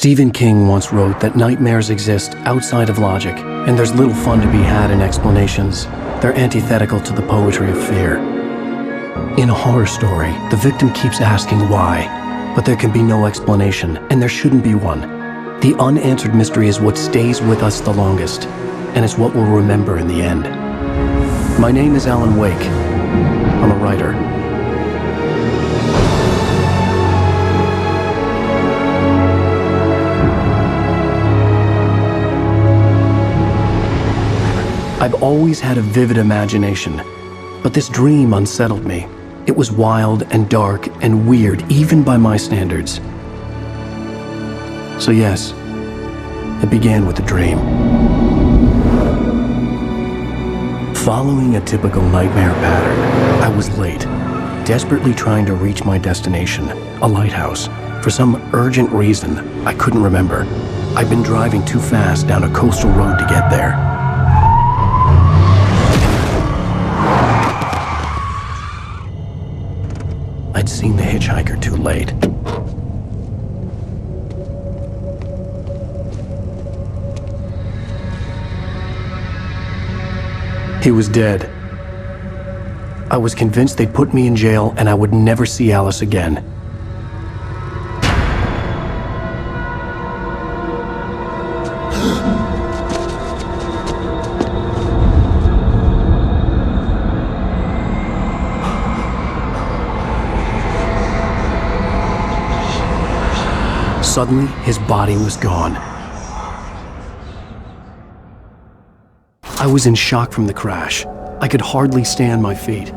Stephen King once wrote that nightmares exist outside of logic, and there's little fun to be had in explanations. They're antithetical to the poetry of fear. In a horror story, the victim keeps asking why, but there can be no explanation, and there shouldn't be one. The unanswered mystery is what stays with us the longest, and it's what we'll remember in the end. My name is Allan Weyk. I'm a writer. I've always had a vivid imagination, but this dream unsettled me. It was wild and dark and weird, even by my standards. So yes, it began with a dream. Following a typical nightmare pattern, I was late, desperately trying to reach my destination, a lighthouse. For some urgent reason, I couldn't remember. I'd been driving too fast down a coastal road to get there. I'd seen the hitchhiker too late. He was dead. I was convinced they'd put me in jail and I would never see Alice again. Suddenly, his body was gone. I was in shock from the crash. I could hardly stay on my feet.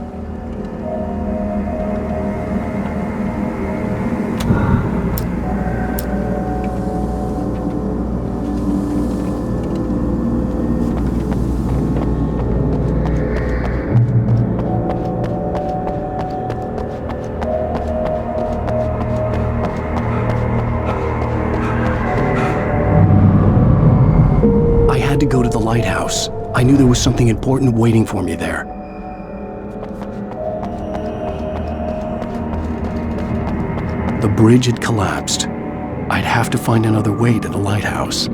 To go to the lighthouse. I knew there was something important waiting for me there. The bridge had collapsed. I'd have to find another way to the lighthouse.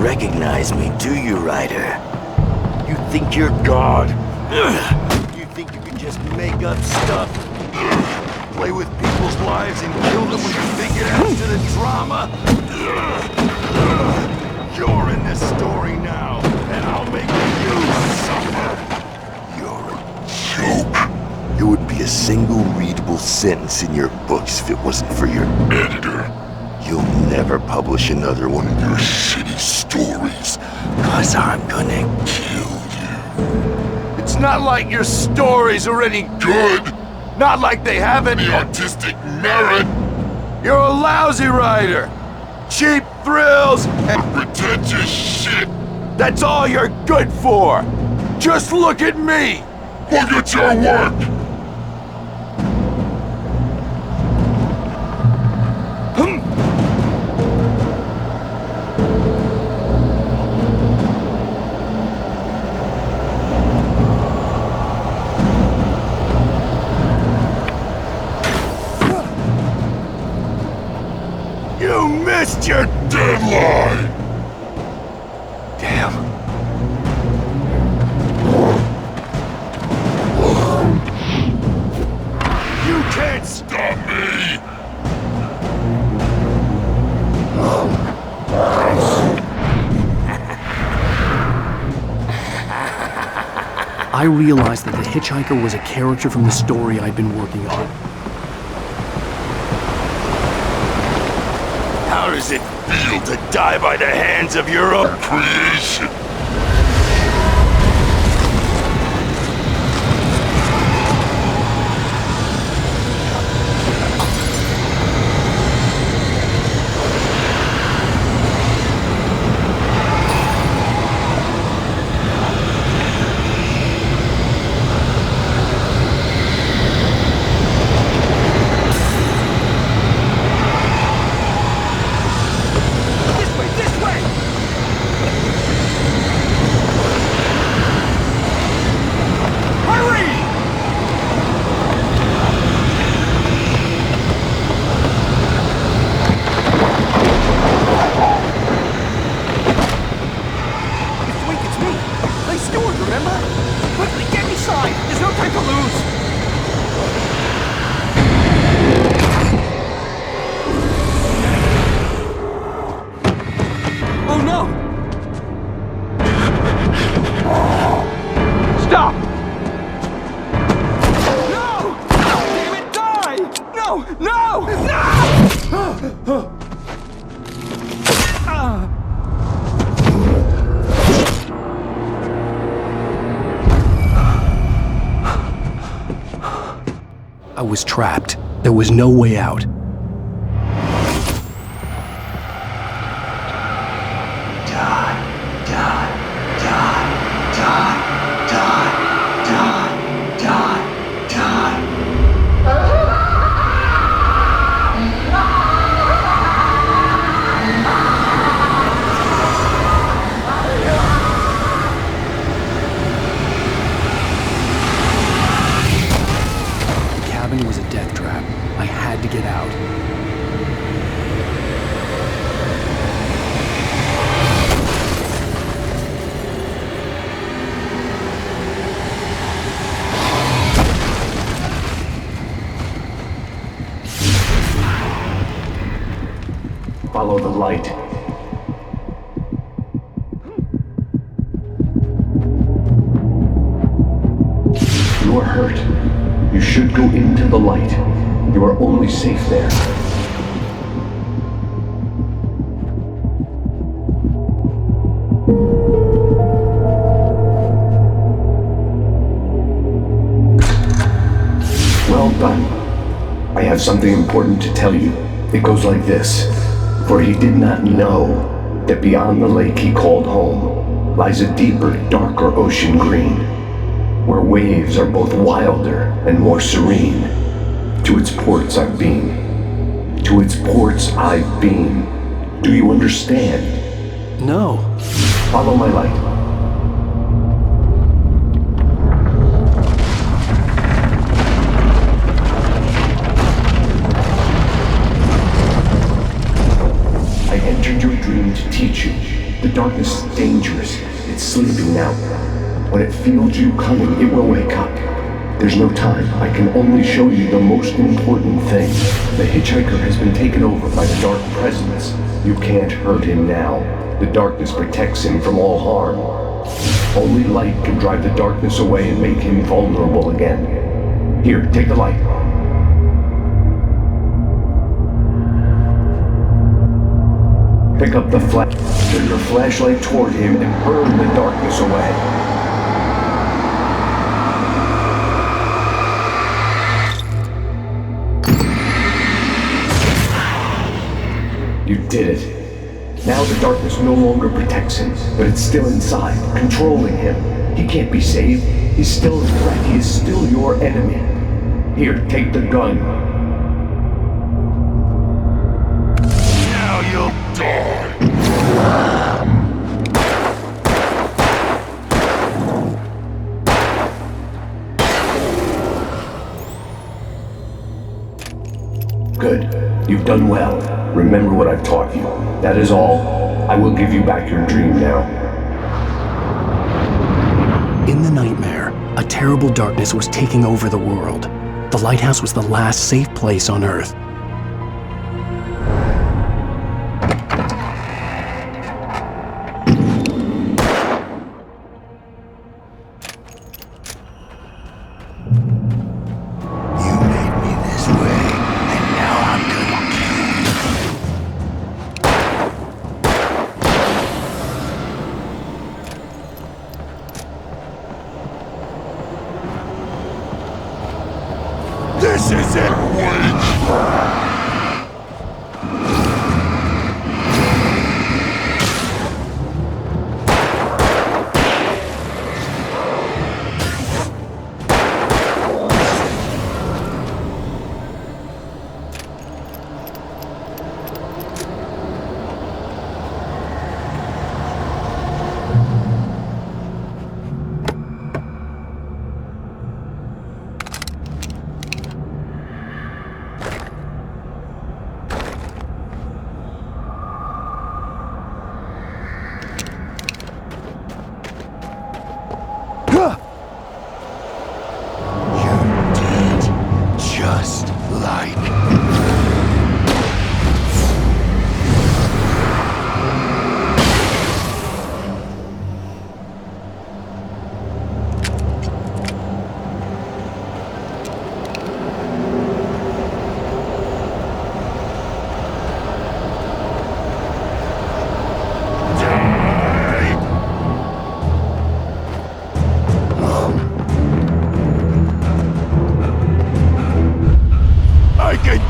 Recognize me, do you, Ryder? You think you're God? You think you can just make up stuff? Play with people's lives and kill them when you think it adds to the drama? You're in this story now, and I'll make you suffer. You're a joke. It would be a single readable sentence in your books if it wasn't for your editor. You'll never publish another one of your shitty stories, 'cause I'm gonna kill you. It's not like your stories are any good. Not like they have any artistic merit. You're a lousy writer. Cheap thrills and pretentious shit. That's all you're good for. Just look at me. Look at your work. Missed your deadline! Damn. You can't stop me! I realized that the hitchhiker was a character from the story I'd been working on. How does it feel to die by the hands of your own creation? I was trapped. There was no way out. Was a death trap. I had to get out. Follow the light. You are hurt. You should go into the light. You are only safe there. Well done. I have something important to tell you. It goes like this. For he did not know that beyond the lake he called home lies a deeper, darker ocean green, where waves are both wilder and more serene. To its ports I've been. To its ports I've been. Do you understand? No. Follow my light. I entered your dream to teach you. The darkness is dangerous. It's sleeping now. When it feels you coming, it will wake up. There's no time. I can only show you the most important thing. The hitchhiker has been taken over by the dark presence. You can't hurt him now. The darkness protects him from all harm. Only light can drive the darkness away and make him vulnerable again. Here, take the light. Pick up the flash. Turn your flashlight toward him and burn the darkness away. You did it. Now the darkness no longer protects him, but it's still inside, controlling him. He can't be saved. He's still a threat. He is still your enemy. Here, take the gun. Now you'll die. Good. You've done well. Remember what I've taught you. That is all. I will give you back your dream now. In the nightmare, a terrible darkness was taking over the world. The lighthouse was the last safe place on Earth. This is it, Witch!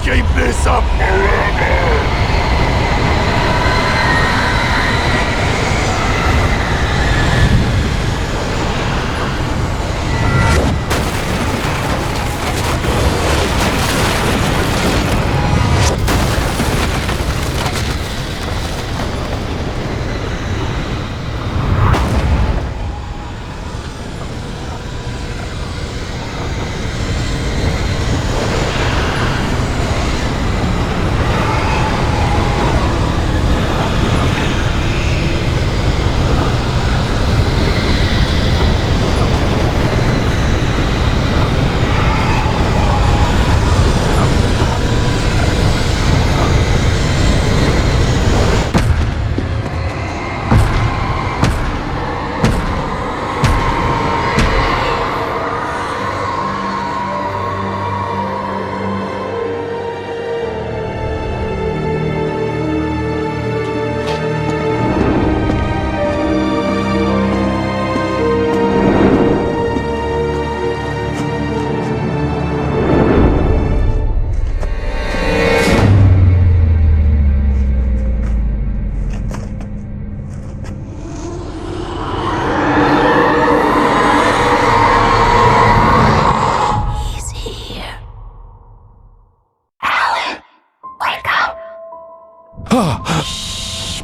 keep this up forever!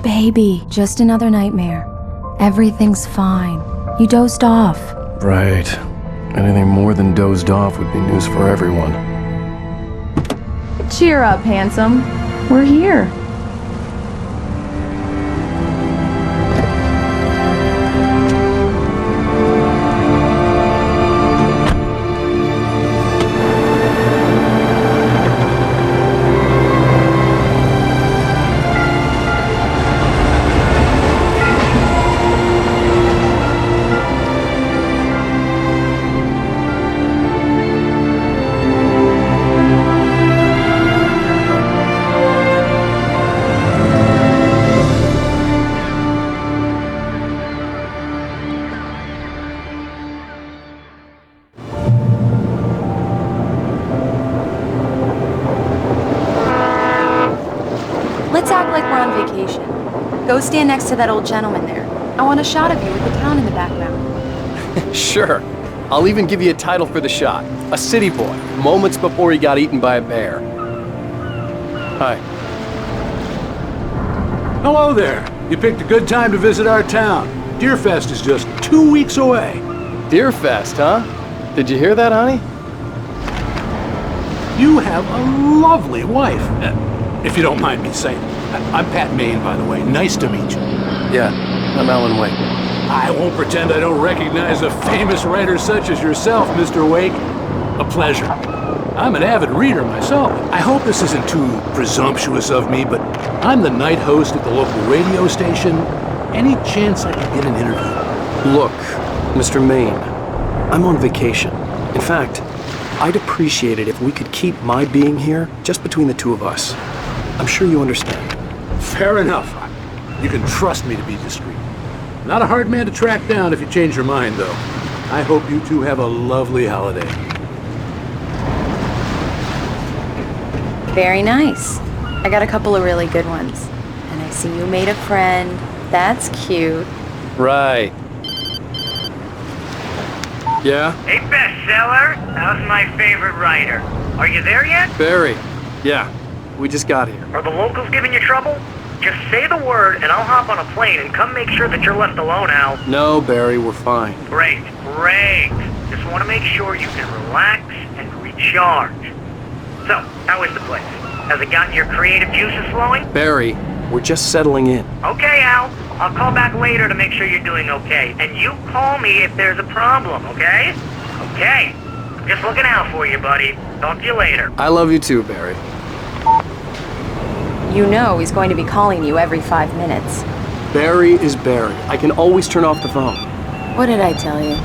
Baby, just another nightmare. Everything's fine. You dozed off. Right. Anything more than dozed off would be news for everyone. Cheer up, handsome. We're here. Let's act like we're on vacation. Go stand next to that old gentleman there. I want a shot of you with the town in the background. Sure. I'll even give you a title for the shot. A city boy, moments before he got eaten by a bear. Hi. Hello there. You picked a good time to visit our town. Deerfest is just 2 weeks away. Deerfest, huh? Did you hear that, honey? You have a lovely wife. If you don't mind me saying. I'm Pat Maine, by the way. Nice to meet you. Yeah, I'm Alan Wake. I won't pretend I don't recognize a famous writer such as yourself, Mr. Wake. A pleasure. I'm an avid reader myself. I hope this isn't too presumptuous of me, but I'm the night host at the local radio station. Any chance I could get an interview? Look, Mr. Maine, I'm on vacation. In fact, I'd appreciate it if we could keep my being here just between the two of us. I'm sure you understand. Fair enough. You can trust me to be discreet. Not a hard man to track down if you change your mind, though. I hope you two have a lovely holiday. Very nice. I got a couple of really good ones. And I see you made a friend. That's cute. Right. Yeah? Hey, bestseller, how's my favorite writer? Are you there yet? Barry. Yeah, we just got here. Are the locals giving you trouble? Just say the word and I'll hop on a plane and come make sure that you're left alone, Al. No, Barry, we're fine. Great. Just want to make sure you can relax and recharge. So, how is the place? Has it gotten your creative juices flowing? Barry, we're just settling in. Okay, Al. I'll call back later to make sure you're doing okay. And you call me if there's a problem, okay? Okay. I'm just looking out for you, buddy. Talk to you later. I love you too, Barry. You know he's going to be calling you every 5 minutes. Barry is Barry. I can always turn off the phone. What did I tell you?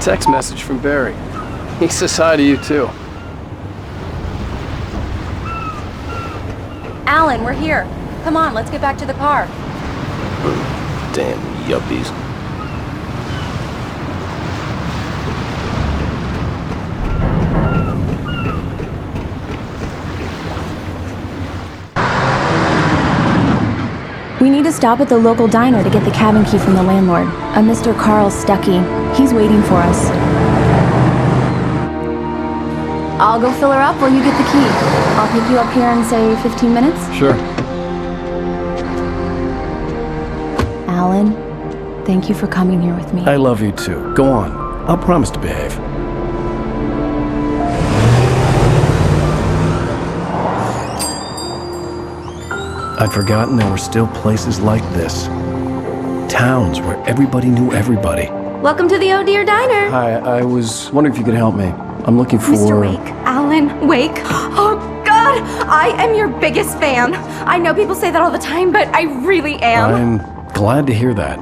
Text message from Barry. He says hi to you too. Alan, we're here. Come on, let's get back to the car. Damn yuppies. We need to stop at the local diner to get the cabin key from the landlord, a Mr. Carl Stuckey. He's waiting for us. I'll go fill her up while you get the key. I'll pick you up here in, say, 15 minutes? Sure. Alan, thank you for coming here with me. I love you too. Go on. I'll promise to behave. I'd forgotten there were still places like this. Towns where everybody knew everybody. Welcome to the Oh Dear Diner. Hi, I was wondering if you could help me. I'm looking for... Mr. Wake. Alan Wake. Oh, God! I am your biggest fan. I know people say that all the time, but I really am. I'm glad to hear that.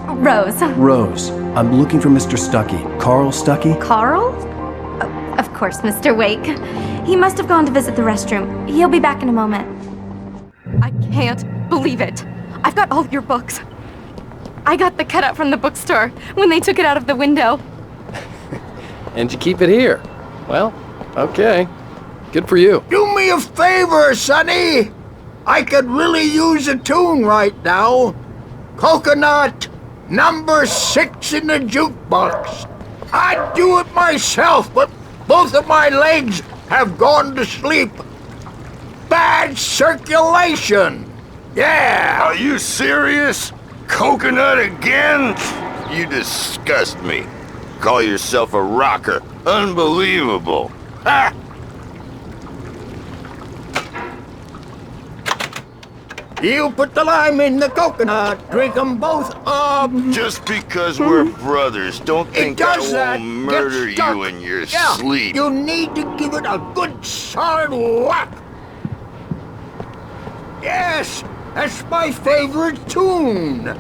Rose. Rose, I'm looking for Mr. Stuckey. Carl Stuckey? Carl? Of course, Mr. Wake. He must have gone to visit the restroom. He'll be back in a moment. I can't believe it. I've got all your books. I got the cutout from the bookstore when they took it out of the window. And you keep it here. Well, okay. Good for you. Do me a favor, Sonny. I could really use a tune right now. Coconut, number 6 in the jukebox. I'd do it myself, but both of my legs have gone to sleep. Bad circulation. Yeah. Are you serious? Coconut again? You disgust me. Call yourself a rocker. Unbelievable. Ha! You put the lime in the coconut, drink them both up. Just because we're brothers, don't think It does I that. won't murder Get stuck. you in your Yeah, sleep. You need to give it a good solid whack. Yes, that's my favorite tune.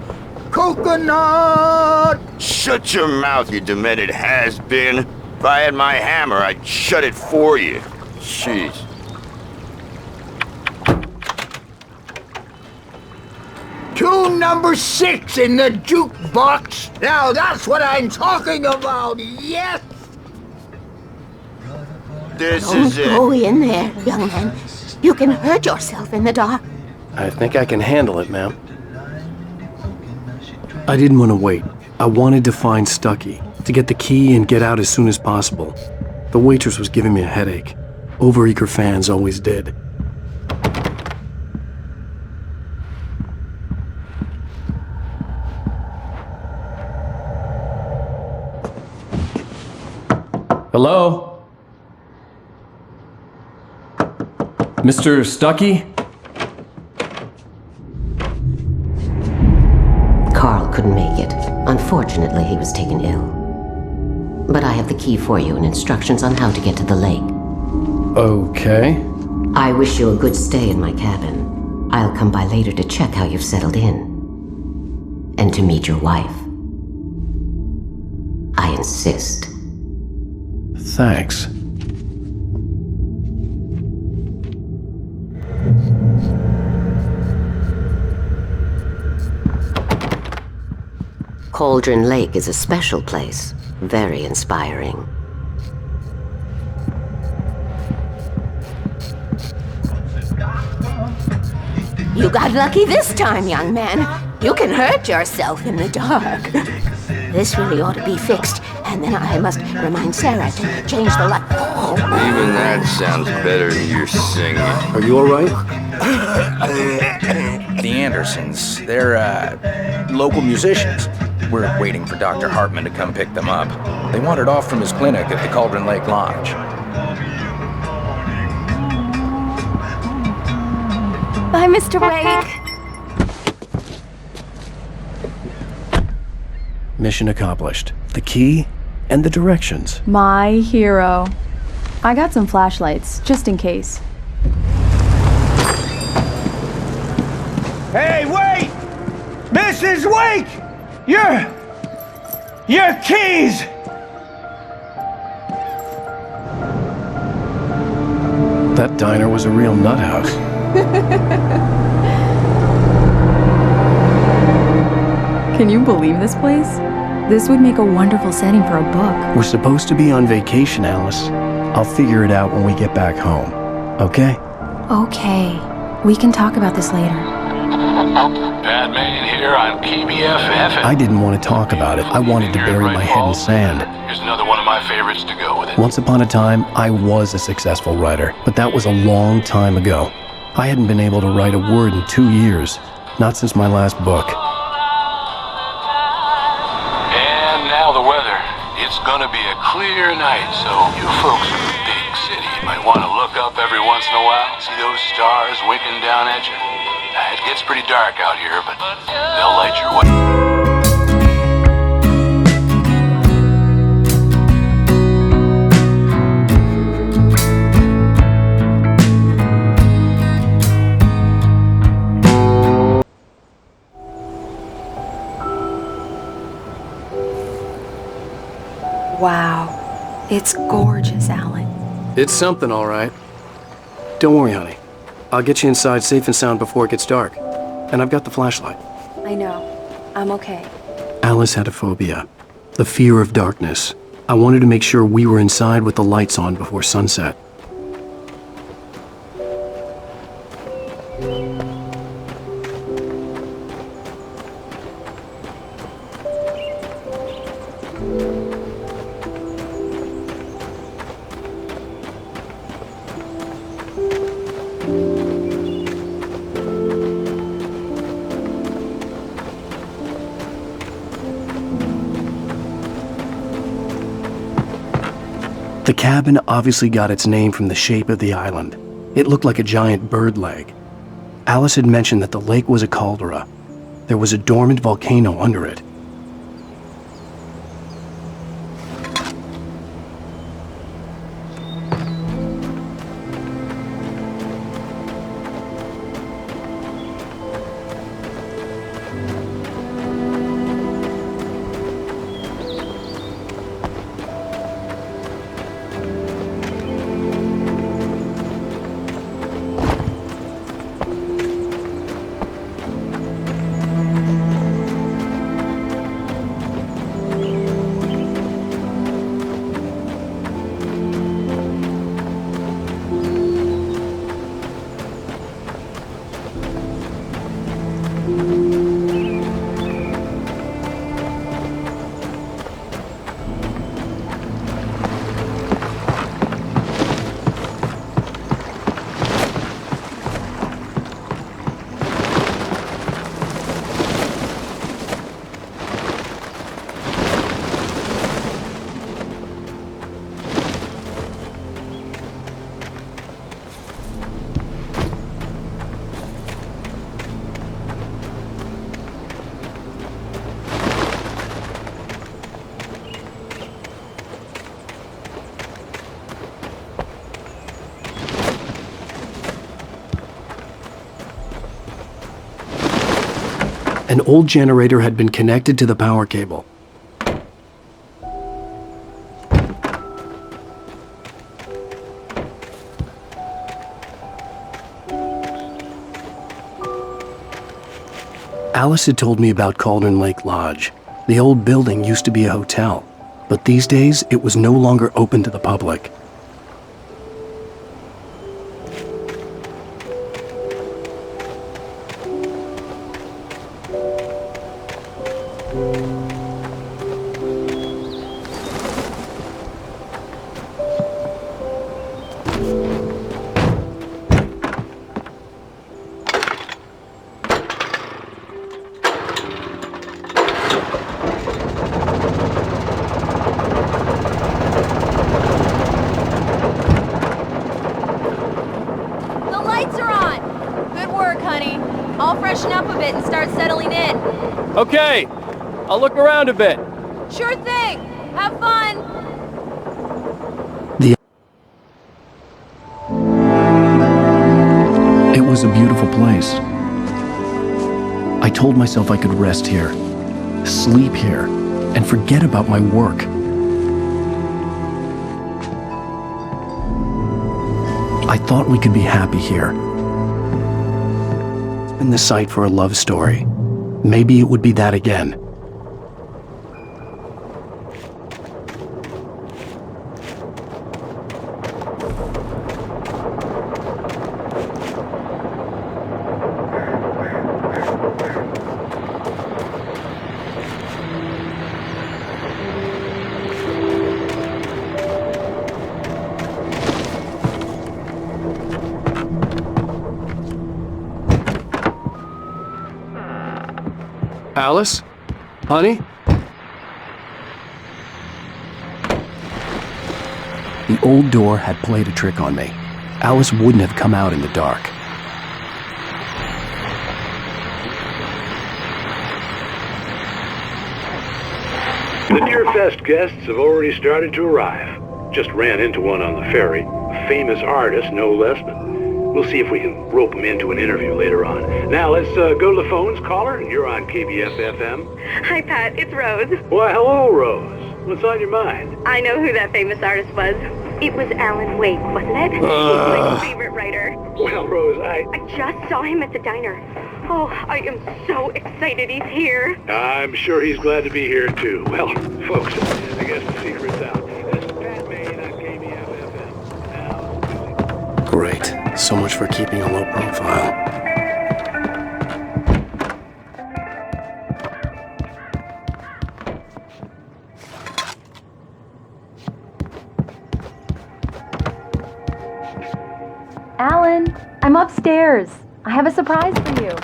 Coconut. Shut your mouth, you demented has-been. If I had my hammer, I'd shut it for you. Jeez. Tune number 6 in the jukebox. Now that's what I'm talking about, yes! This Don't is it. go in there, young man. You can hurt yourself in the dark. I think I can handle it, ma'am. I didn't want to wait. I wanted to find Stuckey, to get the key and get out as soon as possible. The waitress was giving me a headache. Overeager fans always did. Hello? Mr. Stuckey? Carl couldn't make it. Unfortunately, he was taken ill. But I have the key for you and instructions on how to get to the lake. Okay. I wish you a good stay in my cabin. I'll come by later to check how you've settled in. And to meet your wife. I insist. Thanks. Cauldron Lake is a special place. Very inspiring. You got lucky this time, young man. You can hurt yourself in the dark. This really ought to be fixed, and then I must remind Sarah to change the light. Even that sounds better than your singing. Are you all right? The Andersons, they're, local musicians. We're waiting for Dr. Hartman to come pick them up. They wandered off from his clinic at the Cauldron Lake Lodge. Bye, Mr. Wake. Mission accomplished. The key and the directions. My hero. I got some flashlights, just in case. Hey, wait! Mrs. Wake! Your keys! That diner was a real nut house. Can you believe this place? This would make a wonderful setting for a book. We're supposed to be on vacation, Alice. I'll figure it out when we get back home. Okay? Okay. We can talk about this later. Batman here on KBFF. I didn't want to talk about it. I wanted to bury my head in sand. Here's another one of my favorites to go with it. Once upon a time, I was a successful writer, but that was a long time ago. I hadn't been able to write a word in 2 years, not since my last book. And now the weather. It's gonna be a clear night, so you folks in the big city might want to look up every once in a while, see those stars winking down at you. It gets pretty dark out here, but they'll light your way. Wow. It's gorgeous, Alan. It's something, all right. Don't worry, honey. I'll get you inside safe and sound before it gets dark. And I've got the flashlight. I know. I'm okay. Alice had a phobia. The fear of darkness. I wanted to make sure we were inside with the lights on before sunset. The cabin obviously got its name from the shape of the island. It looked like a giant bird leg. Alice had mentioned that the lake was a caldera. There was a dormant volcano under it. An old generator had been connected to the power cable. Alice had told me about Cauldron Lake Lodge. The old building used to be a hotel, but these days it was no longer open to the public. Okay, I'll look around a bit. Sure thing. Have fun. It was a beautiful place. I told myself I could rest here, sleep here, and forget about my work. I thought we could be happy here. It's been the site for a love story. Maybe it would be that again. Alice? Honey? The old door had played a trick on me. Alice wouldn't have come out in the dark. The Deerfest guests have already started to arrive. Just ran into one on the ferry. A famous artist, no less, but we'll see if we can rope him into an interview later on. Now, let's go to the phones. Caller, you're on KBF-FM. Hi, Pat. It's Rose. Why, hello, Rose. What's on your mind? I know who that famous artist was. It was Allan Weyk, wasn't it? He's my favorite writer. Well, Rose, I just saw him at the diner. Oh, I am so excited he's here. I'm sure he's glad to be here, too. Well, folks, I guess the secret's out. This is Pat Maine on KBF-FM. Now... Great. So much for keeping a low profile. Alan, I'm upstairs. I have a surprise for you.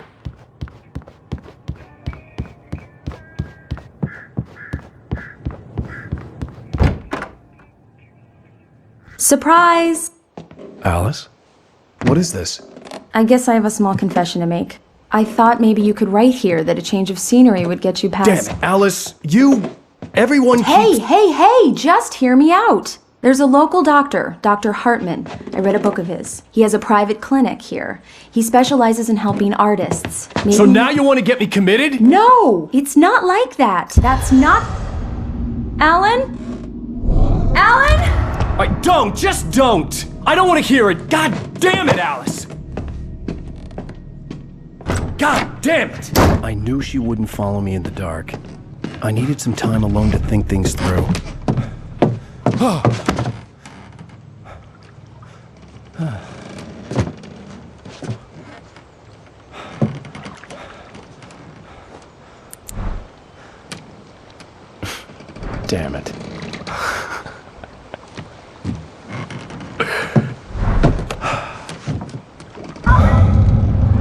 Surprise! Alice? What is this? I guess I have a small confession to make. I thought maybe you could write here that a change of scenery would get you past... Damn it, Alice! Everyone keeps... Hey! Just hear me out! There's a local doctor, Dr. Hartman. I read a book of his. He has a private clinic here. He specializes in helping artists. Maybe... So now you want to get me committed? No! It's not like that. That's not... Alan? Just don't! I don't want to hear it! God damn it, Alice! God damn it! I knew she wouldn't follow me in the dark. I needed some time alone to think things through. Damn it.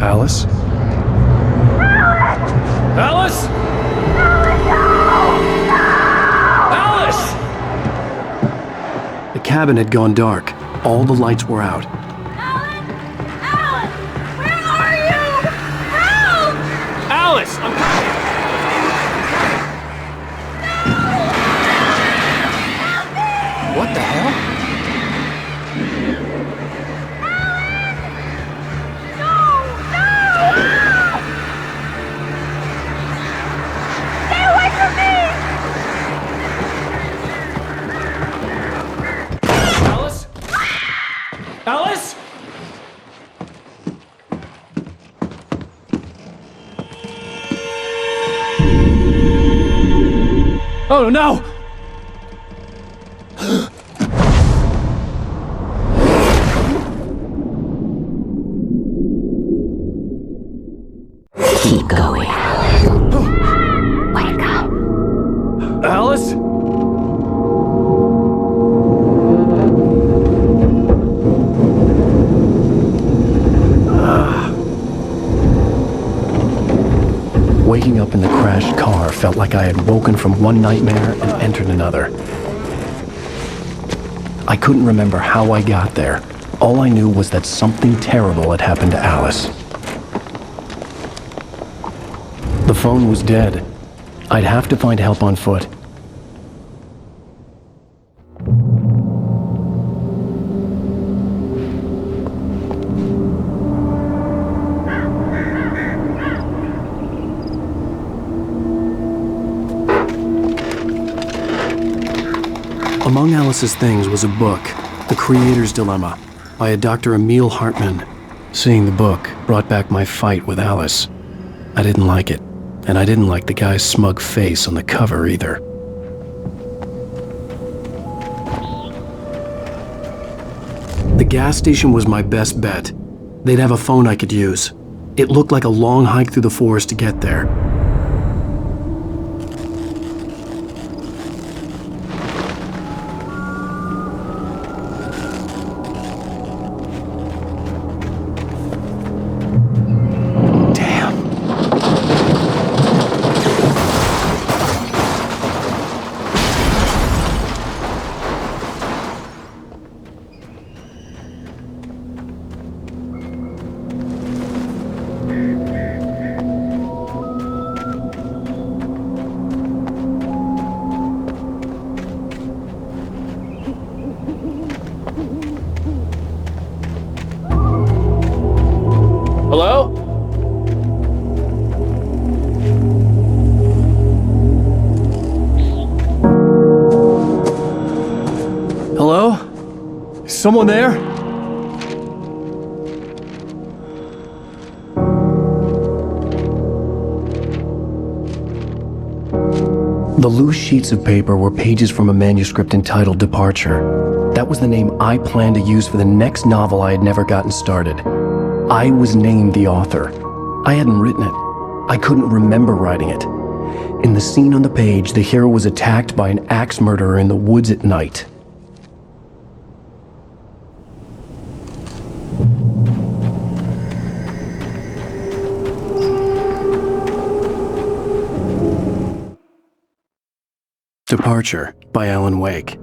Alice? Alice? Alice! The cabin had gone dark. All the lights were out. Alice, I'm coming! What the hell? Stay away from me! Alice? Alice? Oh no! Keep going. Wake up. Alice? Waking up in the crashed car felt like I had woken from one nightmare and entered another. I couldn't remember how I got there. All I knew was that something terrible had happened to Alice. The phone was dead. I'd have to find help on foot. Among Alice's things was a book, The Creator's Dilemma, by a Dr. Emil Hartman. Seeing the book brought back my fight with Alice. I didn't like it, and I didn't like the guy's smug face on the cover either. The gas station was my best bet. They'd have a phone I could use. It looked like a long hike through the forest to get there. Hello? Hello? Is someone there? The loose sheets of paper were pages from a manuscript entitled Departure. That was the name I planned to use for the next novel I had never gotten started. I was named the author. I hadn't written it. I couldn't remember writing it. In the scene on the page, the hero was attacked by an axe murderer in the woods at night. Departure by Alan Weyk.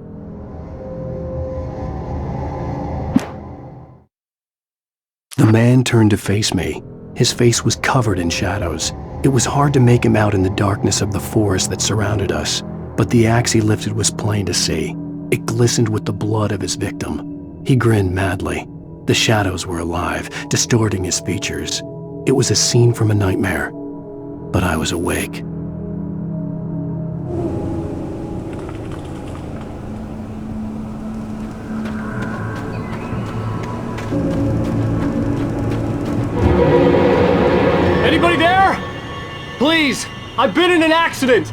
The man turned to face me. His face was covered in shadows. It was hard to make him out in the darkness of the forest that surrounded us, but the axe he lifted was plain to see. It glistened with the blood of his victim. He grinned madly. The shadows were alive, distorting his features. It was a scene from a nightmare, but I was awake. Anybody there? Please, I've been in an accident.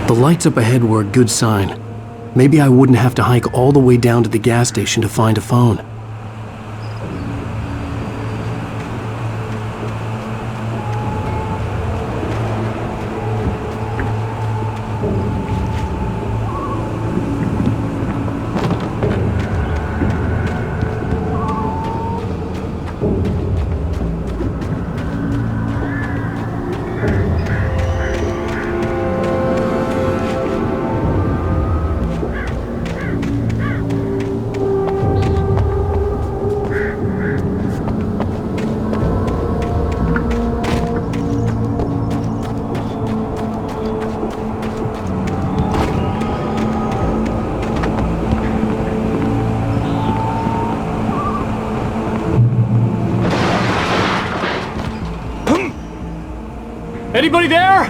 The lights up ahead were a good sign. Maybe I wouldn't have to hike all the way down to the gas station to find a phone. Anybody there?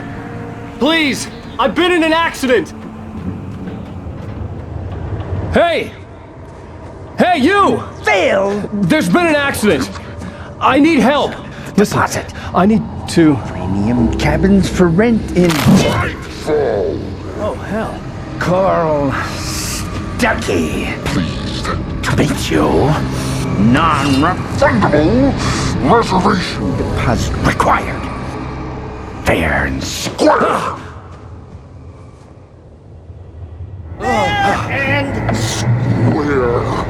Please, I've been in an accident. Hey! Hey, you! Phil! There's been an accident. I need help. Listen, Deposit. I need to... Premium cabins for rent in Braight Fallz. Oh, hell. Carl Stuckey. Pleased to meet you. Non-refundable reservation deposit required. Fair and square. Fair and square.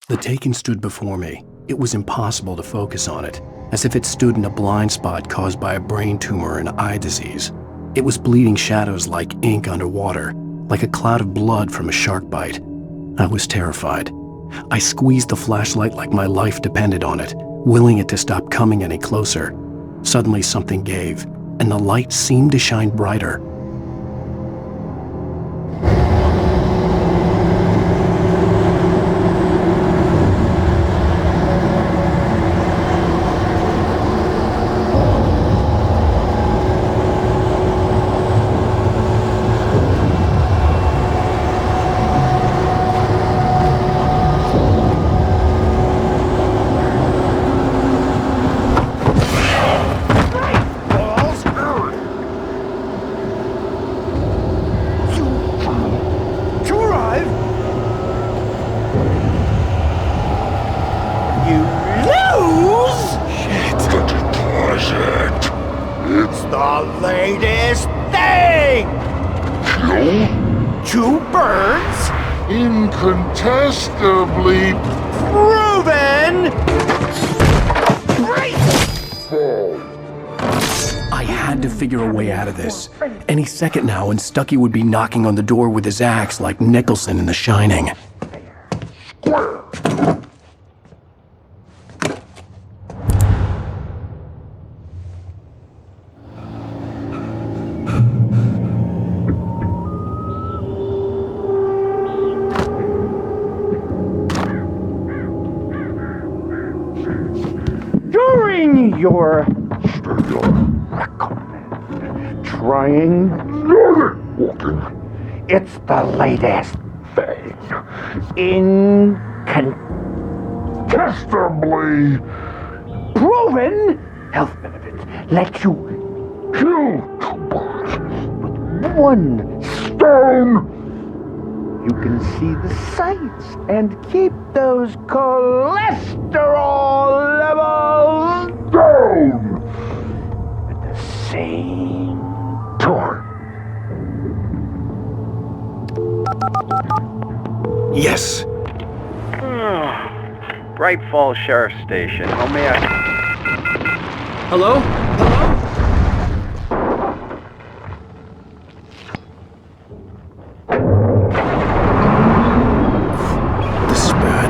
The Taken stood before me. It was impossible to focus on it, as if it stood in a blind spot caused by a brain tumor and eye disease. It was bleeding shadows like ink underwater, like a cloud of blood from a shark bite. I was terrified. I squeezed the flashlight like my life depended on it, willing it to stop coming any closer. Suddenly something gave, and the light seemed to shine brighter. two birds? Incontestably Proven! I had to figure a way out of this. Any second now, and Stucky would be knocking on the door with his axe like Nicholson in The Shining. During your trying walking, it's the latest thing. Incontestably proven health benefits let you kill two birds with one stone. You can see the sights and keep those cholesterol levels down at the same time. Yes! Braight Fallz Sheriff Station. How may I... Hello? This is bad.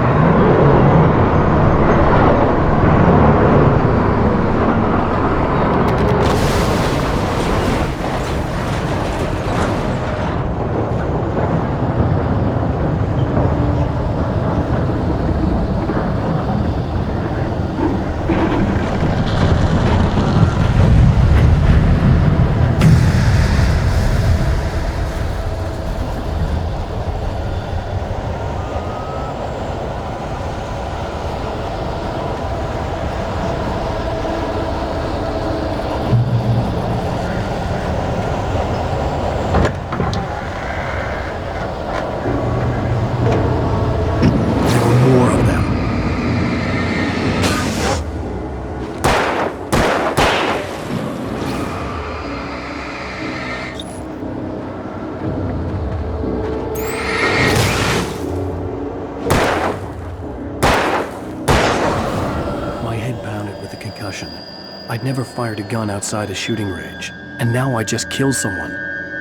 I'd never fired a gun outside a shooting range, and now I just killed someone.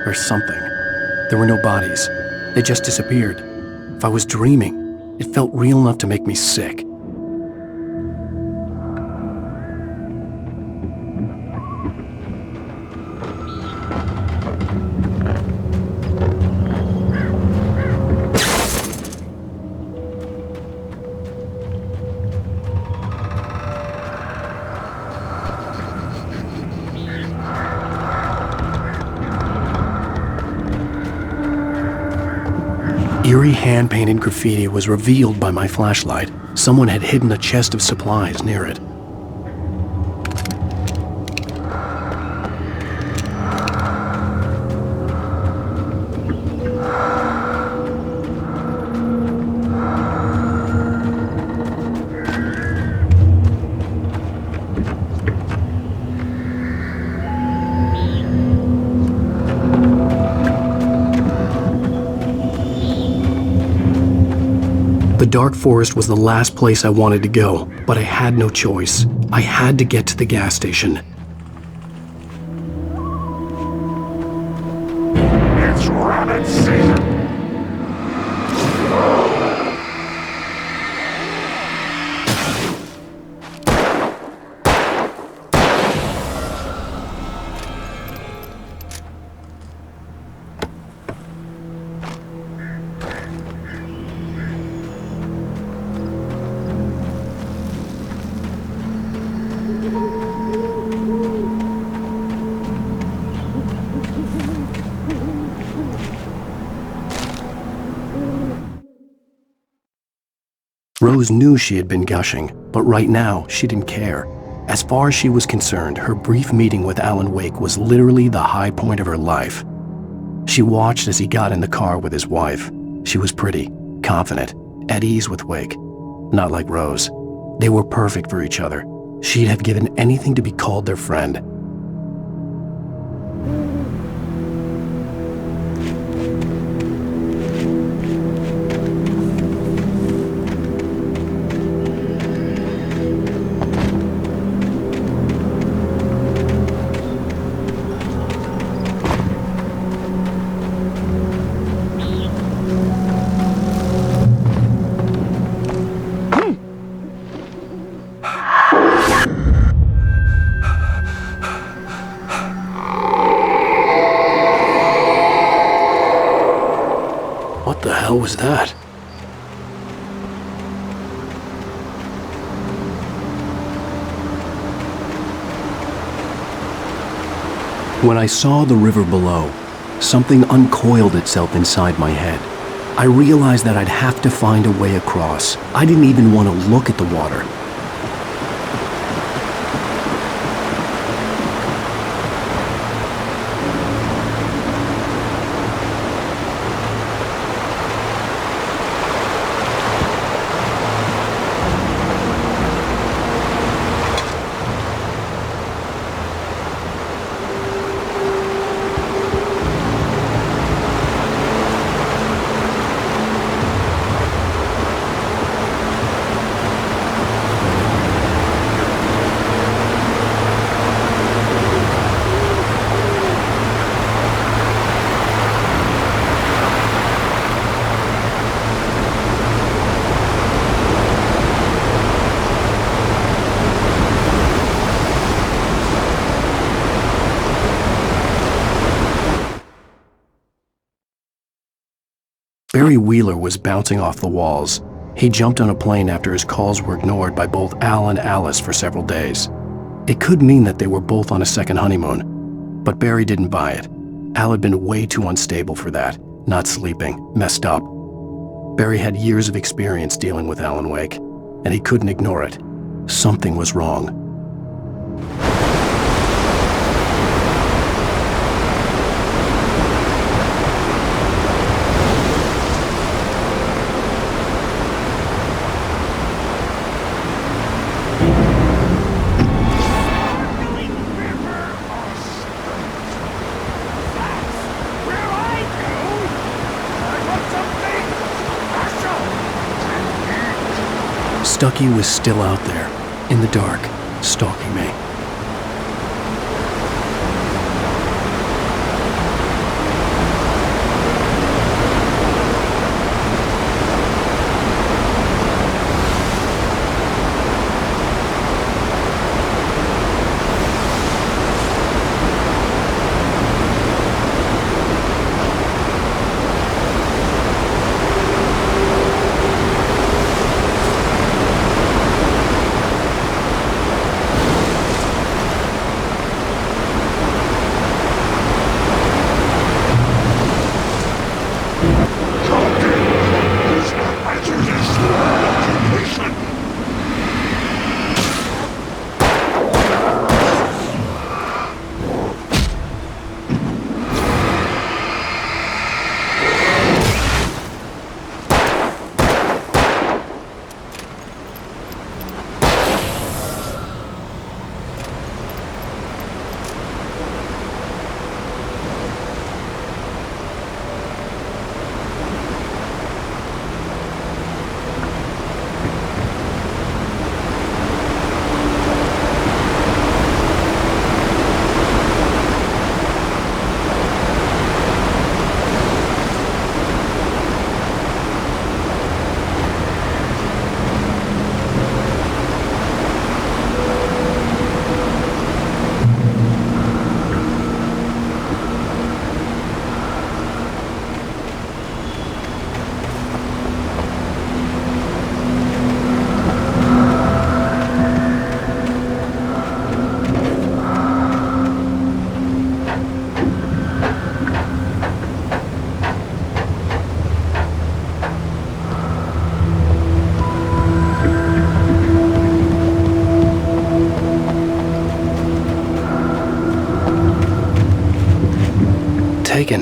Or something. There were no bodies. They just disappeared. If I was dreaming, it felt real enough to make me sick. Eerie hand-painted graffiti was revealed by my flashlight. Someone had hidden a chest of supplies near it. The dark forest was the last place I wanted to go, but I had no choice. I had to get to the gas station. It's rabbit season! Rose knew she had been gushing, but right now, she didn't care. As far as she was concerned, her brief meeting with Alan Wake was literally the high point of her life. She watched as he got in the car with his wife. She was pretty, confident, at ease with Wake. Not like Rose. They were perfect for each other. She'd have given anything to be called their friend. What the hell was that? When I saw the river below, something uncoiled itself inside my head. I realized that I'd have to find a way across. I didn't even want to look at the water. Barry Wheeler was bouncing off the walls. He jumped on a plane after his calls were ignored by both Al and Alice for several days. It could mean that they were both on a second honeymoon, but Barry didn't buy it. Al had been way too unstable for that, not sleeping, messed up. Barry had years of experience dealing with Alan Wake, and he couldn't ignore it. Something was wrong. Stucky was still out there, in the dark, stalking me. Taken.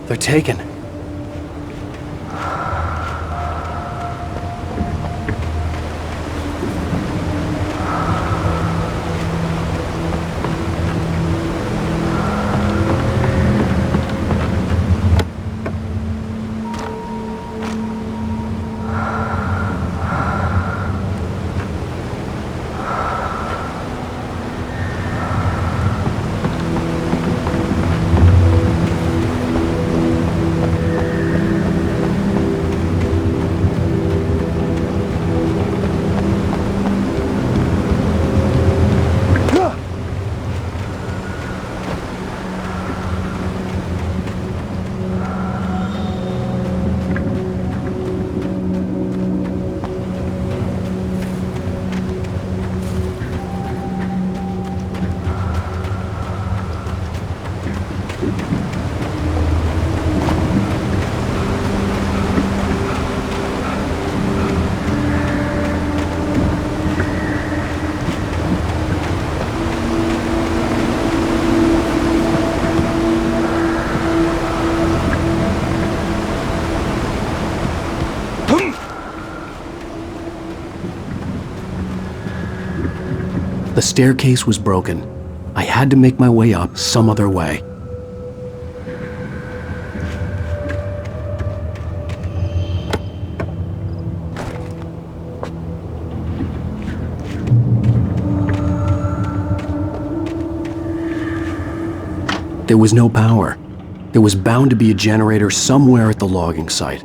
They're taken. The staircase was broken. I had to make my way up some other way. There was no power. There was bound to be a generator somewhere at the logging site.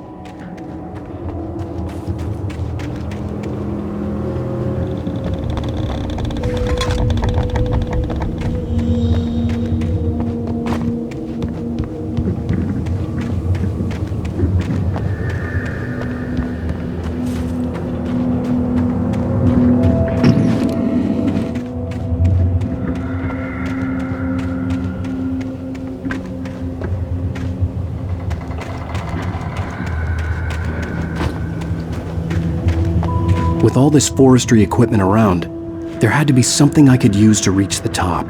With all this forestry equipment around, there had to be something I could use to reach the top.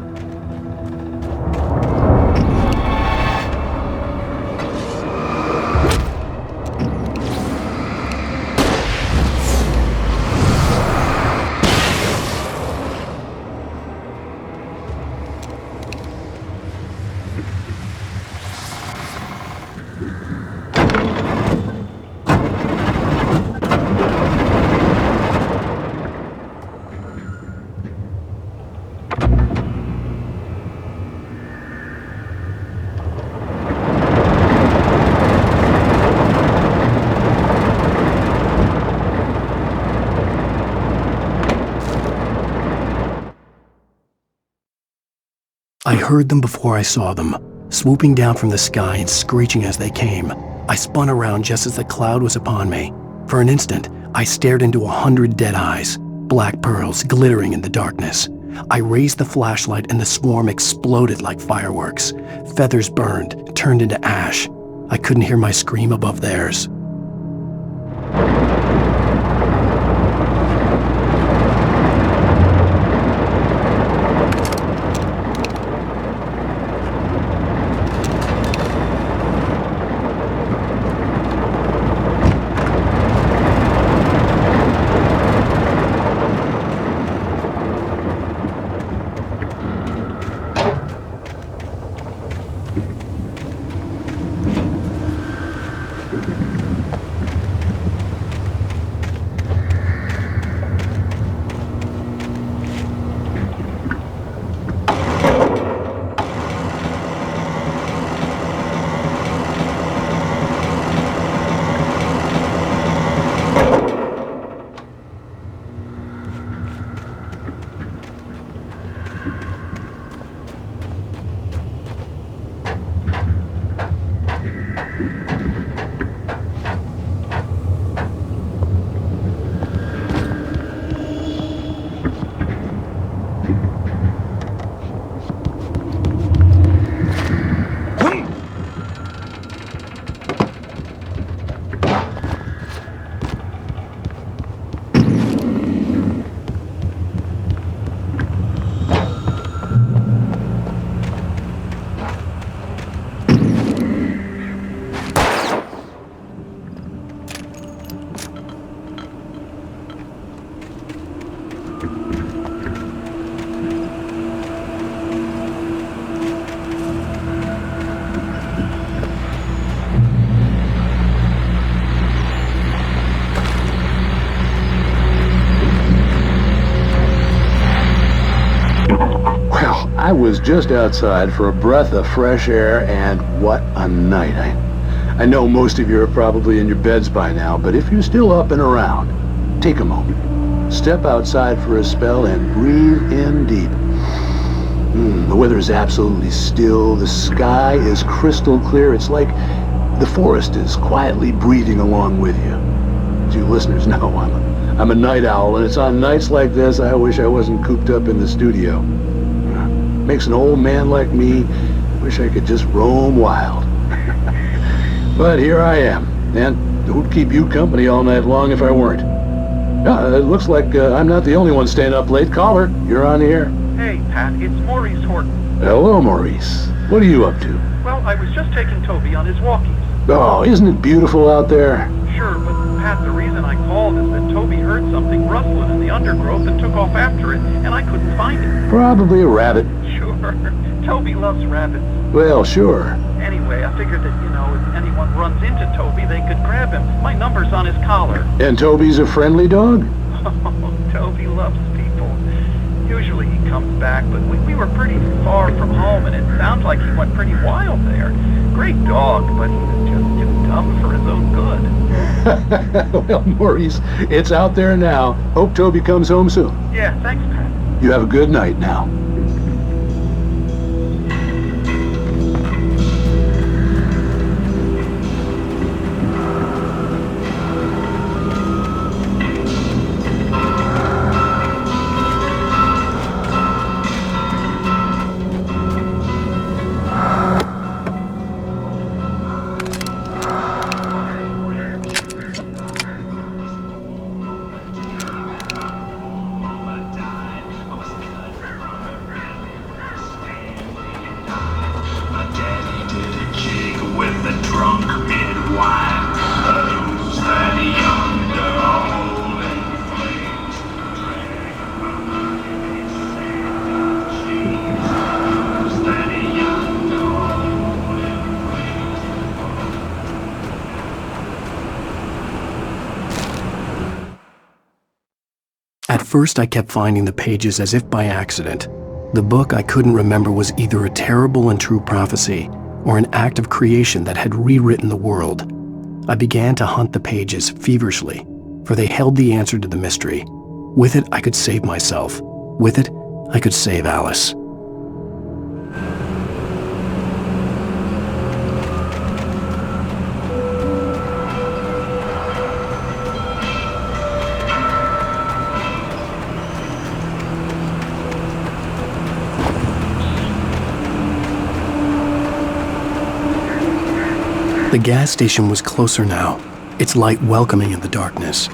I heard them before I saw them, swooping down from the sky and screeching as they came. I spun around just as the cloud was upon me. For an instant, I stared into 100 dead eyes, black pearls glittering in the darkness. I raised the flashlight and the swarm exploded like fireworks. Feathers burned, turned into ash. I couldn't hear my scream above theirs. I was just outside for a breath of fresh air, and what a night. I know most of you are probably in your beds by now, but if you're still up and around, take a moment. Step outside for a spell and breathe in deep. The weather is absolutely still. The sky is crystal clear. It's like the forest is quietly breathing along with you. As you listeners know, I'm a night owl, and it's on nights like this I wish I wasn't cooped up in the studio. Makes an old man like me wish I could just roam wild. But here I am, and who'd keep you company all night long if I weren't? It looks like I'm not the only one staying up late. Caller, you're on the air. Hey, Pat, it's Maurice Horton. Hello, Maurice. What are you up to? Well, I was just taking Toby on his walkies. Oh, isn't it beautiful out there? Sure, but Pat, the reason I called is that Toby heard something rustling in the undergrowth and took off after it, and I couldn't find it. Probably a rabbit. Sure. Toby loves rabbits. Well, sure. Anyway, I figured that, if anyone runs into Toby, they could grab him. My number's on his collar. And Toby's a friendly dog? Oh, Toby loves people. Usually he comes back, but we were pretty far from home, and it sounds like he went pretty wild there. Great dog, but he was just too dumb for his own good. Well, Maurice, it's out there now. Hope Toby comes home soon. Yeah, thanks, Pat. You have a good night now. At first, I kept finding the pages as if by accident. The book I couldn't remember was either a terrible and true prophecy or an act of creation that had rewritten the world. I began to hunt the pages feverishly, for they held the answer to the mystery. With it, I could save myself. With it, I could save Alice. The gas station was closer now, its light welcoming in the darkness.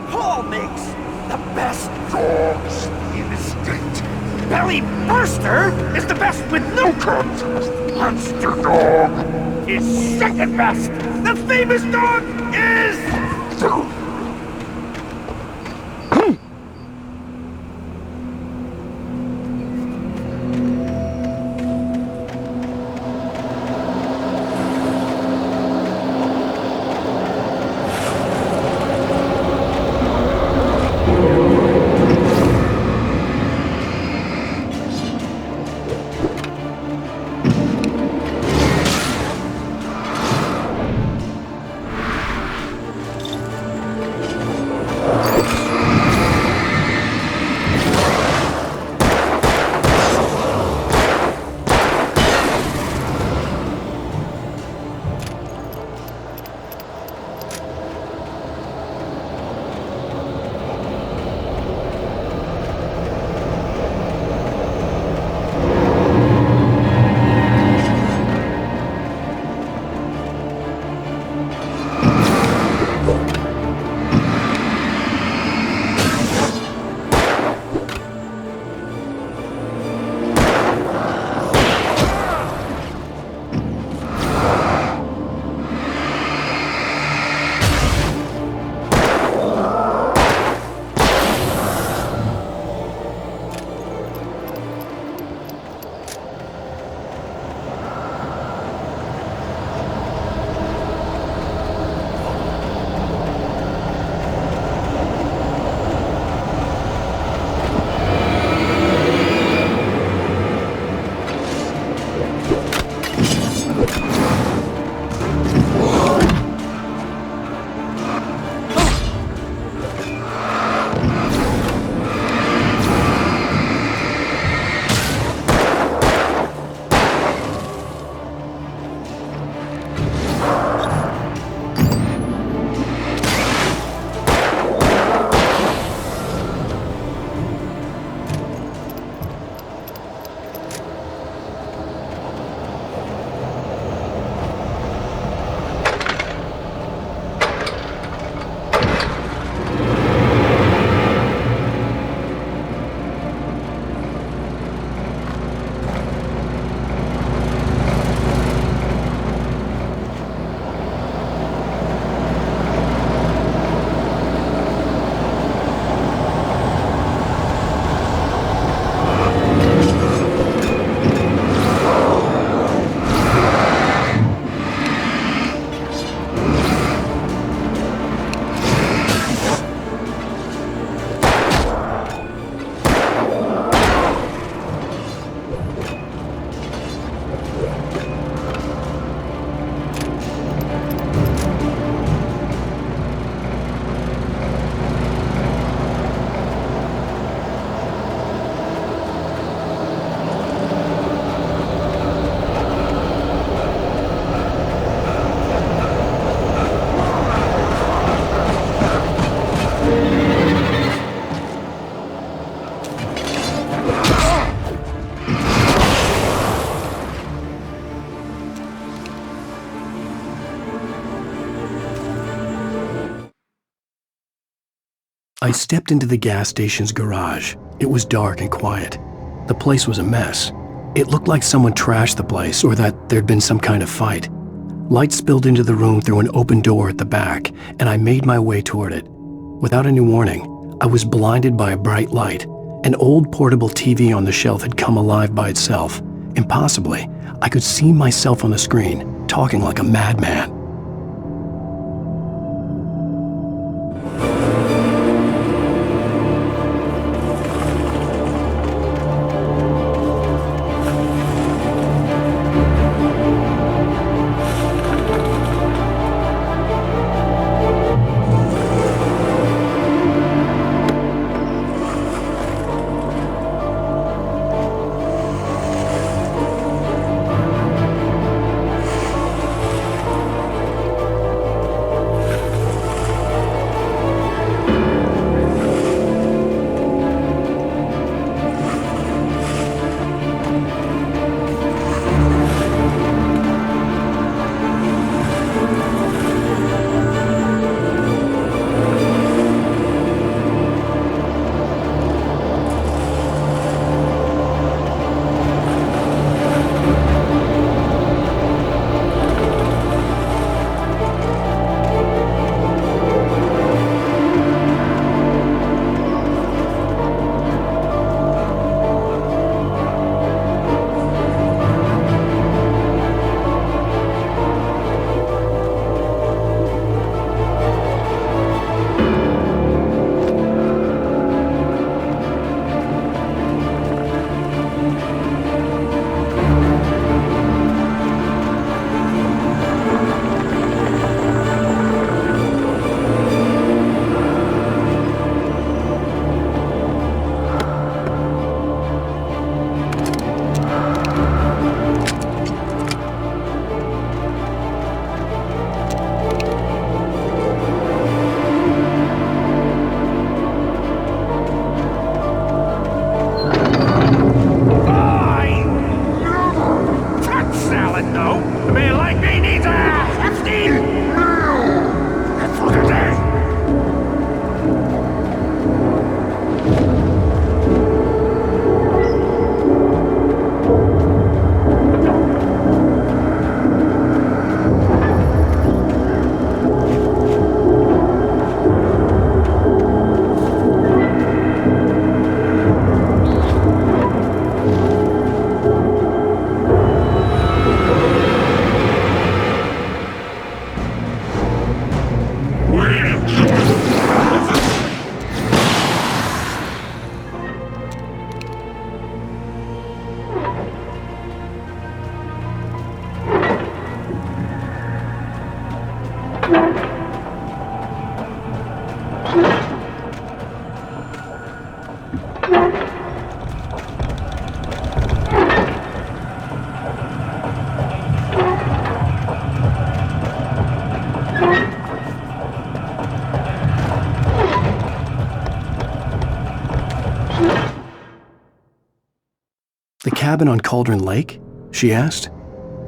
Paul makes the best dogs in the state. Belly Burster is the best with no contest. Monster Dog is second best. The famous dog is... I stepped into the gas station's garage. It was dark and quiet. The place was a mess. It looked like someone trashed the place or that there'd been some kind of fight. Light spilled into the room through an open door at the back, and I made my way toward it. Without any warning, I was blinded by a bright light. An old portable TV on the shelf had come alive by itself. Impossibly, I could see myself on the screen, talking like a madman. The cabin on Cauldron Lake? She asked.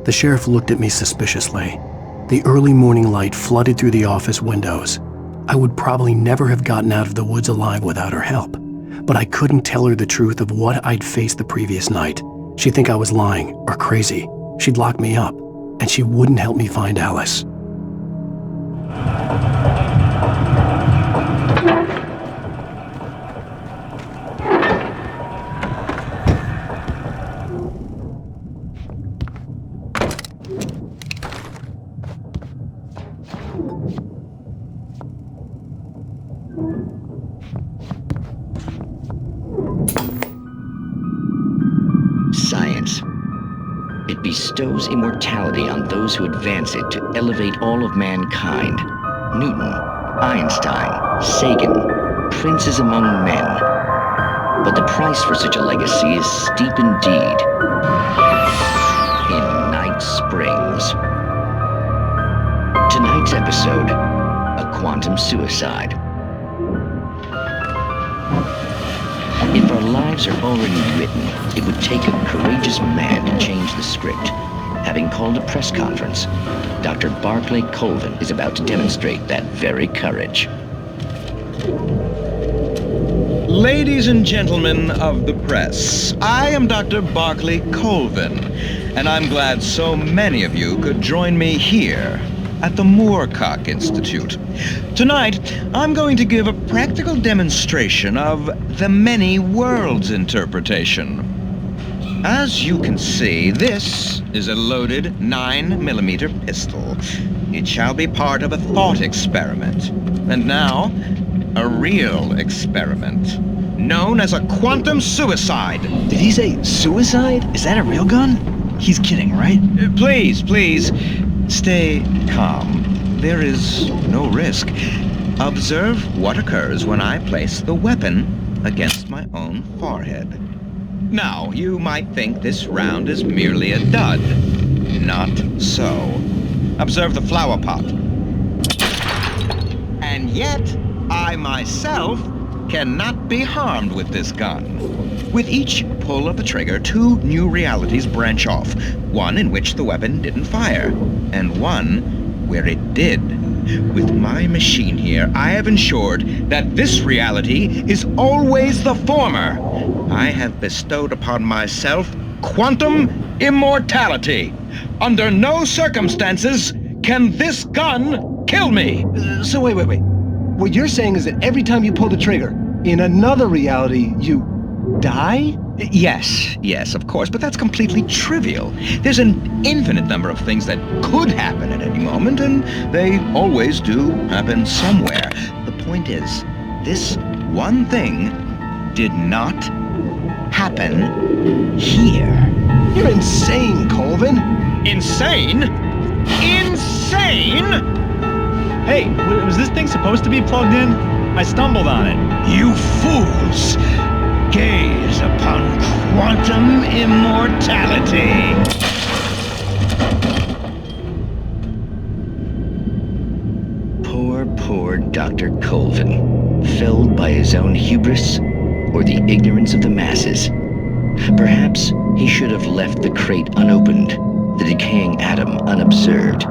The sheriff looked at me suspiciously. The early morning light flooded through the office windows. I would probably never have gotten out of the woods alive without her help, but I couldn't tell her the truth of what I'd faced the previous night. She'd think I was lying or crazy. She'd lock me up, and she wouldn't help me find Alice. Science. It bestows immortality on those who advance it to elevate all of mankind. Newton, Einstein, Sagan, princes among men. But the price for such a legacy is steep indeed. In Night Springs. Tonight's episode, a quantum suicide. If our lives are already written, it would take a courageous man to change the script. Having called a press conference, Dr. Barclay Colvin is about to demonstrate that very courage. Ladies and gentlemen of the press, I am Dr. Barclay Colvin, and I'm glad so many of you could join me here at the Moorcock Institute. Tonight, I'm going to give a practical demonstration of the many worlds interpretation. As you can see, this is a loaded 9mm pistol. It shall be part of a thought experiment. And now, a real experiment, known as a quantum suicide. Did he say suicide? Is that a real gun? He's kidding, right? Please, stay calm. There is no risk. Observe what occurs when I place the weapon against my own forehead. Now, you might think this round is merely a dud. Not so. Observe the flower pot. And yet, I myself cannot be harmed with this gun. With each pull of the trigger, 2 new realities branch off. One in which the weapon didn't fire, and one where it did. With my machine here, I have ensured that this reality is always the former. I have bestowed upon myself quantum immortality. Under no circumstances can this gun kill me. So wait. What you're saying is that every time you pull the trigger, in another reality, you die? Yes, of course, but that's completely trivial. There's an infinite number of things that could happen at any moment, and they always do happen somewhere. The point is, this one thing did not happen here. You're insane, Colvin. Insane? Insane? Hey, was this thing supposed to be plugged in? I stumbled on it. You fools! Gaze upon quantum immortality. Poor Dr. Colvin, felled by his own hubris or the ignorance of the masses. Perhaps he should have left the crate unopened, the decaying atom unobserved.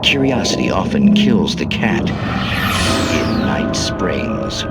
Curiosity often kills the cat in Night Springs.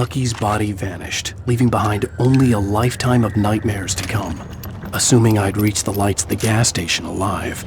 Stucky's body vanished, leaving behind only a lifetime of nightmares to come, assuming I'd reached the lights at the gas station alive.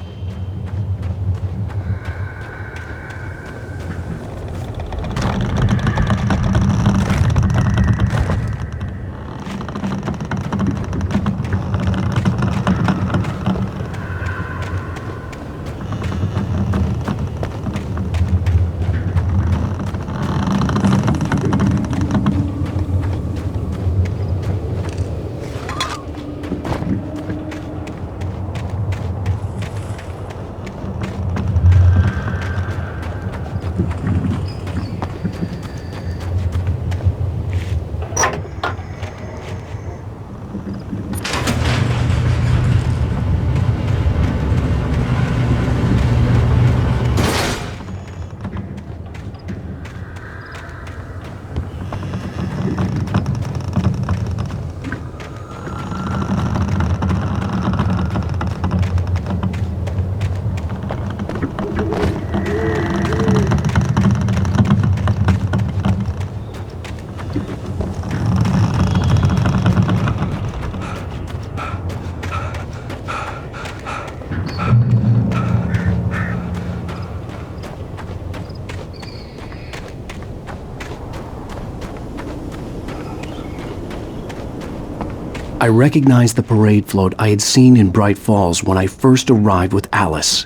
I recognized the parade float I had seen in Braight Falls when I first arrived with Alice.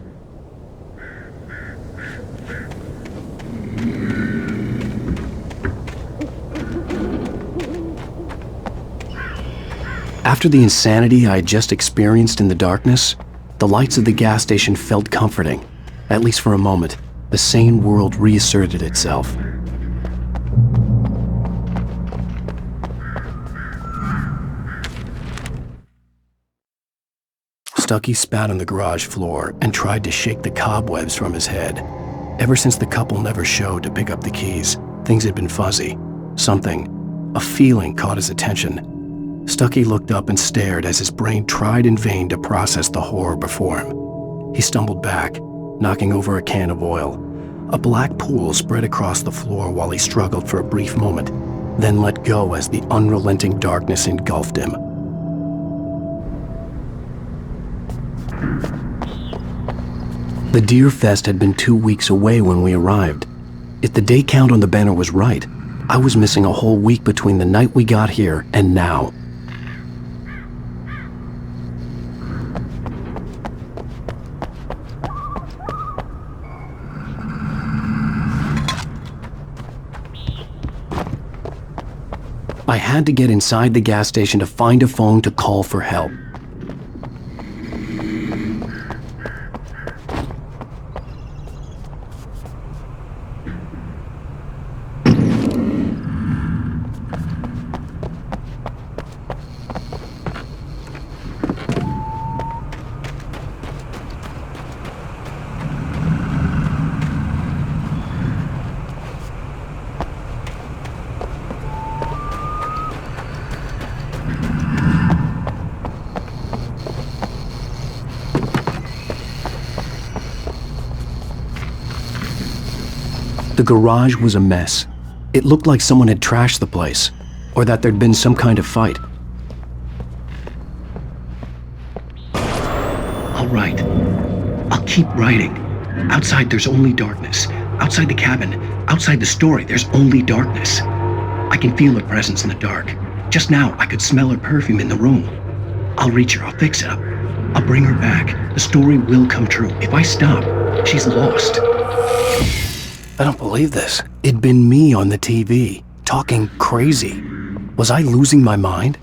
After the insanity I had just experienced in the darkness, the lights of the gas station felt comforting. At least for a moment, the sane world reasserted itself. Stucky spat on the garage floor and tried to shake the cobwebs from his head. Ever since the couple never showed to pick up the keys, things had been fuzzy. Something, a feeling caught his attention. Stucky looked up and stared as his brain tried in vain to process the horror before him. He stumbled back, knocking over a can of oil. A black pool spread across the floor while he struggled for a brief moment, then let go as the unrelenting darkness engulfed him. The Deer Fest had been 2 weeks away when we arrived. If the day count on the banner was right, I was missing a whole week between the night we got here and now. I had to get inside the gas station to find a phone to call for help. The garage was a mess. It looked like someone had trashed the place, or that there'd been some kind of fight. I'll write. I'll keep writing. Outside there's only darkness. Outside the cabin, outside the story, there's only darkness. I can feel her presence in the dark. Just now, I could smell her perfume in the room. I'll reach her, I'll fix it up. I'll bring her back. The story will come true. If I stop, she's lost. I don't believe this. It'd been me on the TV, talking crazy. Was I losing my mind?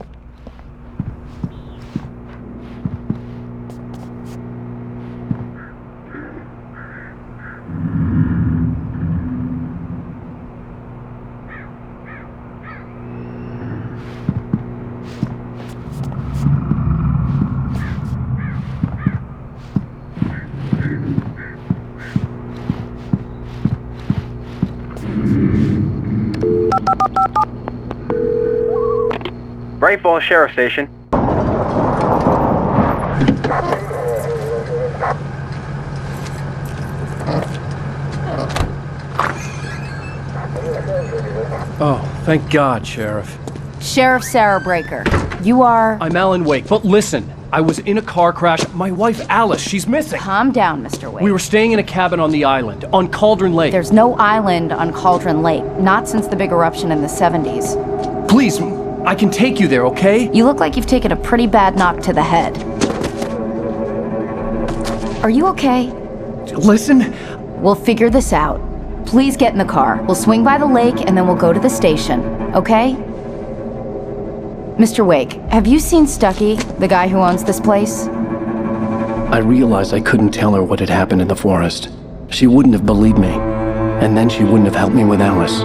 Braight Fallz Sheriff Station. Oh. Thank God, Sheriff. Sheriff Sarah Breaker. You are... I'm Alan Wейк, but listen. I was in a car crash. My wife, Alice, she's missing. Calm down, Mr. Wейk. We were staying in a cabin on the island, on Cauldron Lake. There's no island on Cauldron Lake, not since the big eruption in the 70s. Please, I can take you there, okay? You look like you've taken a pretty bad knock to the head. Are you okay? Listen. We'll figure this out. Please get in the car. We'll swing by the lake and then we'll go to the station, okay? Mr. Wейk, have you seen Stucky, the guy who owns this place? I realized I couldn't tell her what had happened in the forest. She wouldn't have believed me, and then she wouldn't have helped me with Alice.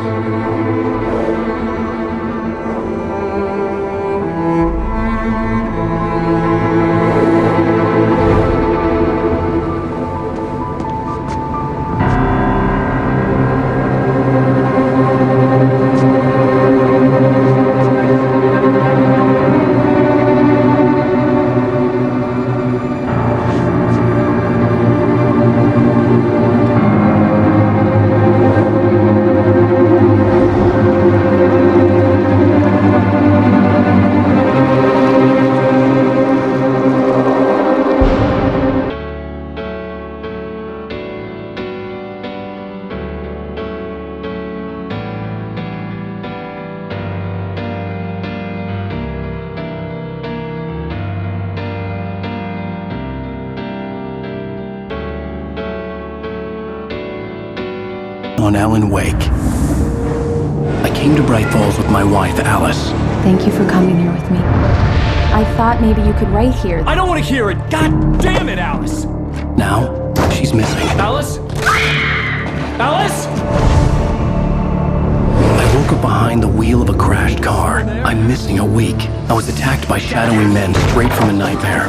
On Alan Wейk. I came to Brайт Фоллз with my wife, Alice. Thank you for coming here with me. I thought maybe you could write here. I don't want to hear it! God damn it, Alice! Now, she's missing. Alice? Alice? I woke up behind the wheel of a crashed car. I'm missing a week. I was attacked by shadowy men straight from a nightmare.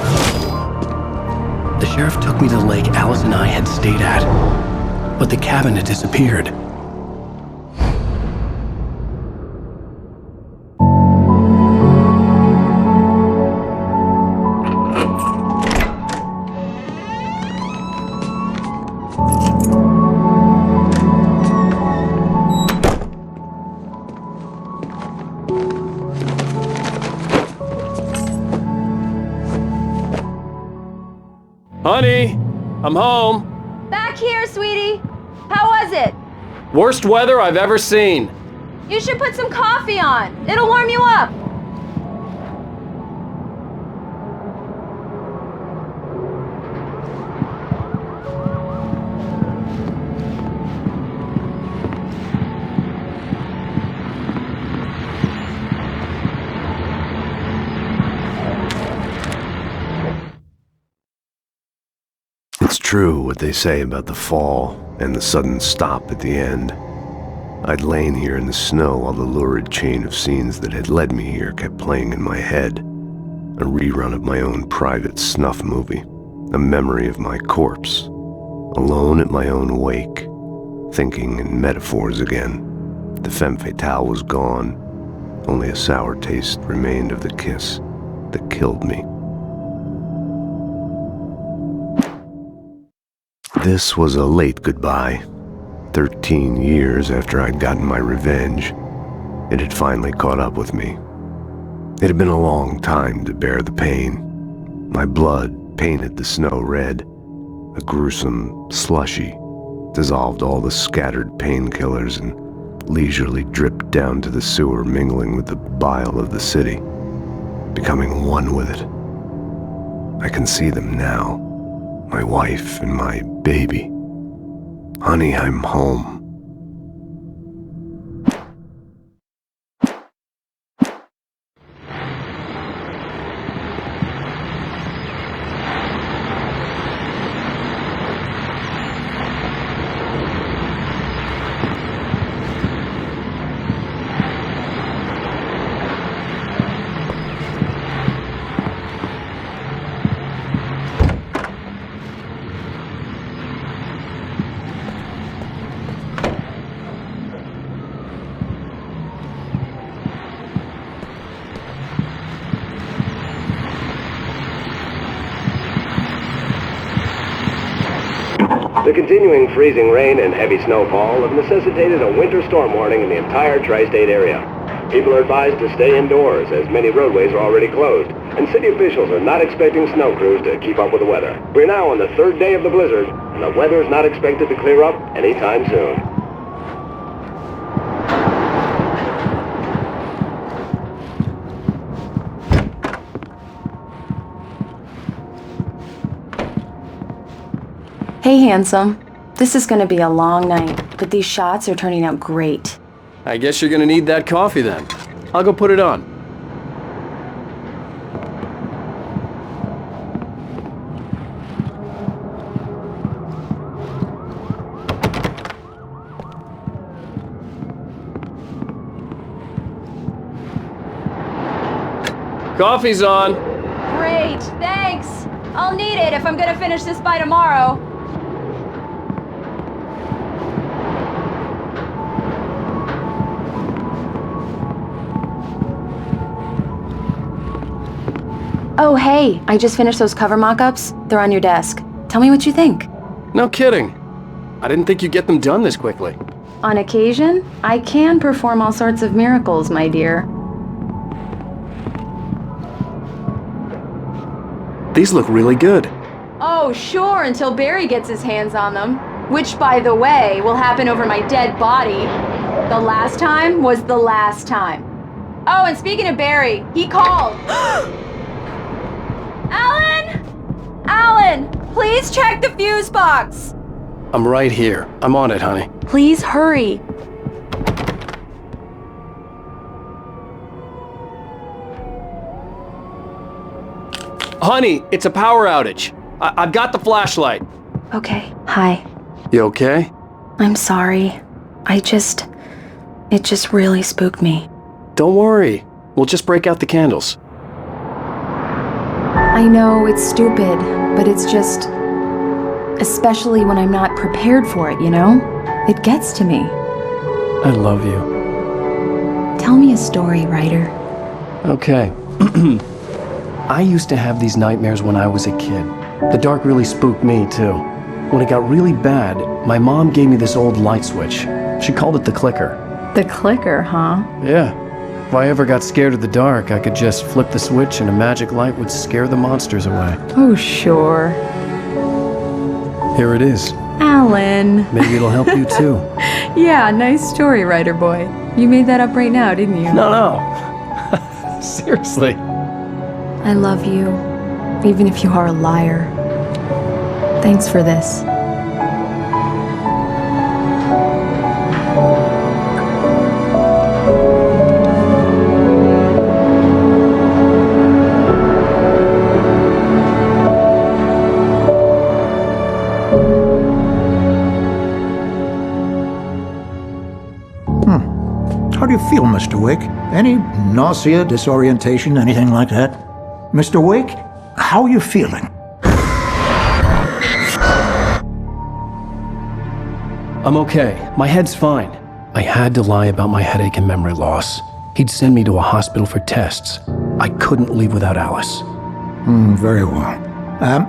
The sheriff took me to the lake Alice and I had stayed at. But the cabin had disappeared. Honey, I'm home. Back here, sweetie. How was it? Worst weather I've ever seen. You should put some coffee on. It'll warm you up. It's true what they say about the fall and the sudden stop at the end. I'd lain here in the snow while the lurid chain of scenes that had led me here kept playing in my head. A rerun of my own private snuff movie, a memory of my corpse, alone at my own wake, thinking in metaphors again. The femme fatale was gone, only a sour taste remained of the kiss that killed me. This was a late goodbye. 13 years after I'd gotten my revenge, it had finally caught up with me. It had been a long time to bear the pain. My blood painted the snow red. A gruesome slushy dissolved all the scattered painkillers and leisurely dripped down to the sewer, mingling with the bile of the city, becoming one with it. I can see them now. My wife and my baby. Honey, I'm home. The continuing freezing rain and heavy snowfall have necessitated a winter storm warning in the entire tri-state area. People are advised to stay indoors, as many roadways are already closed, and city officials are not expecting snow crews to keep up with the weather. We're now on the 3rd day of the blizzard, and the weather is not expected to clear up anytime soon. Hey, handsome. This is gonna be a long night, but these shots are turning out great. I guess you're gonna need that coffee then. I'll go put it on. Coffee's on. Great, thanks. I'll need it if I'm gonna finish this by tomorrow. Oh, hey, I just finished those cover mock-ups. They're on your desk. Tell me what you think. No kidding. I didn't think you'd get them done this quickly. On occasion, I can perform all sorts of miracles, my dear. These look really good. Oh, sure, until Barry gets his hands on them. Which, by the way, will happen over my dead body. The last time was the last time. Oh, and speaking of Barry, he called. Alan! Alan! Please check the fuse box! I'm right here. I'm on it, honey. Please hurry. Honey, it's a power outage. I've got the flashlight. Okay, hi. You okay? I'm sorry. It just really spooked me. Don't worry. We'll just break out the candles. I know it's stupid, but it's just... Especially when I'm not prepared for it, you know? It gets to me. I love you. Tell me a story, writer. Okay. I used to have these nightmares when I was a kid. The dark really spooked me, too. When it got really bad, my mom gave me this old light switch. She called it the clicker. The clicker, huh? Yeah. If I ever got scared of the dark, I could just flip the switch and a magic light would scare the monsters away. Oh, sure. Here it is. Alan. Maybe it'll help you, too. Yeah, nice story, writer boy. You made that up right now, didn't you? No. Seriously. I love you, even if you are a liar. Thanks for this. How do you feel, Mr. Wake? Any nausea, disorientation, anything like that? Mr. Wake, how are you feeling? I'm okay. My head's fine. I had to lie about my headache and memory loss. He'd send me to a hospital for tests. I couldn't leave without Alice. Very well.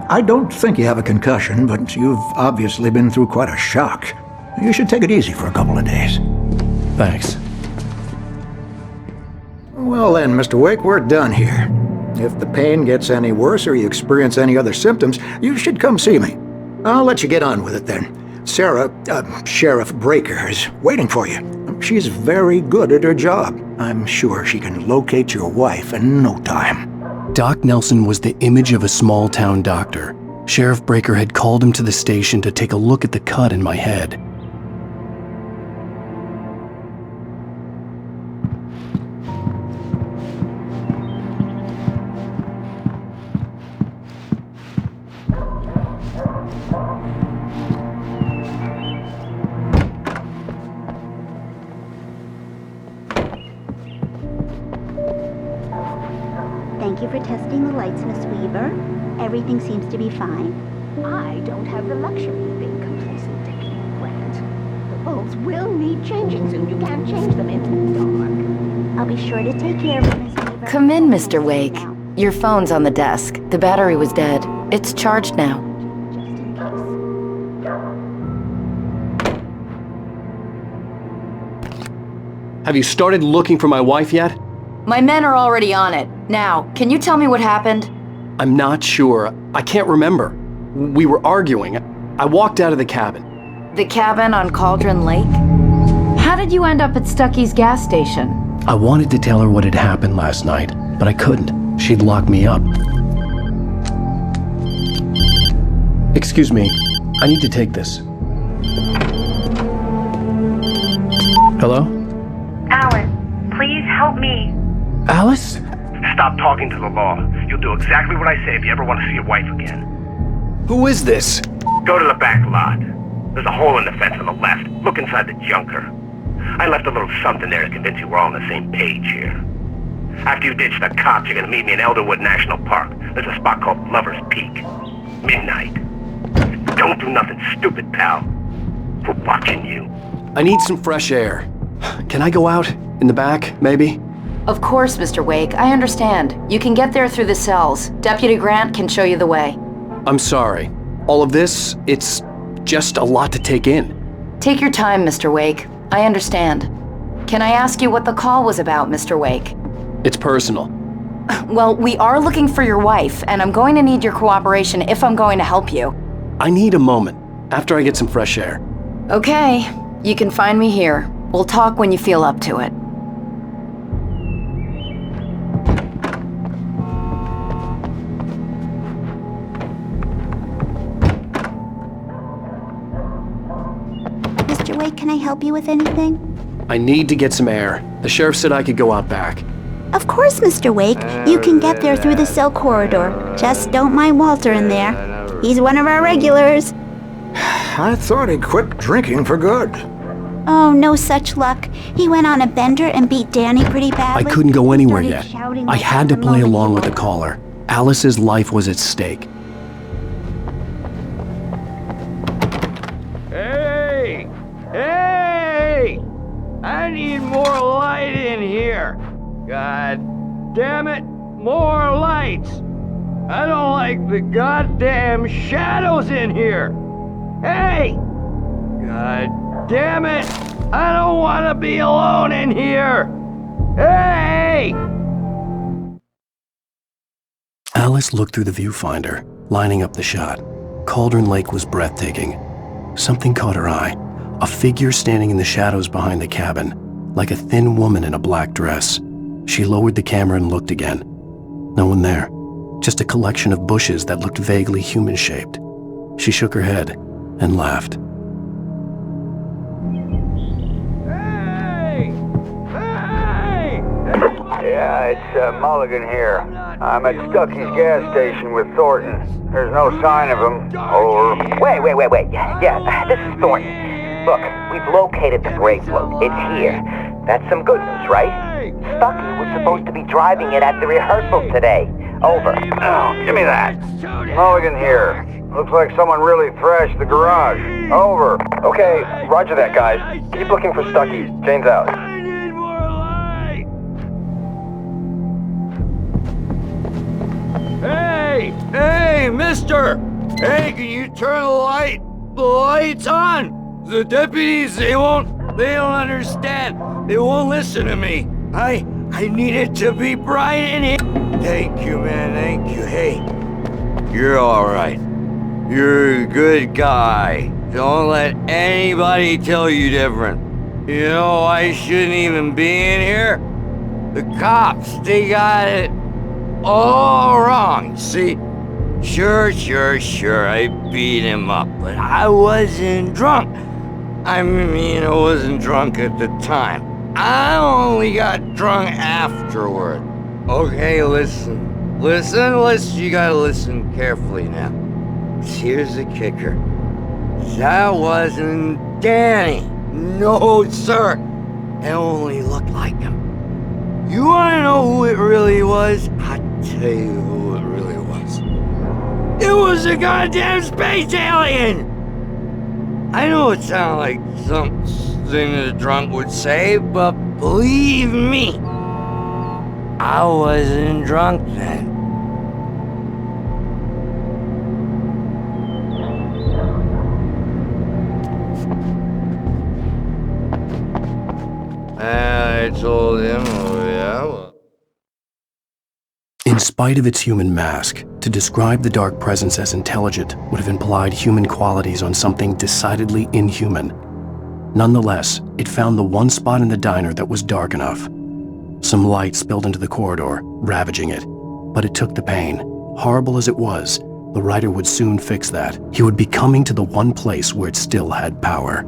I don't think you have a concussion, but you've obviously been through quite a shock. You should take it easy for a couple of days. Thanks. Well then, Mr. Wake, we're done here. If the pain gets any worse or you experience any other symptoms, you should come see me. I'll let you get on with it then. Sarah, Sheriff Breaker, is waiting for you. She's very good at her job. I'm sure she can locate your wife in no time. Doc Nelson was the image of a small-town doctor. Sheriff Breaker had called him to the station to take a look at the cut in my head. Thank you for testing the lights, Miss Weaver. Everything seems to be fine. I don't have the luxury of being complacent, Dickie Grant. The bulbs will need changing soon. You can't change them in the dark. I'll be sure to take care of it, Miss Weaver. Come in, Mr. Wake. Your phone's on the desk. The battery was dead. It's charged now. Have you started looking for my wife yet? My men are already on it. Now, can you tell me what happened? I'm not sure. I can't remember. We were arguing. I walked out of the cabin. The cabin on Cauldron Lake? How did you end up at Stucky's gas station? I wanted to tell her what had happened last night, but I couldn't. She'd lock me up. Excuse me, I need to take this. Hello? Alan, please help me. Alice? Stop talking to the law. You'll do exactly what I say if you ever want to see your wife again. Who is this? Go to the back lot. There's a hole in the fence on the left. Look inside the junker. I left a little something there to convince you we're all on the same page here. After you ditch the cops, you're gonna meet me in Elderwood National Park. There's a spot called Lover's Peak. Midnight. Don't do nothing stupid, pal. We're watching you. I need some fresh air. Can I go out? In the back, maybe? Of course, Mr. Wake. I understand. You can get there through the cells. Deputy Grant can show you the way. I'm sorry. All of this, it's just a lot to take in. Take your time, Mr. Wake. I understand. Can I ask you what the call was about, Mr. Wake? It's personal. Well, we are looking for your wife, and I'm going to need your cooperation if I'm going to help you. I need a moment, after I get some fresh air. Okay, you can find me here. We'll talk when you feel up to it. Mr. Wake, can I help you with anything? I need to get some air. The sheriff said I could go out back. Of course, Mr. Wake. You can get there through the cell corridor. Just don't mind Walter in there. He's one of our regulars. I thought he quit drinking for good. Oh, no such luck. He went on a bender and beat Danny pretty I badly. couldn't go anywhere yet. Shouting I like had to the play moment along he with the woke. caller. Alice's life was at stake. Hey! Hey! I need more light in here. God damn it, more lights. I don't like the goddamn shadows in here. Hey! God damn it, I don't want to be alone in here. Hey! Alice looked through the viewfinder, lining up the shot. Cauldron Lake was breathtaking. Something caught her eye. A figure standing in the shadows behind the cabin, like a thin woman in a black dress. She lowered the camera and looked again. No one there. Just a collection of bushes that looked vaguely human-shaped. She shook her head and laughed. Yeah, it's Mulligan here. I'm at Stucky's gas station with Thornton. There's no sign of him. Over. Wait. Yeah, this is Thornton. Look, we've located the brake float. It's here. That's some good news, right? Stucky was supposed to be driving it at the rehearsal today. Over. Oh, give me that. Mulligan here. Looks like someone really thrashed the garage. Over. Okay, roger that, guys. Keep looking for Stucky. Jane's out. Hey, mister! Hey, can you turn the lights on? The deputies, they don't understand. They won't listen to me. I need it to be bright in here. Thank you, man, thank you. Hey, you're all right. You're a good guy. Don't let anybody tell you different. You know, I shouldn't even be in here. The cops, they got it all wrong, see? Sure, I beat him up, but I wasn't drunk. I mean, I wasn't drunk at the time. I only got drunk afterward. Okay, listen, you gotta listen carefully now. Here's the kicker. That wasn't Danny. No, sir. It only looked like him. You wanna know who it really was? I'll tell you who it really was. It was a goddamn space alien! I know it sounded like something a drunk would say, but believe me, I wasn't drunk then. told him, oh yeah, well. In spite of its human mask, to describe the dark presence as intelligent would have implied human qualities on something decidedly inhuman. Nonetheless, it found the one spot in the diner that was dark enough. Some light spilled into the corridor, ravaging it. But it took the pain. Horrible as it was, the writer would soon fix that. He would be coming to the one place where it still had power.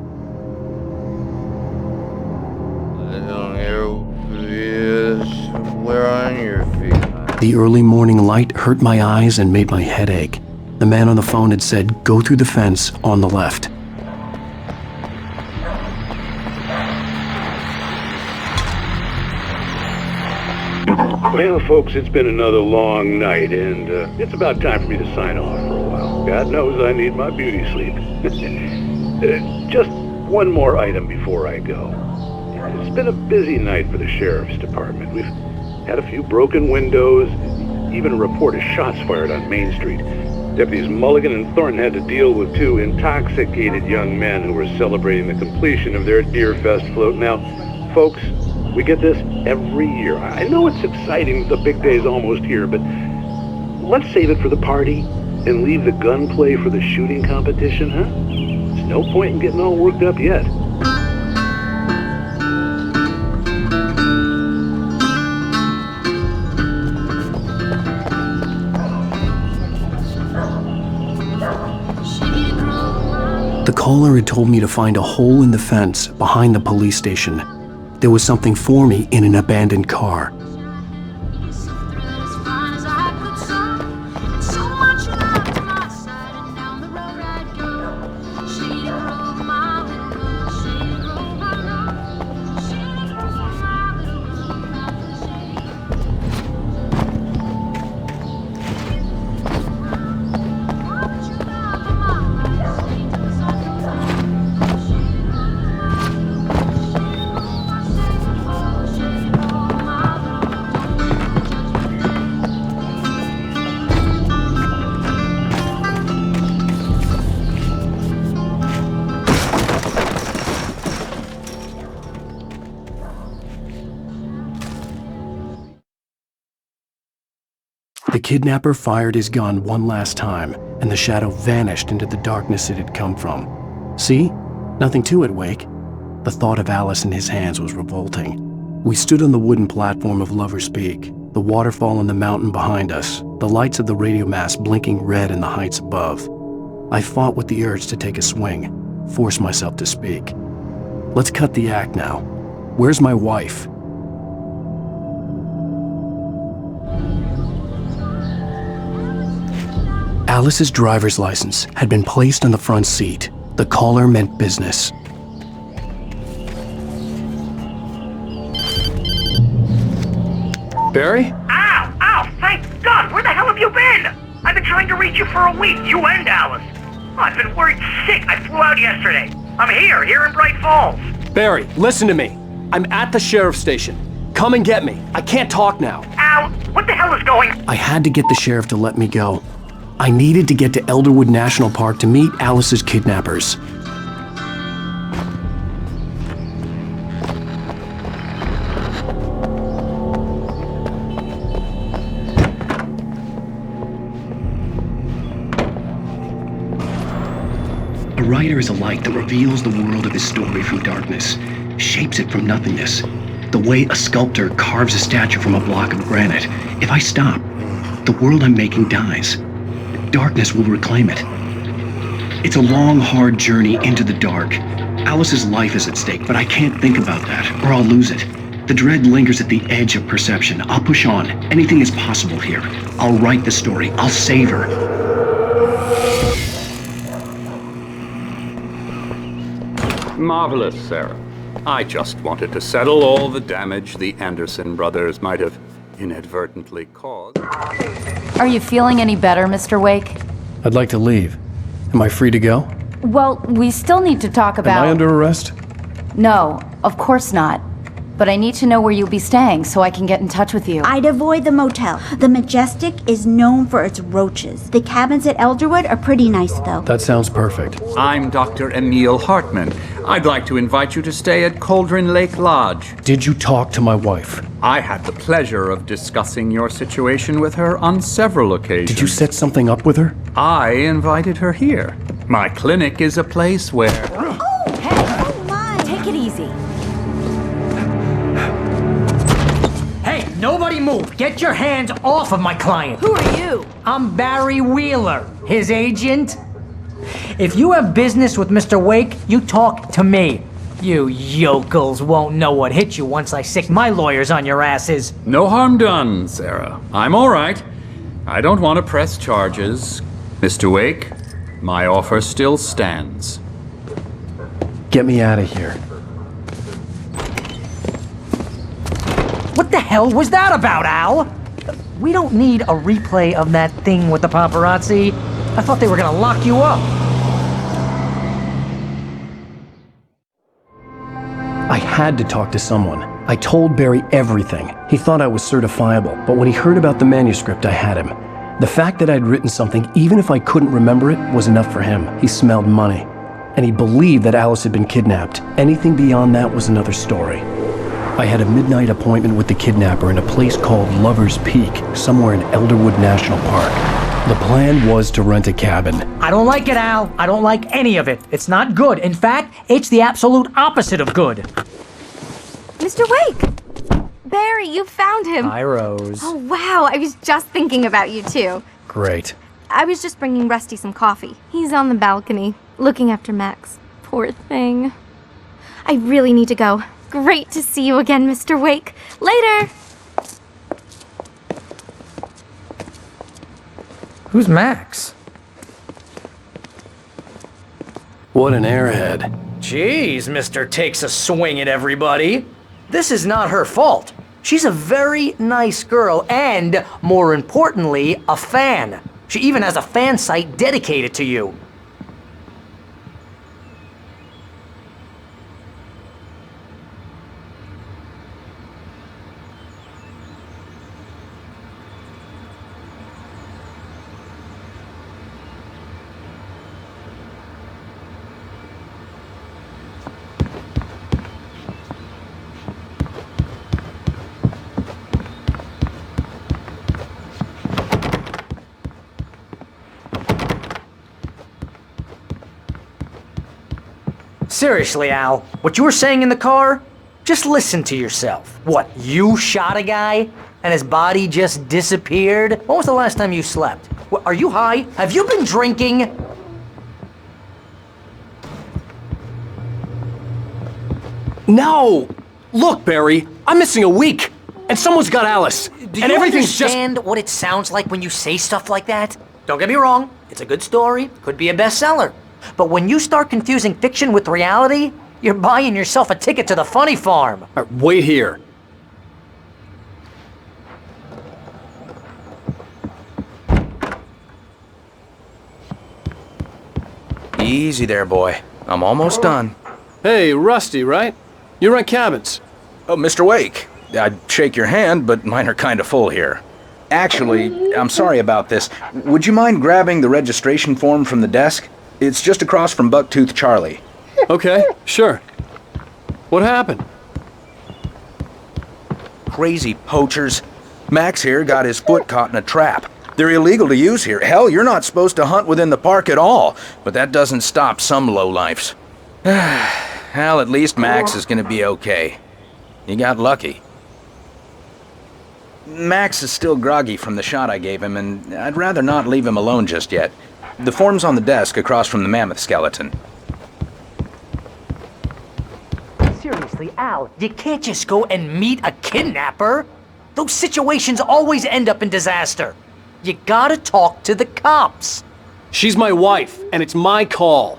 I don't hear this. Where on your feet? The early morning light hurt my eyes and made my head ache. The man on the phone had said, "Go through the fence on the left." Well, folks, it's been another long night, and it's about time for me to sign off for a while. God knows I need my beauty sleep. Just one more item before I go. It's been a busy night for the Sheriff's Department. We've had a few broken windows, even a report of shots fired on Main Street. Deputies Mulligan and Thornton had to deal with two intoxicated young men who were celebrating the completion of their Deer Fest float. Now, folks, we get this every year. I know it's exciting, the big day's almost here, but let's save it for the party and leave the gunplay for the shooting competition, huh? There's no point in getting all worked up yet. The caller had told me to find a hole in the fence behind the police station. There was something for me in an abandoned car. The kidnapper fired his gun one last time, and the shadow vanished into the darkness it had come from. See? Nothing to it, Wake. The thought of Alice in his hands was revolting. We stood on the wooden platform of Lover's Peak, the waterfall on the mountain behind us, the lights of the radio mast blinking red in the heights above. I fought with the urge to take a swing, force myself to speak. Let's cut the act now. Where's my wife? Alice's driver's license had been placed on the front seat. The caller meant business. Barry? Ow! Ow! Thank God! Where the hell have you been? I've been trying to reach you for a week, you and Alice. Oh, I've been worried sick. I flew out yesterday. I'm here in Braight Falls. Barry, listen to me. I'm at the sheriff's station. Come and get me. I can't talk now. Al, what the hell is going... I had to get the sheriff to let me go. I needed to get to Elderwood National Park to meet Alice's kidnappers. A writer is a light that reveals the world of his story from darkness, shapes it from nothingness. The way a sculptor carves a statue from a block of granite. If I stop, the world I'm making dies. Darkness will reclaim it. It's a long, hard journey into the dark. Alice's life is at stake, but I can't think about that, or I'll lose it. The dread lingers at the edge of perception. I'll push on. Anything is possible here. I'll write the story. I'll save her. Marvelous, Sarah. I just wanted to settle all the damage the Anderson brothers might have inadvertently caused. Are you feeling any better, Mr. Wake? I'd like to leave. Am I free to go? Well, we still need to talk about... Am I under arrest? No, of course not. But I need to know where you'll be staying so I can get in touch with you. I'd avoid the motel. The Majestic is known for its roaches. The cabins at Elderwood are pretty nice, though. That sounds perfect. I'm Dr. Emil Hartman. I'd like to invite you to stay at Cauldron Lake Lodge. Did you talk to my wife? I had the pleasure of discussing your situation with her on several occasions. Did you set something up with her? I invited her here. My clinic is a place where... Oh, hey, oh my. Take it easy. Hey, nobody move! Get your hands off of my client! Who are you? I'm Barry Wheeler, his agent. If you have business with Mr. Wake, you talk to me. You yokels won't know what hit you once I sick my lawyers on your asses. No harm done, Sarah. I'm all right. I don't want to press charges. Mr. Wake, my offer still stands. Get me out of here. What the hell was that about, Al? We don't need a replay of that thing with the paparazzi. I thought they were gonna lock you up. I had to talk to someone. I told Barry everything. He thought I was certifiable, but when he heard about the manuscript, I had him. The fact that I'd written something, even if I couldn't remember it, was enough for him. He smelled money. And he believed that Alice had been kidnapped. Anything beyond that was another story. I had a midnight appointment with the kidnapper in a place called Lover's Peak, somewhere in Elderwood National Park. The plan was to rent a cabin. I don't like it, Al. I don't like any of it. It's not good. In fact, it's the absolute opposite of good. Mr. Wake! Barry, you found him. Hi, Rose. Oh, wow. I was just thinking about you, too. Great. I was just bringing Rusty some coffee. He's on the balcony, looking after Max. Poor thing. I really need to go. Great to see you again, Mr. Wake. Later! Who's Max? What an airhead. Jeez, Mr. Takes a swing at everybody. This is not her fault. She's a very nice girl and, more importantly, a fan. She even has a fan site dedicated to you. Seriously, Al, what you were saying in the car? Just listen to yourself. What, you shot a guy and his body just disappeared? When was the last time you slept? What, are you high? Have you been drinking? No! Look, Barry, I'm missing a week, and someone's got Alice. Do you understand what it sounds like when you say stuff like that? Don't get me wrong, it's a good story, could be a bestseller. But when you start confusing fiction with reality, you're buying yourself a ticket to the funny farm. Wait here. Easy there, boy. I'm almost done. Hey, Rusty, right? You rent cabins. Oh, Mr. Wake. I'd shake your hand, but mine are kind of full here. Actually, I'm sorry about this. Would you mind grabbing the registration form from the desk? It's just across from Bucktooth Charlie. Okay, sure. What happened? Crazy poachers. Max here got his foot caught in a trap. They're illegal to use here. Hell, you're not supposed to hunt within the park at all. But that doesn't stop some lowlifes. Well, at least Max is gonna be okay. He got lucky. Max is still groggy from the shot I gave him, and I'd rather not leave him alone just yet. The form's on the desk across from the mammoth skeleton. Seriously, Al, you can't just go and meet a kidnapper. Those situations always end up in disaster. You gotta talk to the cops. She's my wife, and it's my call.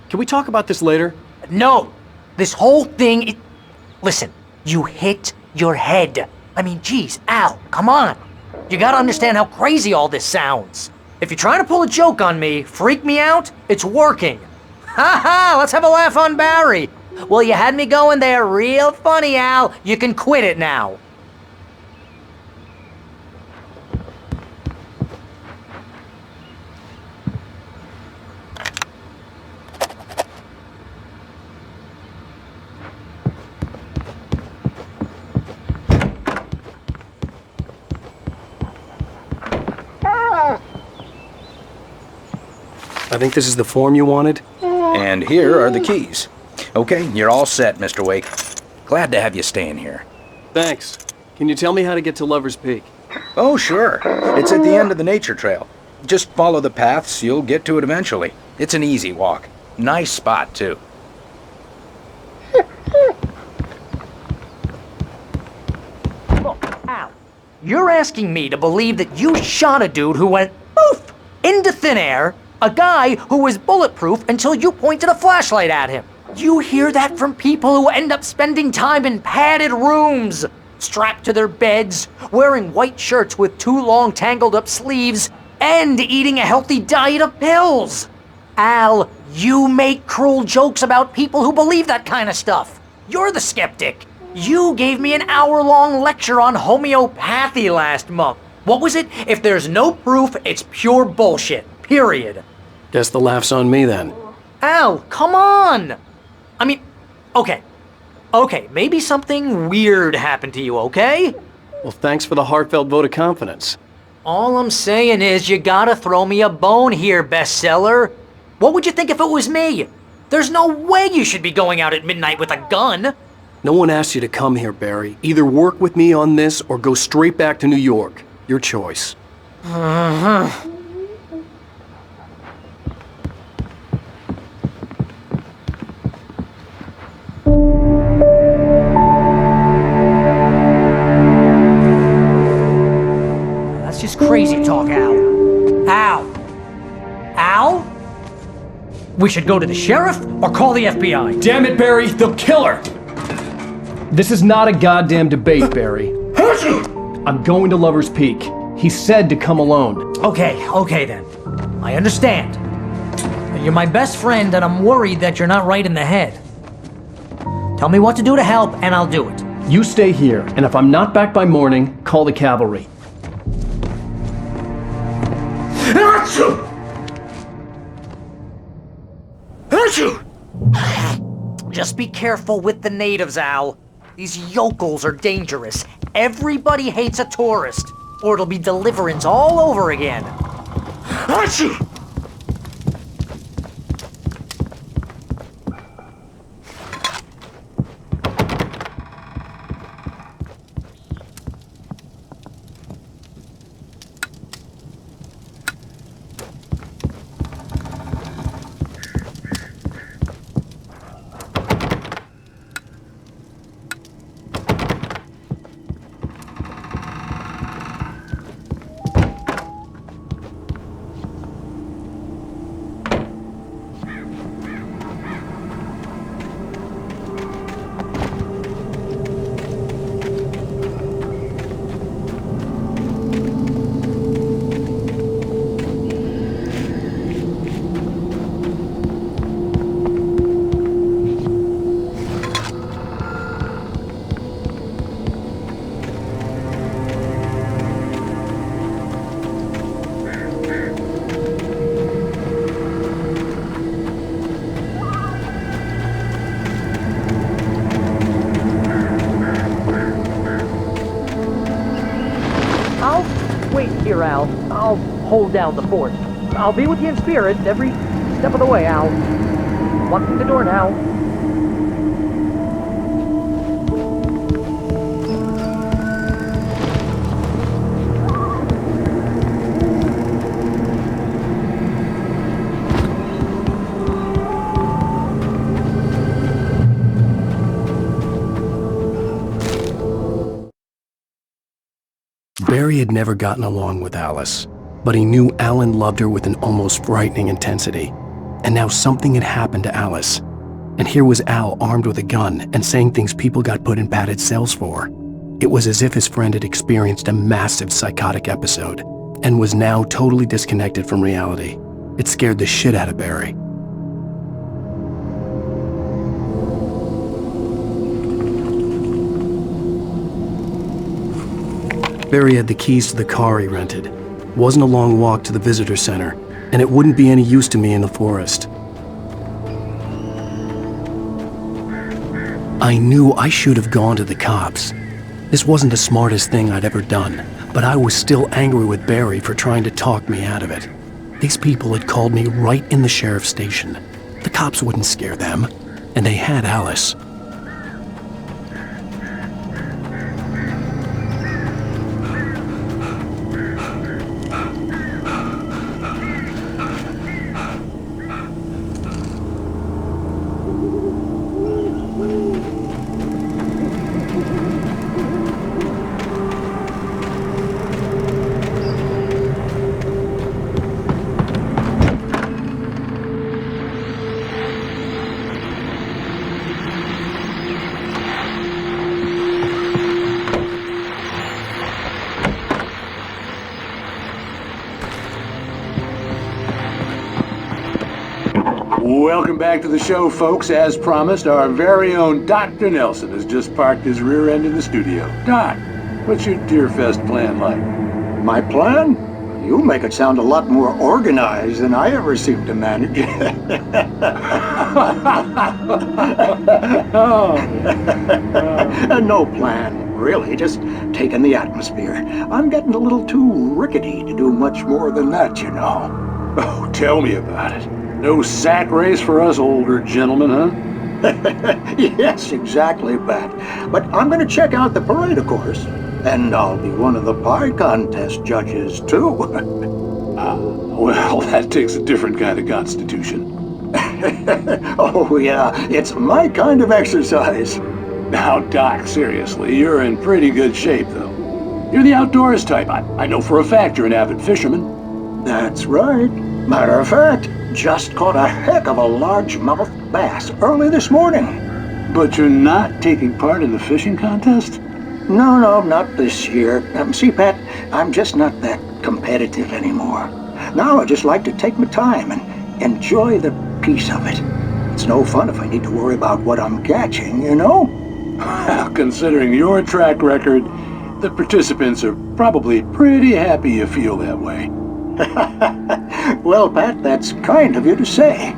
Can we talk about this later? No. This whole thing, Listen, you hit your head. I mean, geez, Al, come on. You gotta understand how crazy all this sounds. If you're trying to pull a joke on me, freak me out, it's working. Ha ha, let's have a laugh on Barry. Well, you had me going there real funny, Al. You can quit it now. I think this is the form you wanted. And here are the keys. Okay, you're all set, Mr. Wake. Glad to have you staying here. Thanks. Can you tell me how to get to Lover's Peak? Oh, sure. It's at the end of the nature trail. Just follow the paths, you'll get to it eventually. It's an easy walk. Nice spot, too. Look, Al, you're asking me to believe that you shot a dude who went poof into thin air, a guy who was bulletproof until you pointed a flashlight at him. You hear that from people who end up spending time in padded rooms, strapped to their beds, wearing white shirts with too long tangled up sleeves, and eating a healthy diet of pills. Al, you make cruel jokes about people who believe that kind of stuff. You're the skeptic. You gave me an hour-long lecture on homeopathy last month. What was it? If there's no proof, it's pure bullshit. Period. Guess the laugh's on me then. Al, come on! I mean, okay, maybe something weird happened to you, okay? Well, thanks for the heartfelt vote of confidence. All I'm saying is you gotta throw me a bone here, bestseller. What would you think if it was me? There's no way you should be going out at midnight with a gun. No one asked you to come here, Barry. Either work with me on this or go straight back to New York. Your choice. Uh-huh. That's just crazy talk, Al. Al? We should go to the sheriff or call the FBI? Damn it, Barry, they'll kill her! This is not a goddamn debate, Barry. I'm going to Lover's Peak. He said to come alone. Okay then. I understand. You're my best friend and I'm worried that you're not right in the head. Tell me what to do to help and I'll do it. You stay here, and if I'm not back by morning, call the cavalry. Just be careful with the natives, Al. These yokels are dangerous. Everybody hates a tourist, or it'll be deliverance all over again. Al. I'll hold down the fort. I'll be with you in spirit every step of the way, Al. Walk through the door now. Barry had never gotten along with Alice, but he knew Alan loved her with an almost frightening intensity. And now something had happened to Alice. And here was Al armed with a gun and saying things people got put in padded cells for. It was as if his friend had experienced a massive psychotic episode and was now totally disconnected from reality. It scared the shit out of Barry. Barry had the keys to the car he rented. It wasn't a long walk to the visitor center, and it wouldn't be any use to me in the forest. I knew I should have gone to the cops. This wasn't the smartest thing I'd ever done, but I was still angry with Barry for trying to talk me out of it. These people had called me right in the sheriff's station. The cops wouldn't scare them, and they had Alice. Welcome back to the show, folks. As promised, our very own Dr. Nelson has just parked his rear end in the studio. Doc, what's your Deerfest plan like? My plan? You make it sound a lot more organized than I ever seem to manage. No plan, really, just taking the atmosphere. I'm getting a little too rickety to do much more than that, you know. Oh, tell me about it. No sack race for us older gentlemen, huh? Yes, exactly, Pat. But I'm going to check out the parade, of course. And I'll be one of the pie contest judges, too. Well, that takes a different kind of constitution. Oh, yeah, it's my kind of exercise. Now, Doc, seriously, you're in pretty good shape, though. You're the outdoors type. I know for a fact you're an avid fisherman. That's right. Matter of fact, just caught a heck of a largemouth bass early this morning. But you're not taking part in the fishing contest? No, not this year. See, Pat, I'm just not that competitive anymore. Now I just like to take my time and enjoy the peace of it. It's no fun if I need to worry about what I'm catching, you know? Well, considering your track record, the participants are probably pretty happy you feel that way. Well, Pat, that's kind of you to say.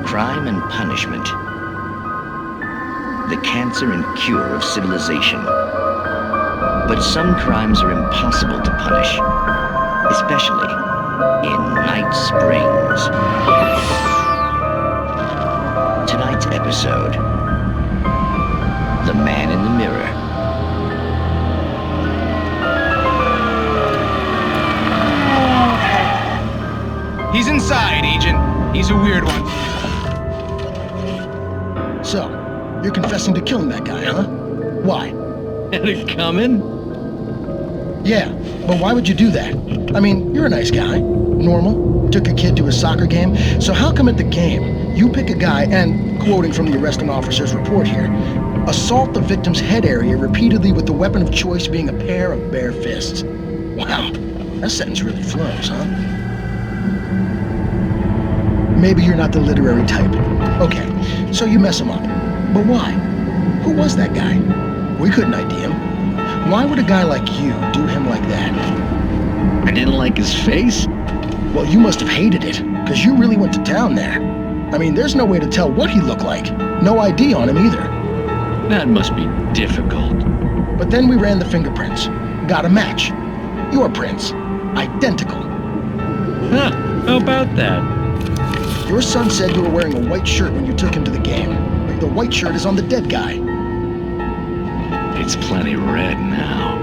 Crime and punishment. The cancer and cure of civilization. But some crimes are impossible to punish, especially in Night Springs. Tonight's episode, The Man in the Mirror. He's inside, Agent. He's a weird one. So, you're confessing to killing that guy, huh? Why? Had it coming? Yeah, but why would you do that? I mean, you're a nice guy. Normal. Took a kid to a soccer game. So how come at the game, you pick a guy and, quoting from the arresting officer's report here, assault the victim's head area repeatedly with the weapon of choice being a pair of bare fists? Wow, that sentence really flows, huh? Maybe you're not the literary type. Okay, so you mess him up. But why? Who was that guy? We couldn't ID him. Why would a guy like you do him like that? I didn't like his face? Well, you must have hated it, because you really went to town there. I mean, there's no way to tell what he looked like. No ID on him either. That must be difficult. But then we ran the fingerprints. Got a match. Your prints. Identical. Huh, how about that? Your son said you were wearing a white shirt when you took him to the game. The white shirt is on the dead guy. It's plenty red now.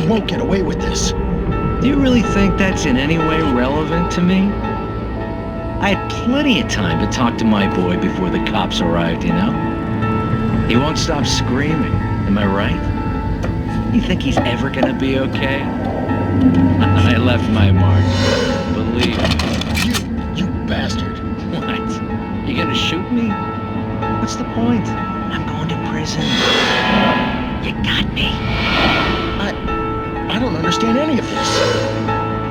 You won't get away with this. Do you really think that's in any way relevant to me? I had plenty of time to talk to my boy before the cops arrived, you know? He won't stop screaming, am I right? You think he's ever gonna be okay? I left my mark, believe me. You bastard. What? You gonna shoot me? What's the point? I'm going to prison. You got me. I don't understand any of this.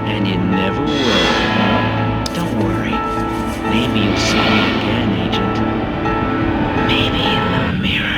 And you never will. Don't worry. Maybe you'll see me again, Agent. Maybe in the mirror.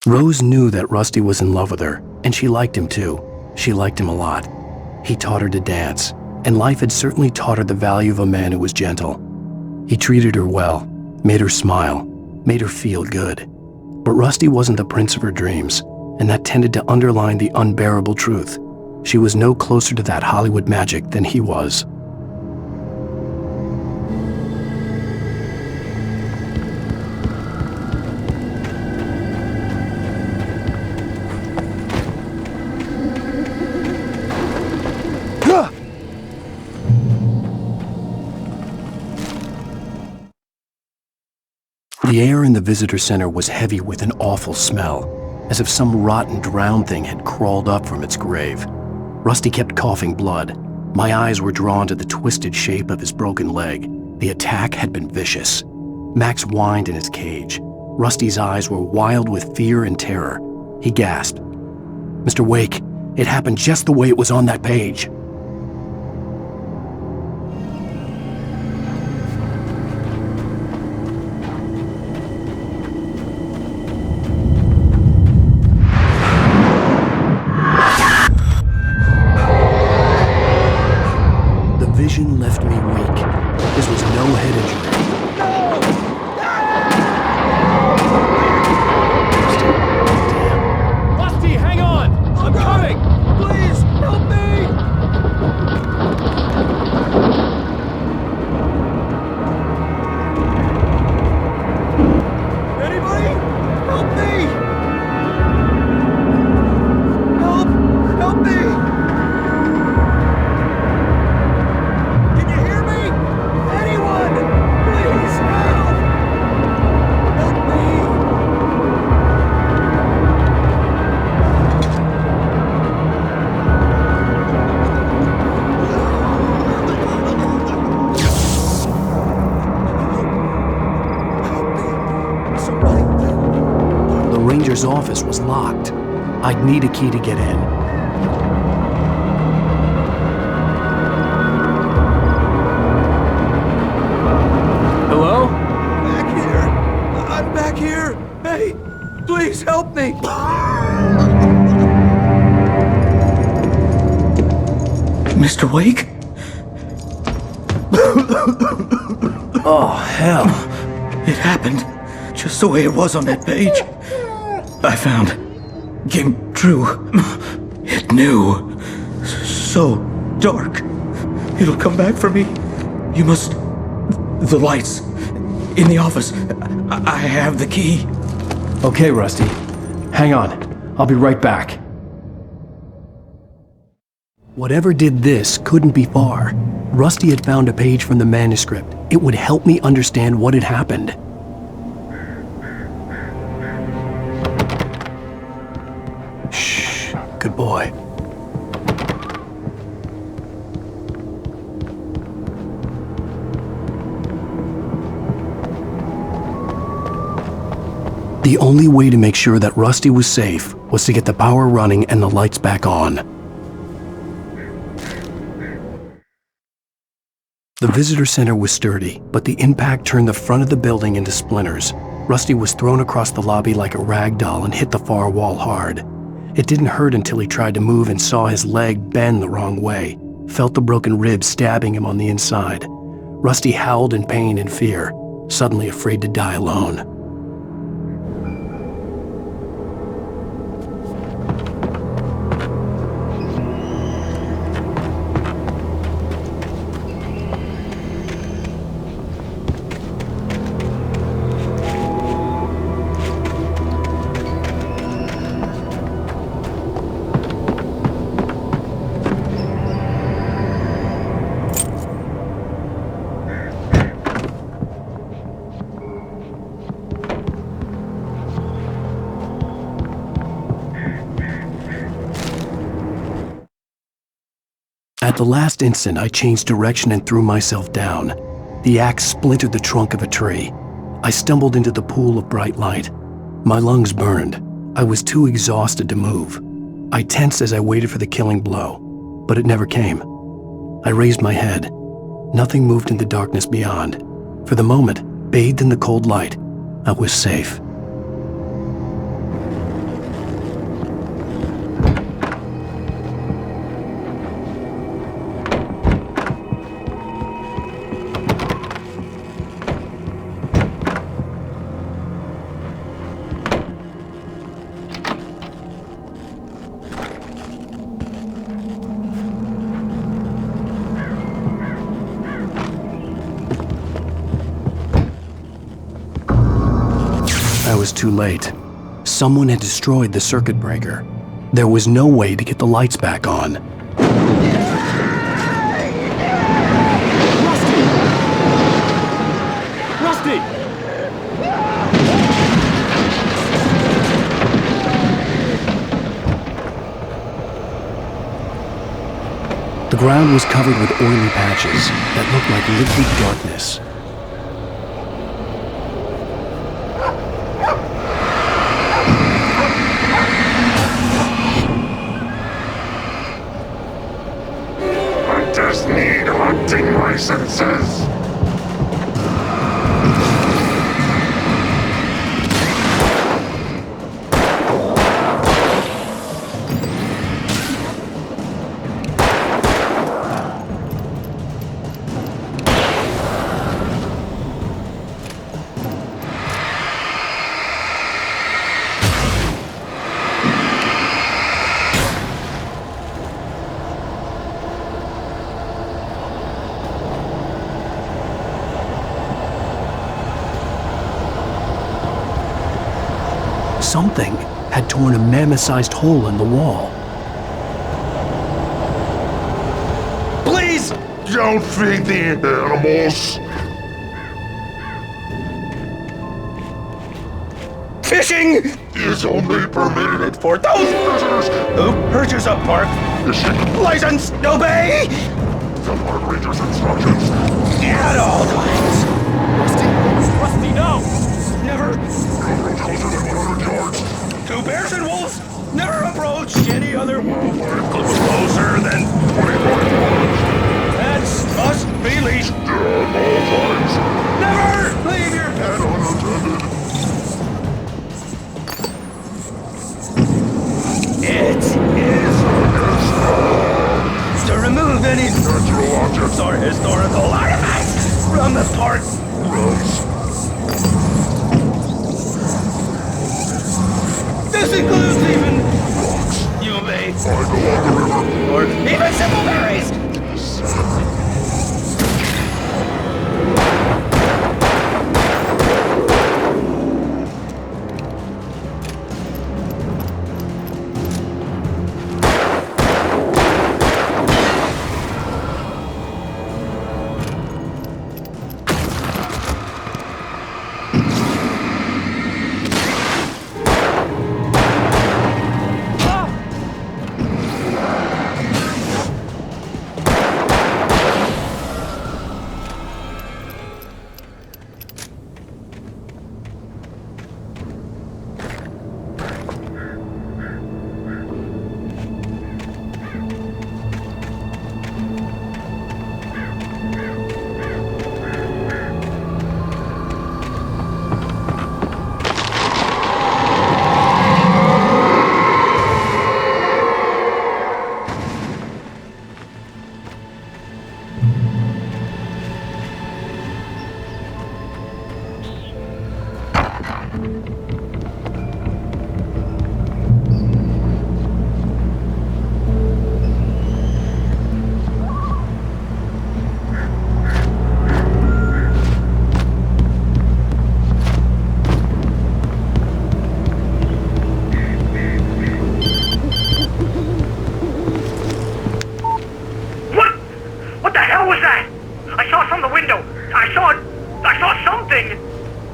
Rose knew that Rusty was in love with her, and she liked him too. She liked him a lot. He taught her to dance, and life had certainly taught her the value of a man who was gentle. He treated her well, made her smile, made her feel good. But Rusty wasn't the prince of her dreams, and that tended to underline the unbearable truth. She was no closer to that Hollywood magic than he was. The air in the visitor center was heavy with an awful smell, as if some rotten drowned thing had crawled up from its grave. Rusty kept coughing blood. My eyes were drawn to the twisted shape of his broken leg. The attack had been vicious. Max whined in his cage. Rusty's eyes were wild with fear and terror. He gasped. "Mr. Wake, it happened just the way it was on that page." Vision left me weak. This was no head injury. Rusty, hang on! I'm coming! Please, help me! office was locked. I'd need a key to get in. Hello? Back here. I'm back here. Hey, please help me. Mr. Wake? Oh, hell. It happened just the way it was on that page. I found. Came true. It knew. So dark. It'll come back for me. You must... The lights. In the office. I have the key. Okay, Rusty. Hang on. I'll be right back. Whatever did this couldn't be far. Rusty had found a page from the manuscript. It would help me understand what had happened. Shh, good boy. The only way to make sure that Rusty was safe was to get the power running and the lights back on. The visitor center was sturdy, but the impact turned the front of the building into splinters. Rusty was thrown across the lobby like a rag doll and hit the far wall hard. It didn't hurt until he tried to move and saw his leg bend the wrong way, felt the broken ribs stabbing him on the inside. Rusty howled in pain and fear, suddenly afraid to die alone. At the last instant, I changed direction and threw myself down. The axe splintered the trunk of a tree. I stumbled into the pool of bright light. My lungs burned. I was too exhausted to move. I tensed as I waited for the killing blow, but it never came. I raised my head. Nothing moved in the darkness beyond. For the moment, bathed in the cold light, I was safe. I was too late. Someone had destroyed the circuit breaker. There was no way to get the lights back on. Rusty! The ground was covered with oily patches that looked like liquid darkness. Need hunting licenses. Something had torn a mammoth-sized hole in the wall. Please! Don't feed the animals! Fishing is only permitted for those visitors who purchase a park license. Obey the park ranger's instructions at all times. Rusty, no! Never! Two bears and wolves never approached any other world closer than... That must be least. Never leave your pet unattended. It is to remove any natural objects or historical artifacts from the park. This includes even you may or even simple berries.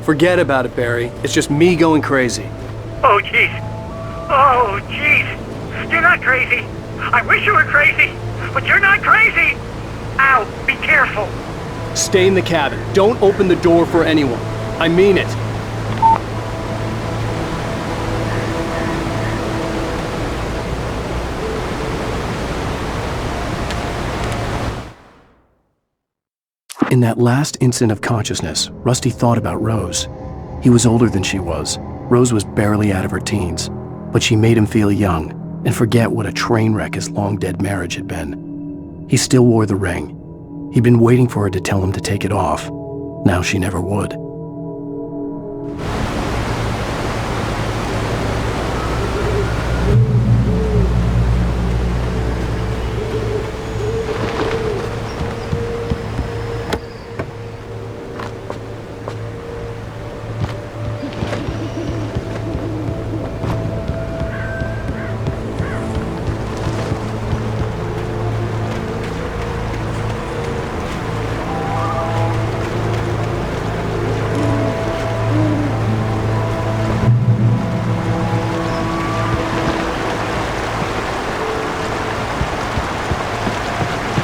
Forget about it, Barry. It's just me going crazy. Oh, jeez. Oh, jeez. You're not crazy. I wish you were crazy, but you're not crazy. Ow, be careful. Stay in the cabin. Don't open the door for anyone. I mean it. In that last instant of consciousness, Rusty thought about Rose. He was older than she was. Rose was barely out of her teens, but she made him feel young and forget what a train wreck his long-dead marriage had been. He still wore the ring. He'd been waiting for her to tell him to take it off. Now she never would.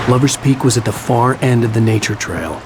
Lover's Peak was at the far end of the nature trail.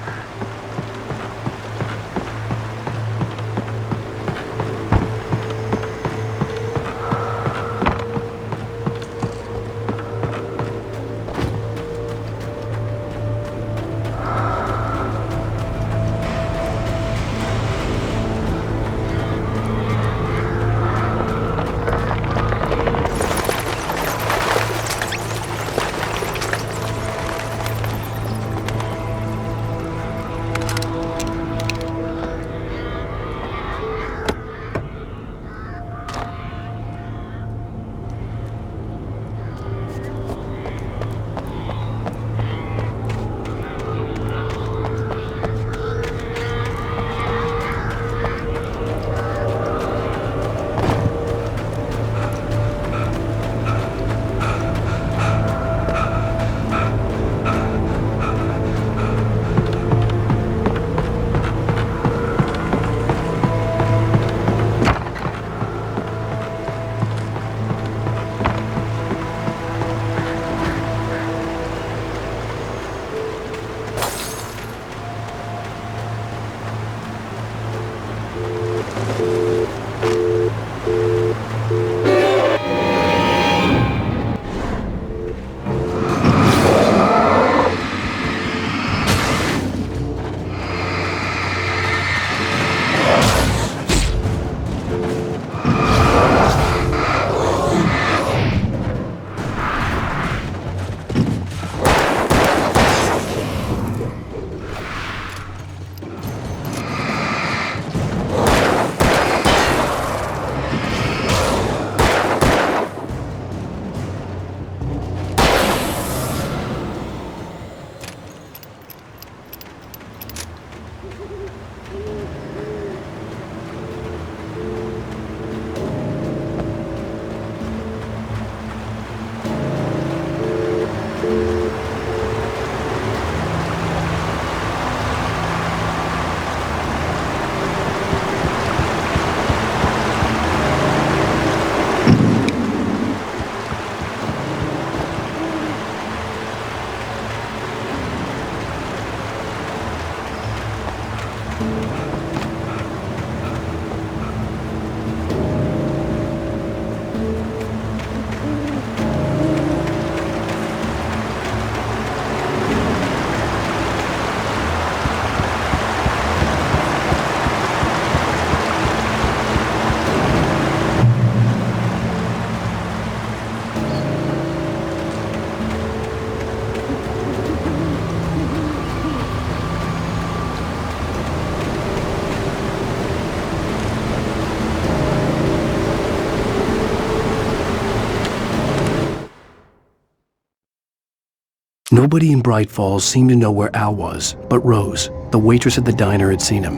Nobody in Brайт Фоллз seemed to know where Al was, but Rose, the waitress at the diner, had seen him.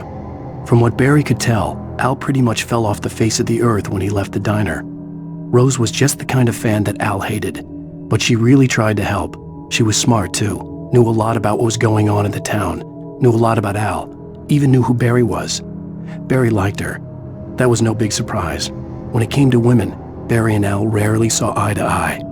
From what Barry could tell, Al pretty much fell off the face of the earth when he left the diner. Rose was just the kind of fan that Al hated, but she really tried to help. She was smart too, knew a lot about what was going on in the town, knew a lot about Al, even knew who Barry was. Barry liked her. That was no big surprise. When it came to women, Barry and Al rarely saw eye to eye.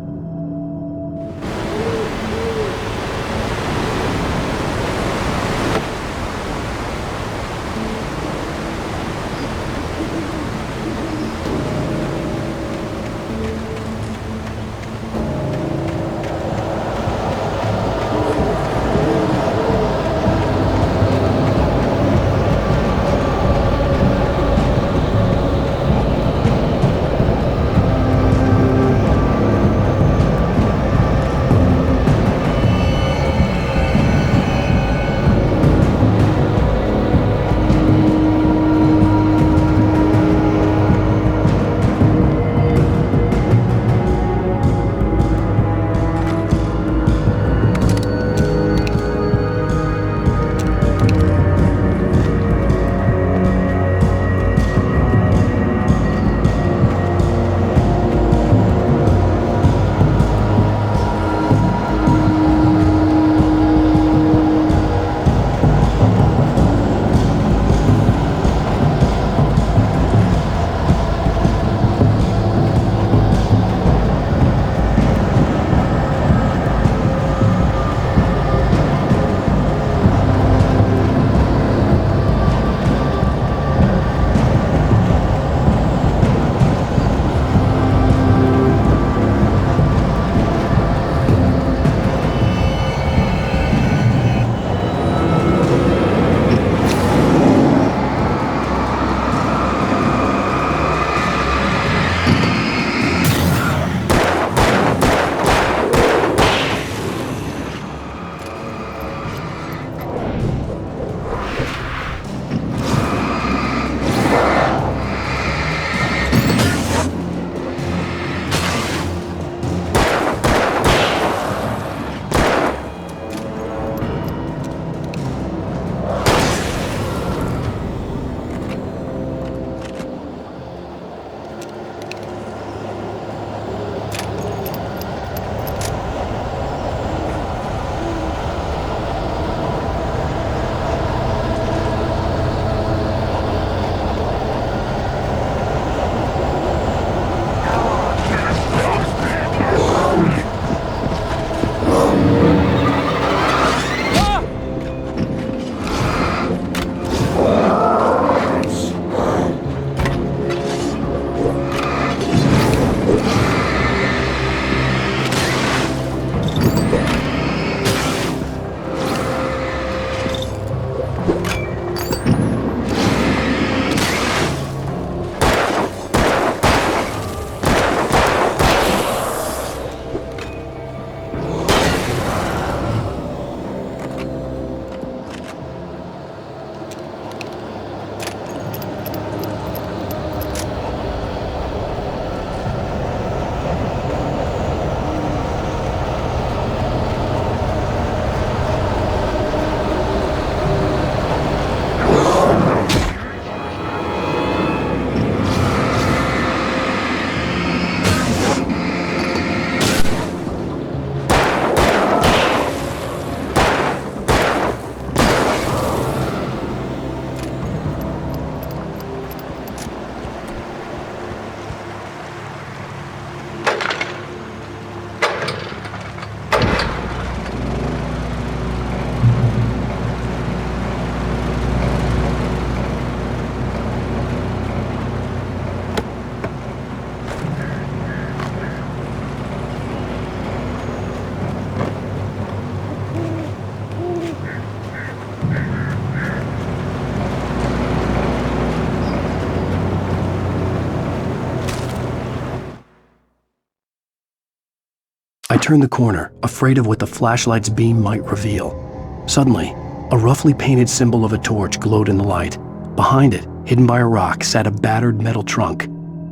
I turned the corner, afraid of what the flashlight's beam might reveal. Suddenly, a roughly painted symbol of a torch glowed in the light. Behind it, hidden by a rock, sat a battered metal trunk.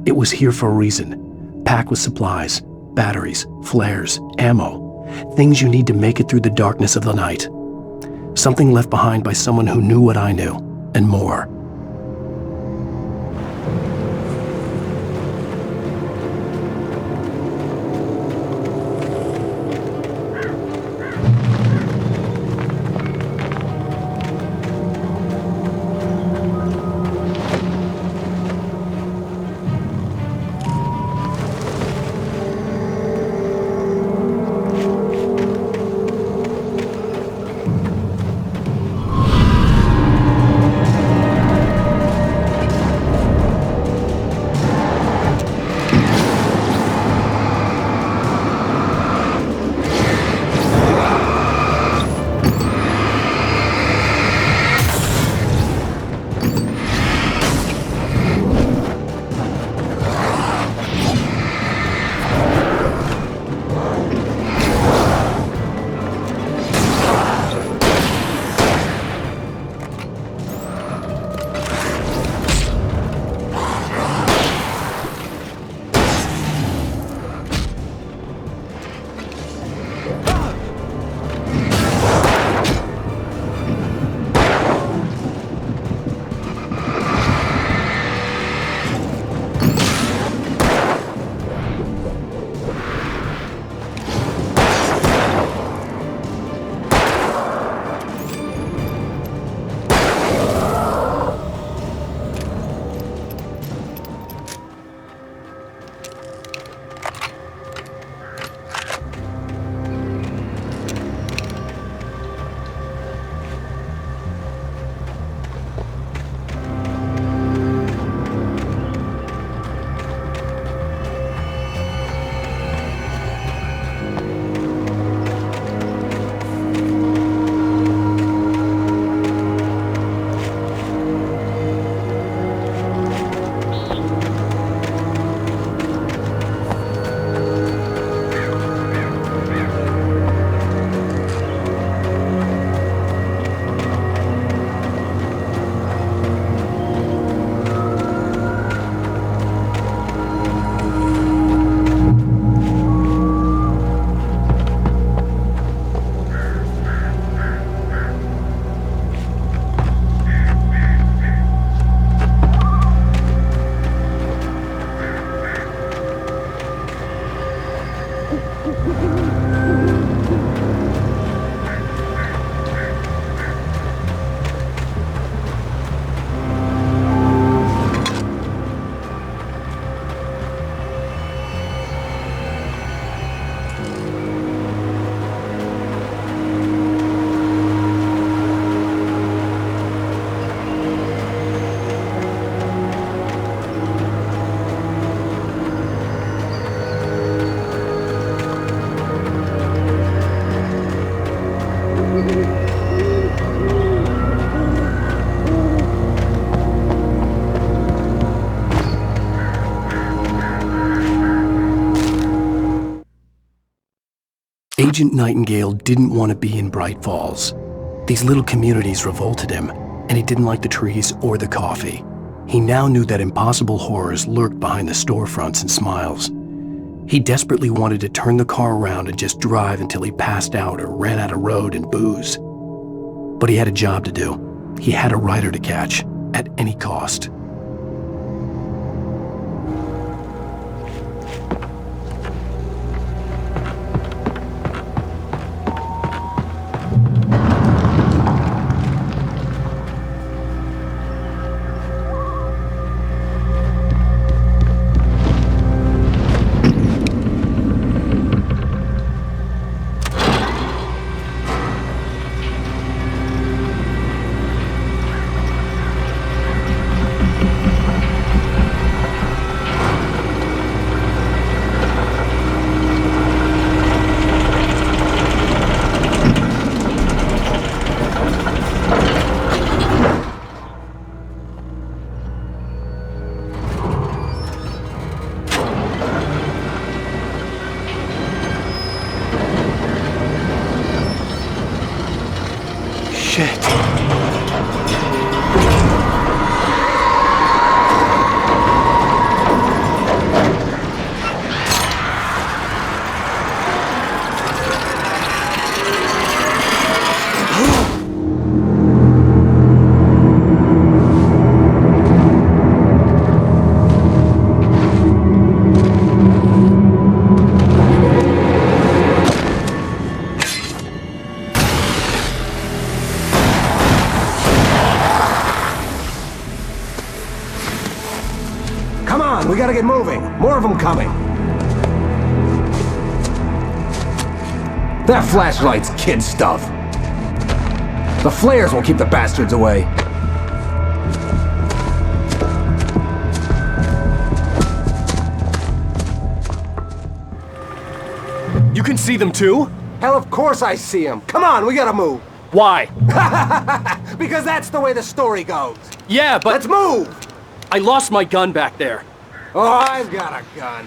It was here for a reason, packed with supplies, batteries, flares, ammo. things you need to make it through the darkness of the night. Something left behind by someone who knew what I knew, and more. Agent Nightingale didn't want to be in Bright Falls. These little communities revolted him, and he didn't like the trees or the coffee. He now knew that impossible horrors lurked behind the storefronts and smiles. He desperately wanted to turn the car around and just drive until he passed out or ran out of road and booze. But he had a job to do. He had a rider to catch, at any cost. gotta get moving. More of them coming. That flashlight's kid stuff. The flares will keep the bastards away. You can see them too? Hell, of course I see them. Come on, we gotta move. Why? Because that's the way the story goes. Yeah, but... Let's move! I lost my gun back there. Oh, I've got a gun.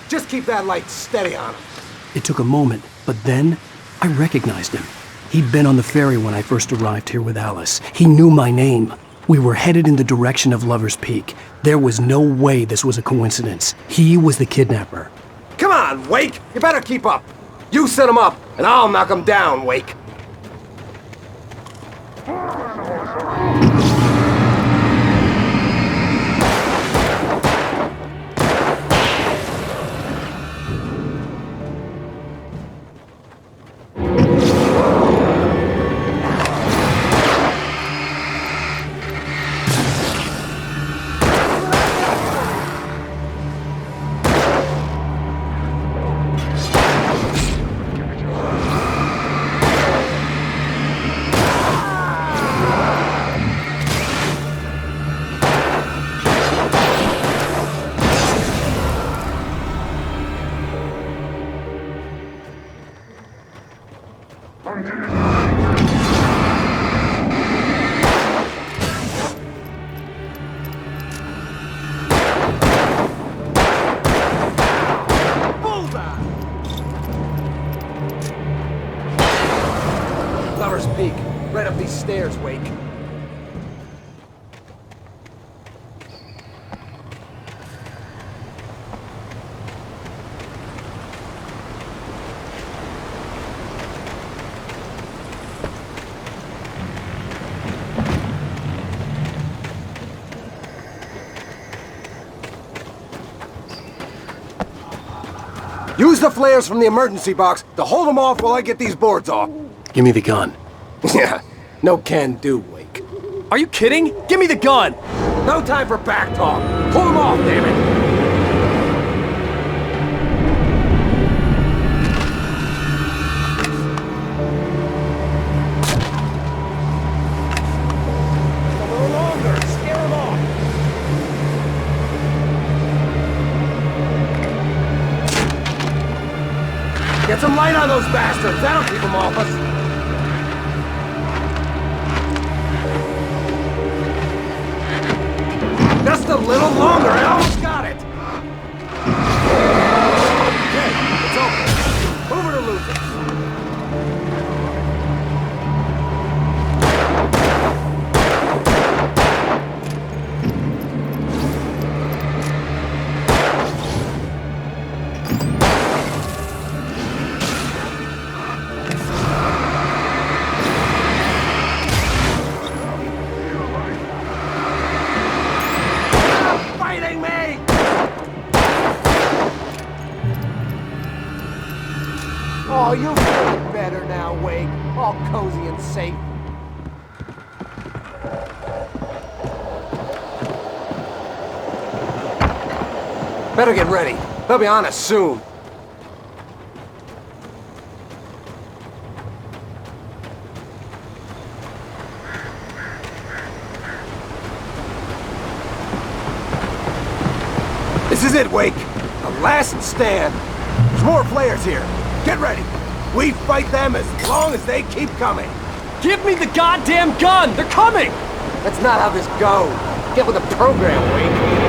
Just keep that light steady on him. It took a moment, but then I recognized him. He'd been on the ferry when I first arrived here with Alice. He knew my name. We were headed in the direction of Lover's Peak. There was no way this was a coincidence. He was the kidnapper. Come on, Wake! You better keep up. You set him up, and I'll knock him down, Wake. Lover's Peak, right up these stairs, Wake. Use the flares from the emergency box to hold them off while I get these boards off. Give me the gun. Yeah, no can do, Wake. Are you kidding? Give me the gun! No time for back talk. Pull them off, damn it! A little longer. Scare them off. Get some light on those bastards. That'll keep them off us. Just a little longer. I almost got it. Okay, it's over. Over to lose it. Oh, you feel better now, Wake. All cozy and safe. Better get ready. They'll be on us soon. This is it, Wake. The last stand. There's more flares here. Get ready. We fight them as long as they keep coming. Give me the goddamn gun! They're coming! That's not how this goes. Get with the program, Wake.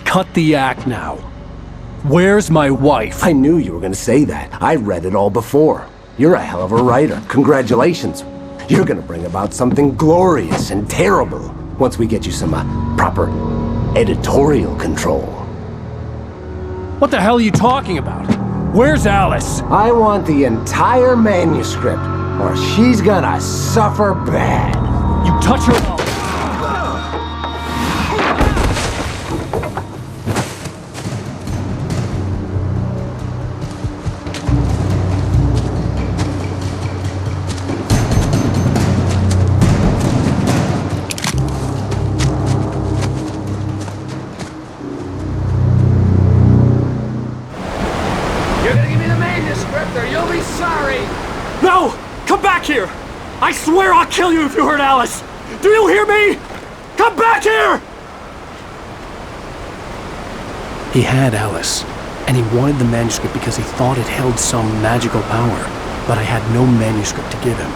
cut the act now. Where's my wife? I knew you were gonna say that. I read it all before. You're a hell of a writer. Congratulations. You're gonna bring about something glorious and terrible once we get you some proper editorial control. What the hell are you talking about? Where's Alice? I want the entire manuscript, or she's gonna suffer bad. You touch her... No! Come back here! I swear I'll kill you if you hurt Alice! Do you hear me? Come back here! He had Alice, and he wanted the manuscript because he thought it held some magical power, but I had no manuscript to give him.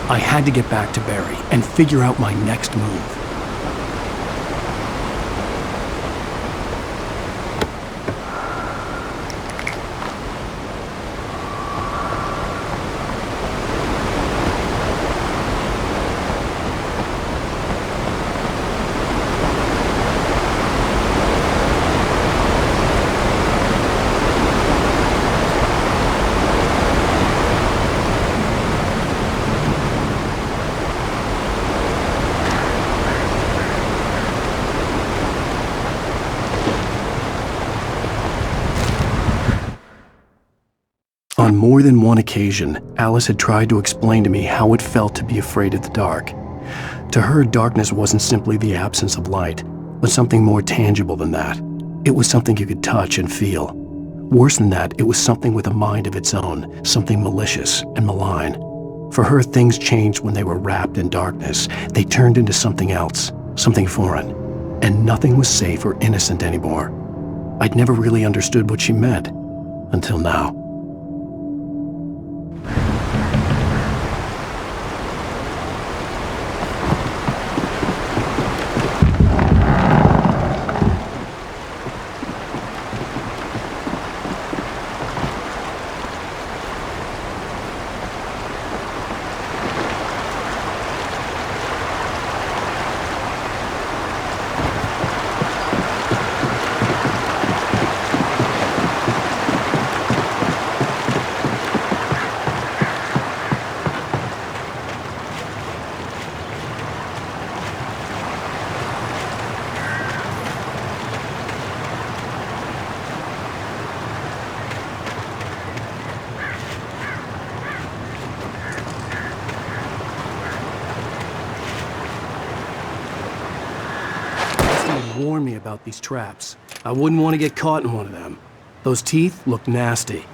I had to get back to Barry and figure out my next move. On more than one occasion, Alice had tried to explain to me how it felt to be afraid of the dark. To her, darkness wasn't simply the absence of light, but something more tangible than that. It was something you could touch and feel. Worse than that, it was something with a mind of its own, something malicious and malign. For her, things changed when they were wrapped in darkness. They turned into something else, something foreign, and nothing was safe or innocent anymore. I'd never really understood what she meant, until now. Warn me about these traps. I wouldn't want to get caught in one of them. Those teeth look nasty.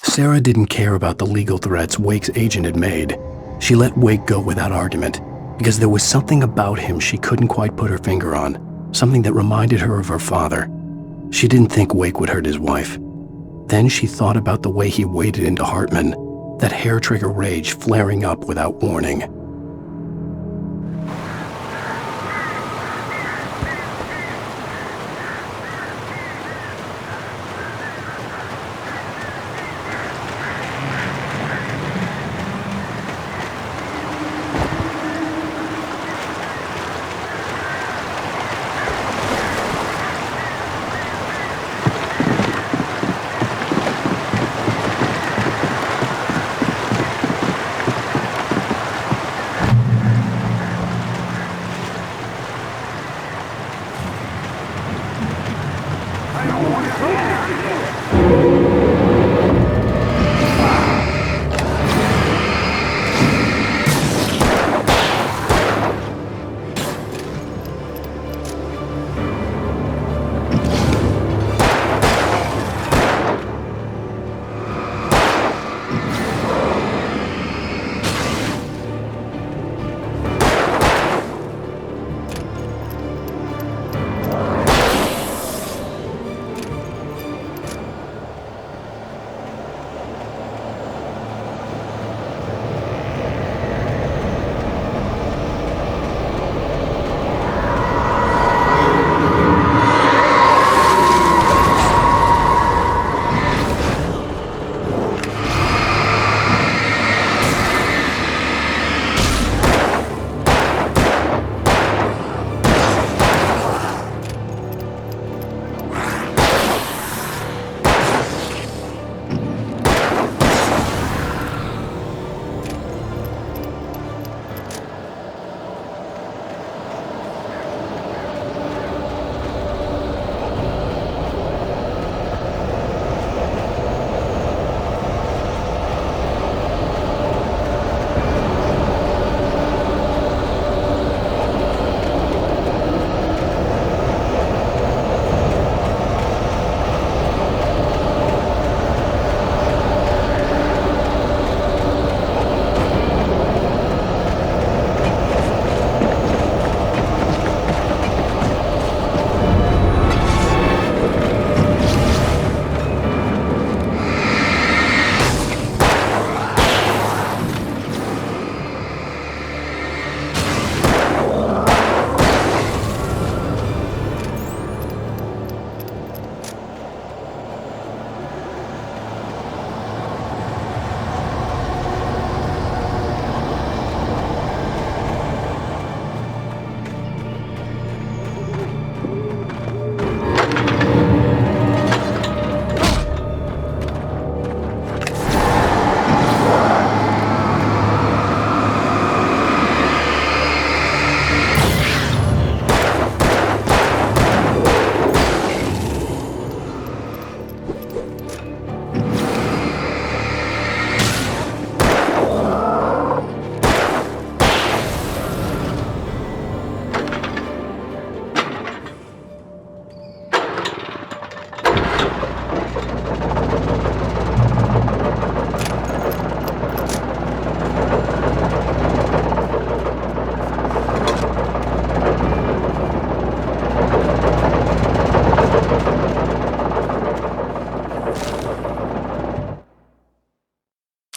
Sarah didn't care about the legal threats Wake's agent had made. She let Wake go without argument, because there was something about him she couldn't quite put her finger on, something that reminded her of her father. She didn't think Wake would hurt his wife. Then she thought about the way he waded into Hartman, that hair-trigger rage flaring up without warning.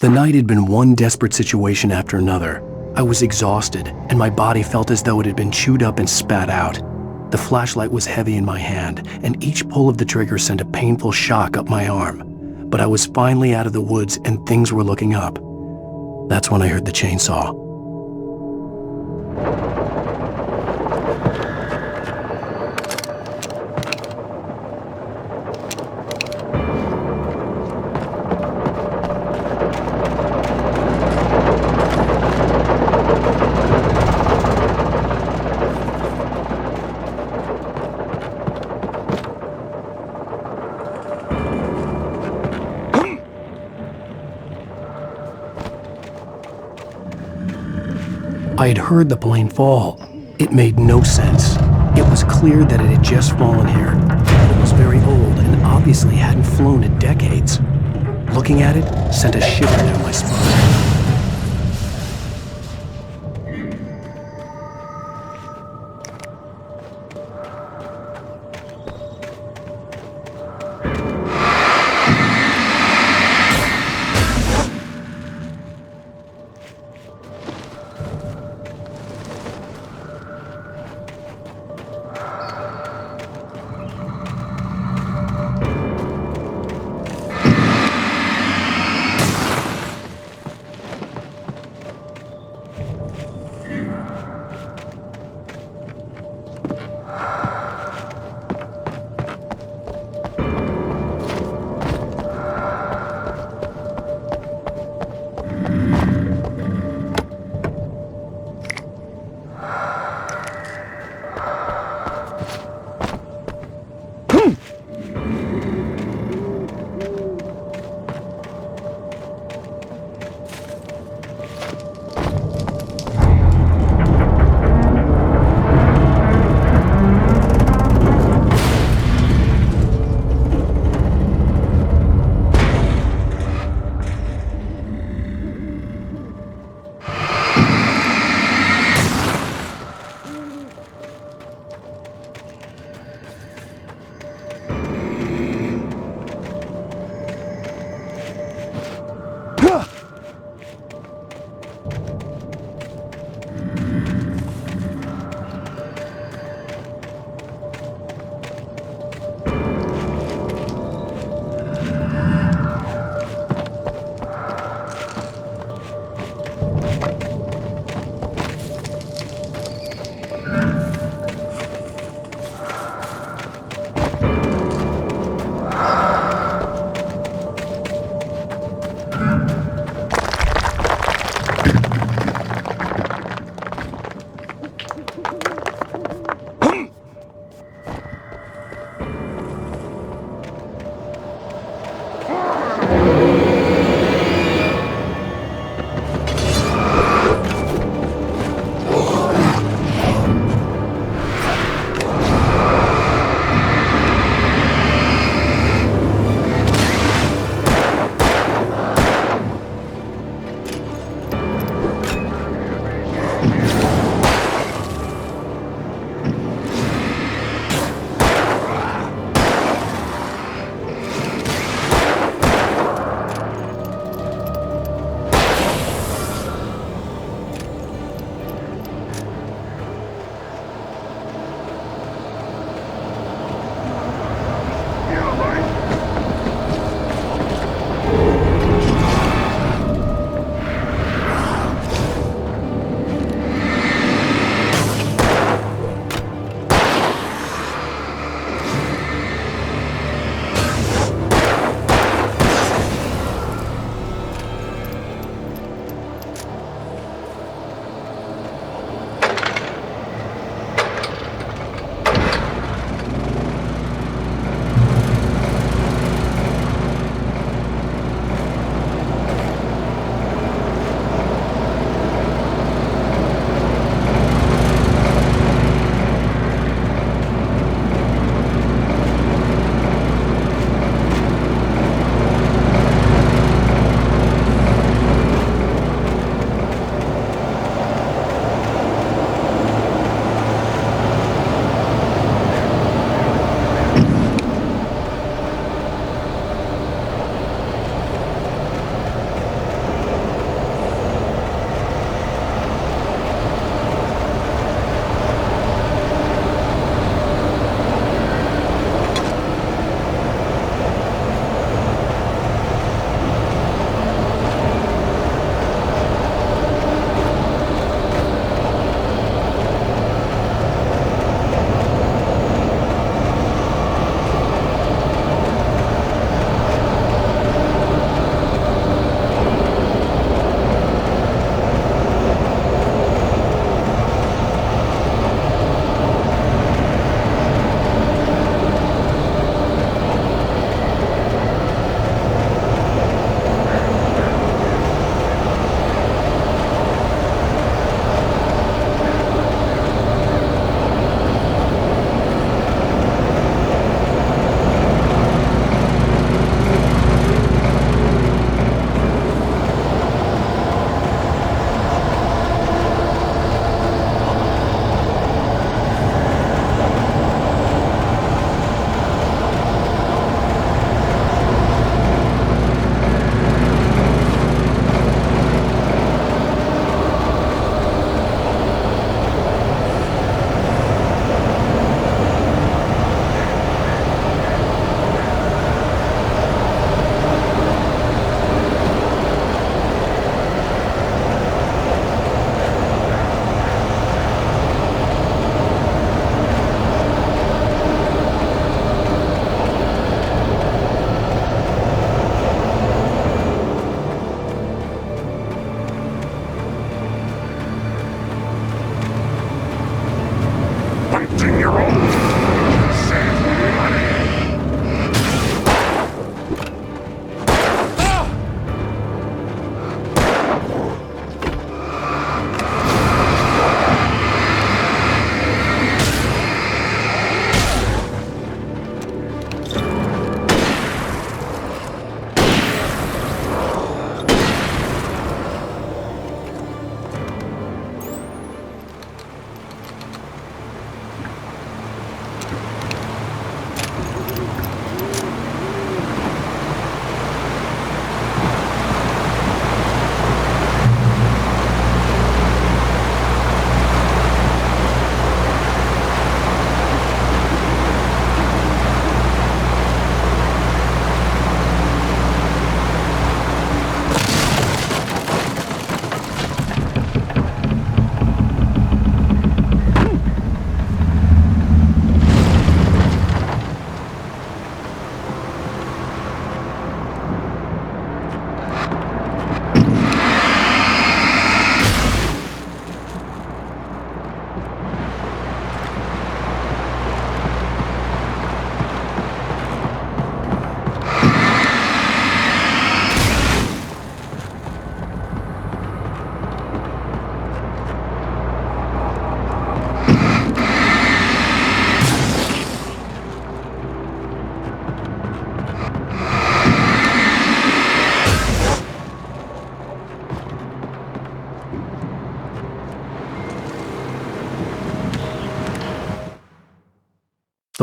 The night had been one desperate situation after another. I was exhausted, and my body felt as though it had been chewed up and spat out. The flashlight was heavy in my hand, and each pull of the trigger sent a painful shock up my arm. But I was finally out of the woods and things were looking up. That's when I heard the chainsaw. I had heard the plane fall. It made no sense. It was clear that it had just fallen here. It was very old and obviously hadn't flown in decades. Looking at it sent a shiver down my spine.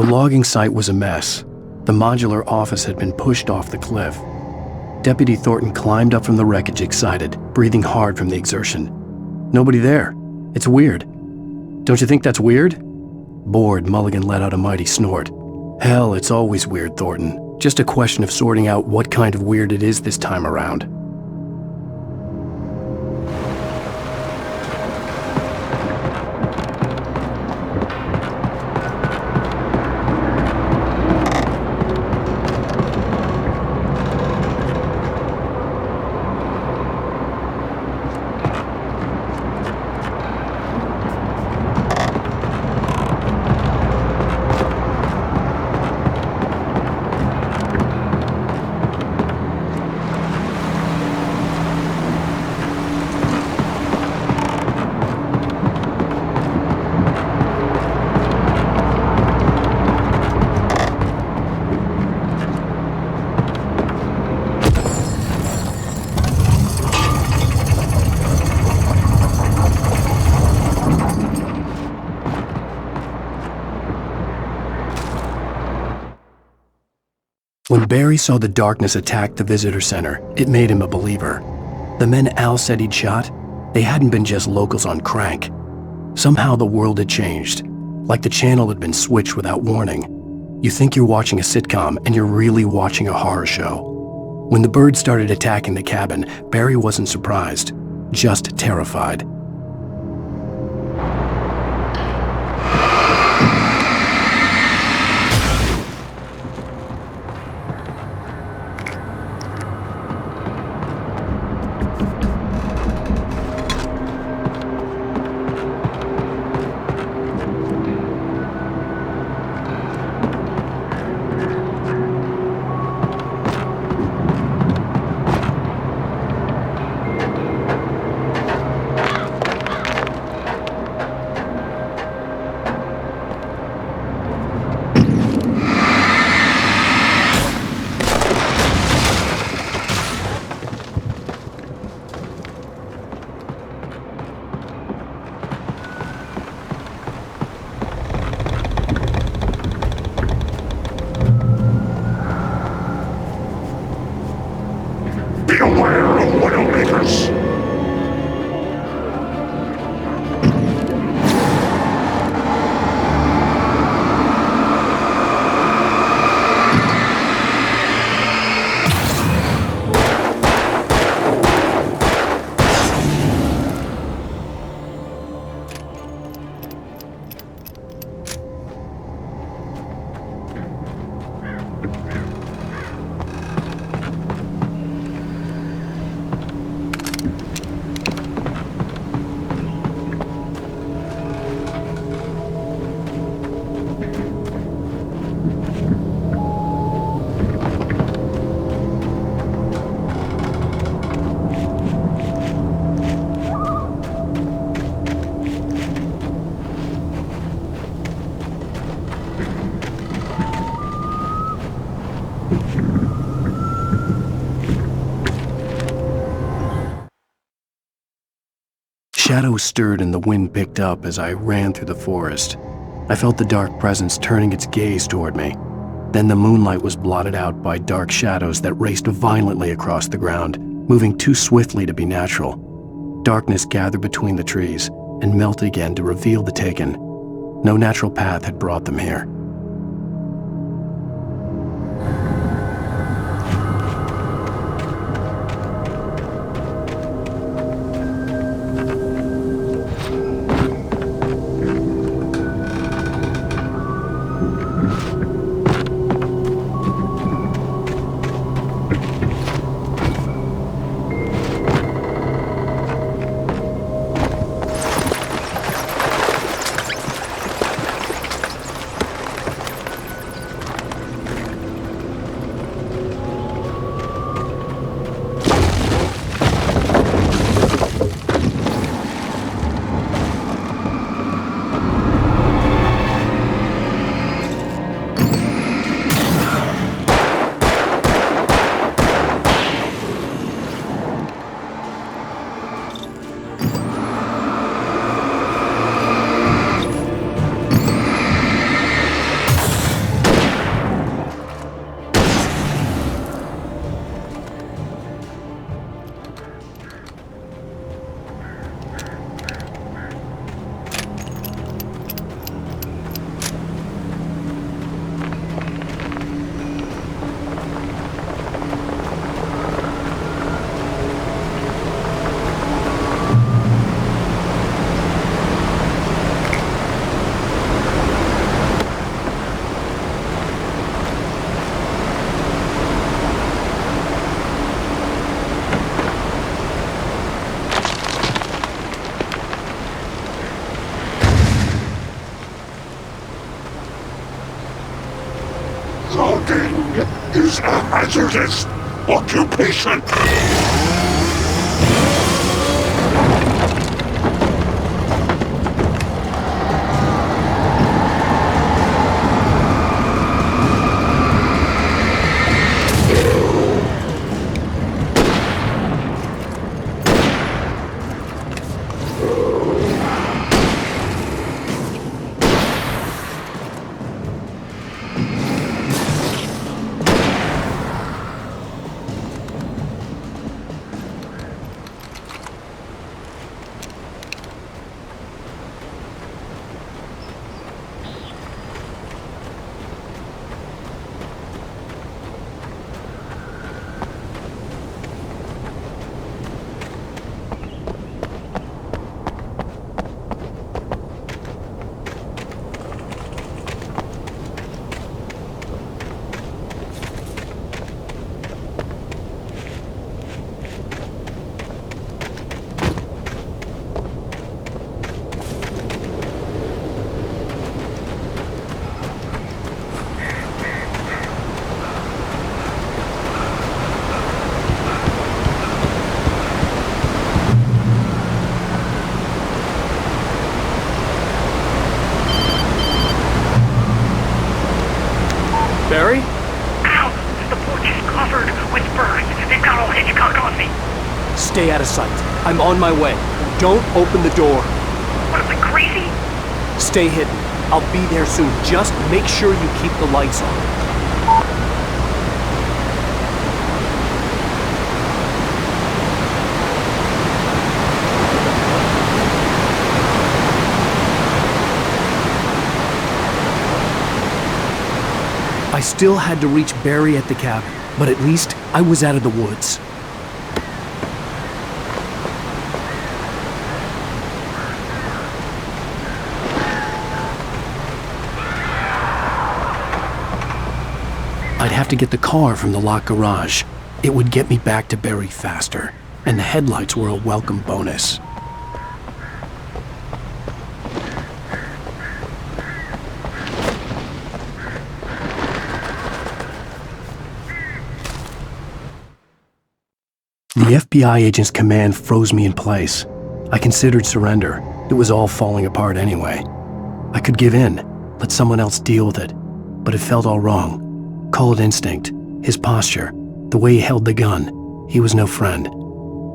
The logging site was a mess. The modular office had been pushed off the cliff. Deputy Thornton climbed up from the wreckage excited, breathing hard from the exertion. Nobody there. It's weird. Don't you think that's weird? Bored, Mulligan let out a mighty snort. Hell, it's always weird, Thornton. Just a question of sorting out what kind of weird it is this time around. When Barry saw the darkness attack the visitor center, it made him a believer. The men Al said he'd shot, they hadn't been just locals on crank. Somehow the world had changed, like the channel had been switched without warning. You think you're watching a sitcom, and you're really watching a horror show. When the birds started attacking the cabin, Barry wasn't surprised, just terrified. Shadows stirred and the wind picked up as I ran through the forest. I felt the dark presence turning its gaze toward me. Then the moonlight was blotted out by dark shadows that raced violently across the ground, moving too swiftly to be natural. Darkness gathered between the trees and melted again to reveal the taken. No natural path had brought them here. is a hazardous occupation. Barry? Ow! The porch is covered with birds. They've got old Hitchcock on me. Stay out of sight. I'm on my way. Don't open the door. What, am I crazy? Stay hidden. I'll be there soon. Just make sure you keep the lights on. I still had to reach Barry at the cabin, but at least I was out of the woods. I'd have to get the car from the locked garage. It would get me back to Barry faster, and the headlights were a welcome bonus. The FBI agent's command froze me in place. I considered surrender. It was all falling apart anyway. I could give in, let someone else deal with it, but it felt all wrong. Call it instinct, his posture, the way he held the gun. He was no friend.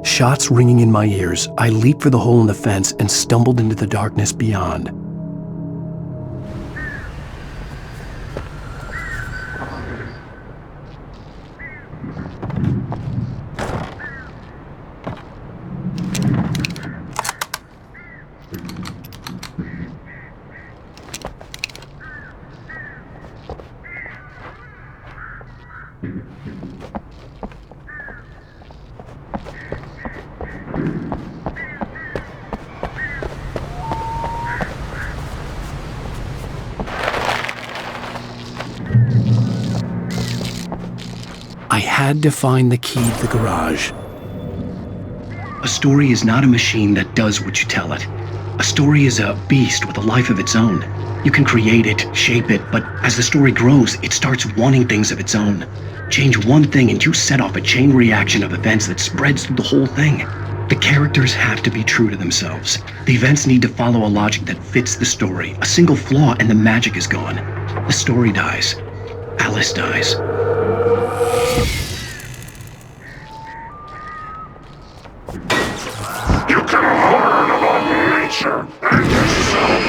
Shots ringing in my ears, I leaped for the hole in the fence and stumbled into the darkness beyond. I had to find the key to the garage. A story is not a machine that does what you tell it. A story is a beast with a life of its own. You can create it, shape it, but as the story grows, it starts wanting things of its own. Change one thing and you set off a chain reaction of events that spreads through the whole thing. The characters have to be true to themselves. The events need to follow a logic that fits the story. A single flaw and the magic is gone. The story dies. Alice dies. You can learn about nature and yourself.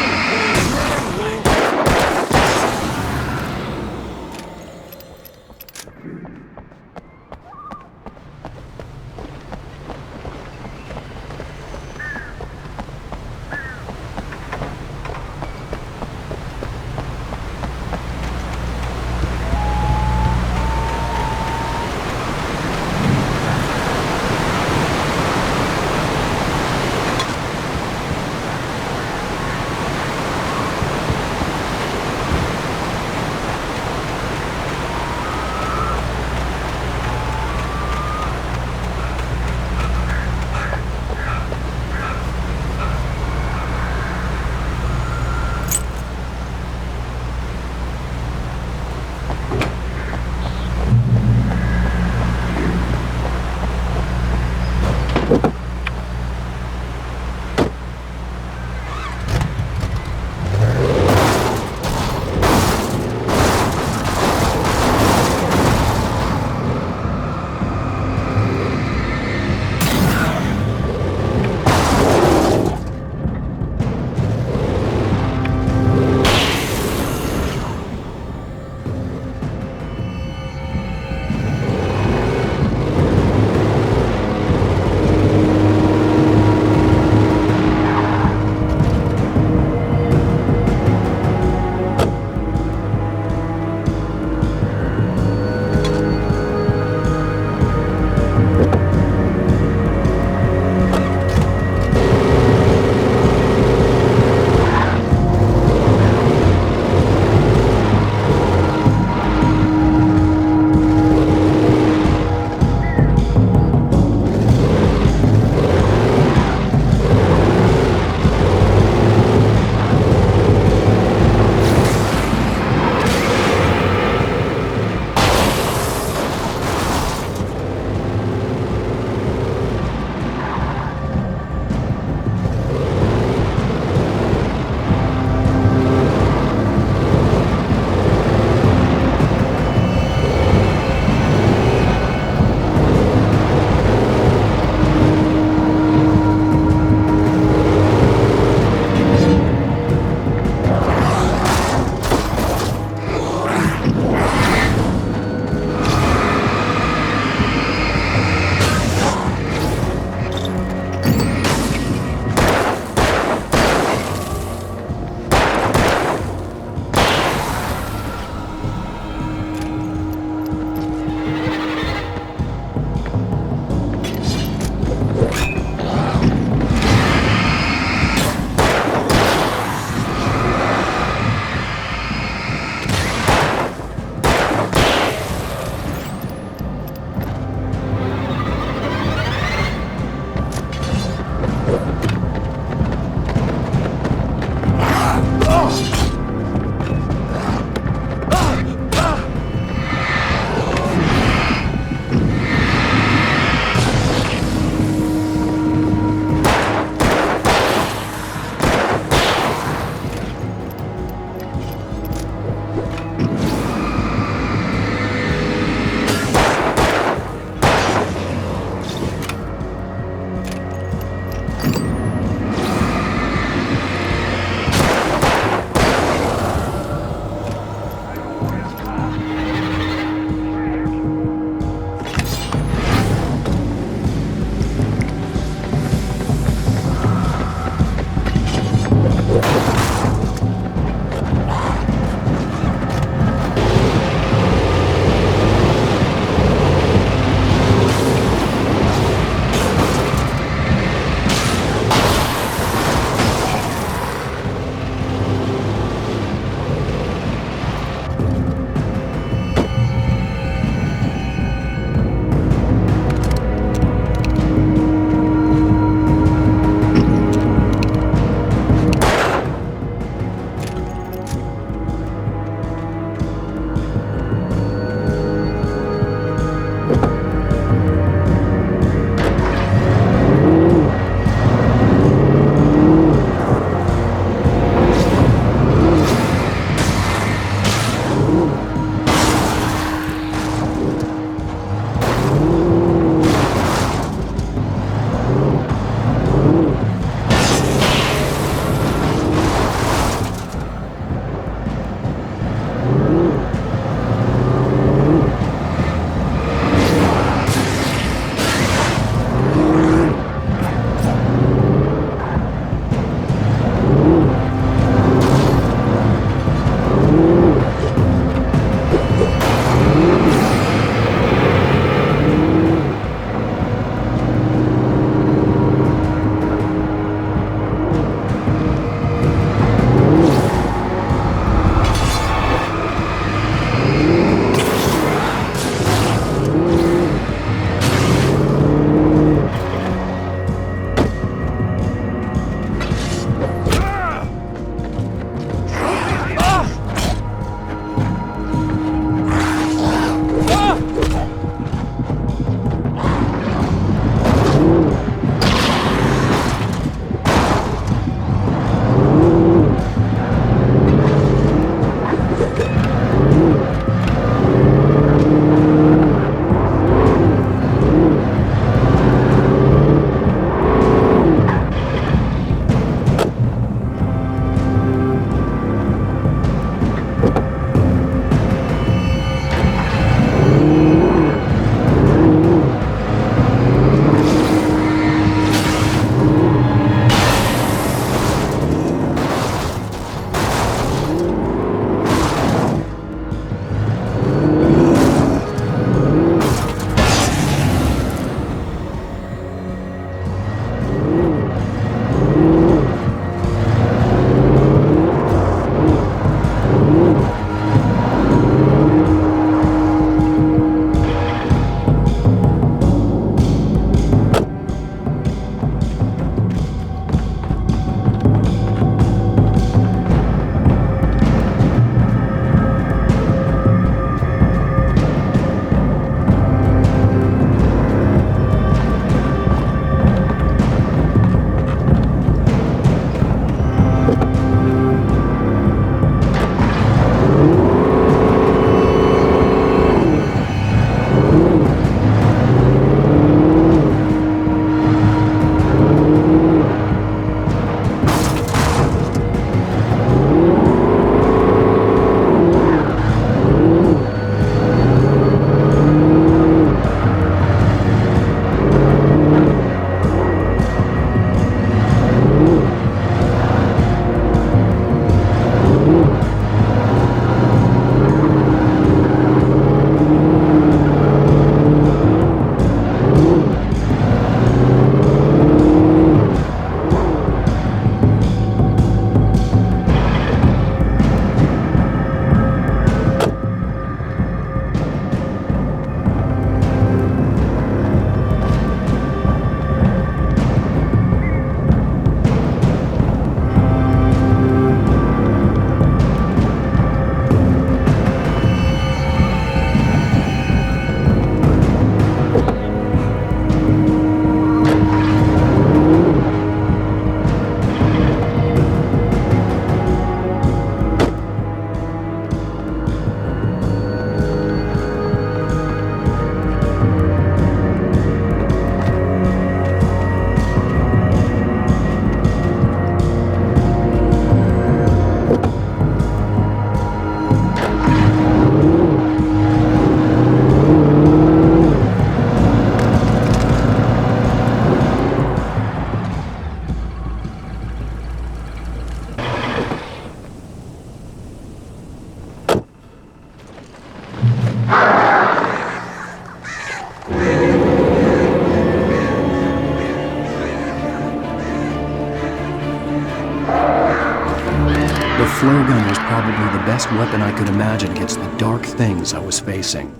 flare gun was probably the best weapon I could imagine against the dark things I was facing.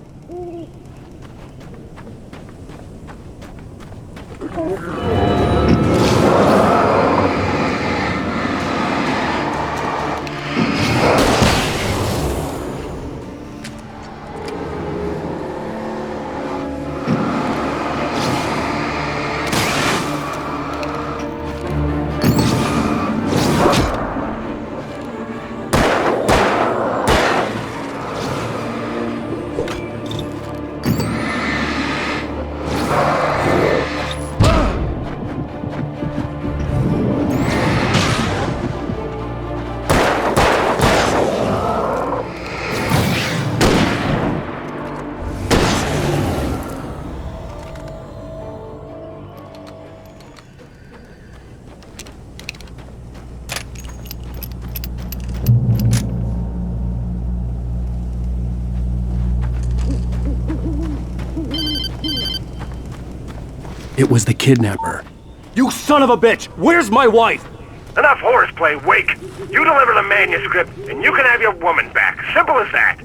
It was the kidnapper. You son of a bitch! Where's my wife? Enough horseplay, Wake. You deliver the manuscript, and you can have your woman back. Simple as that.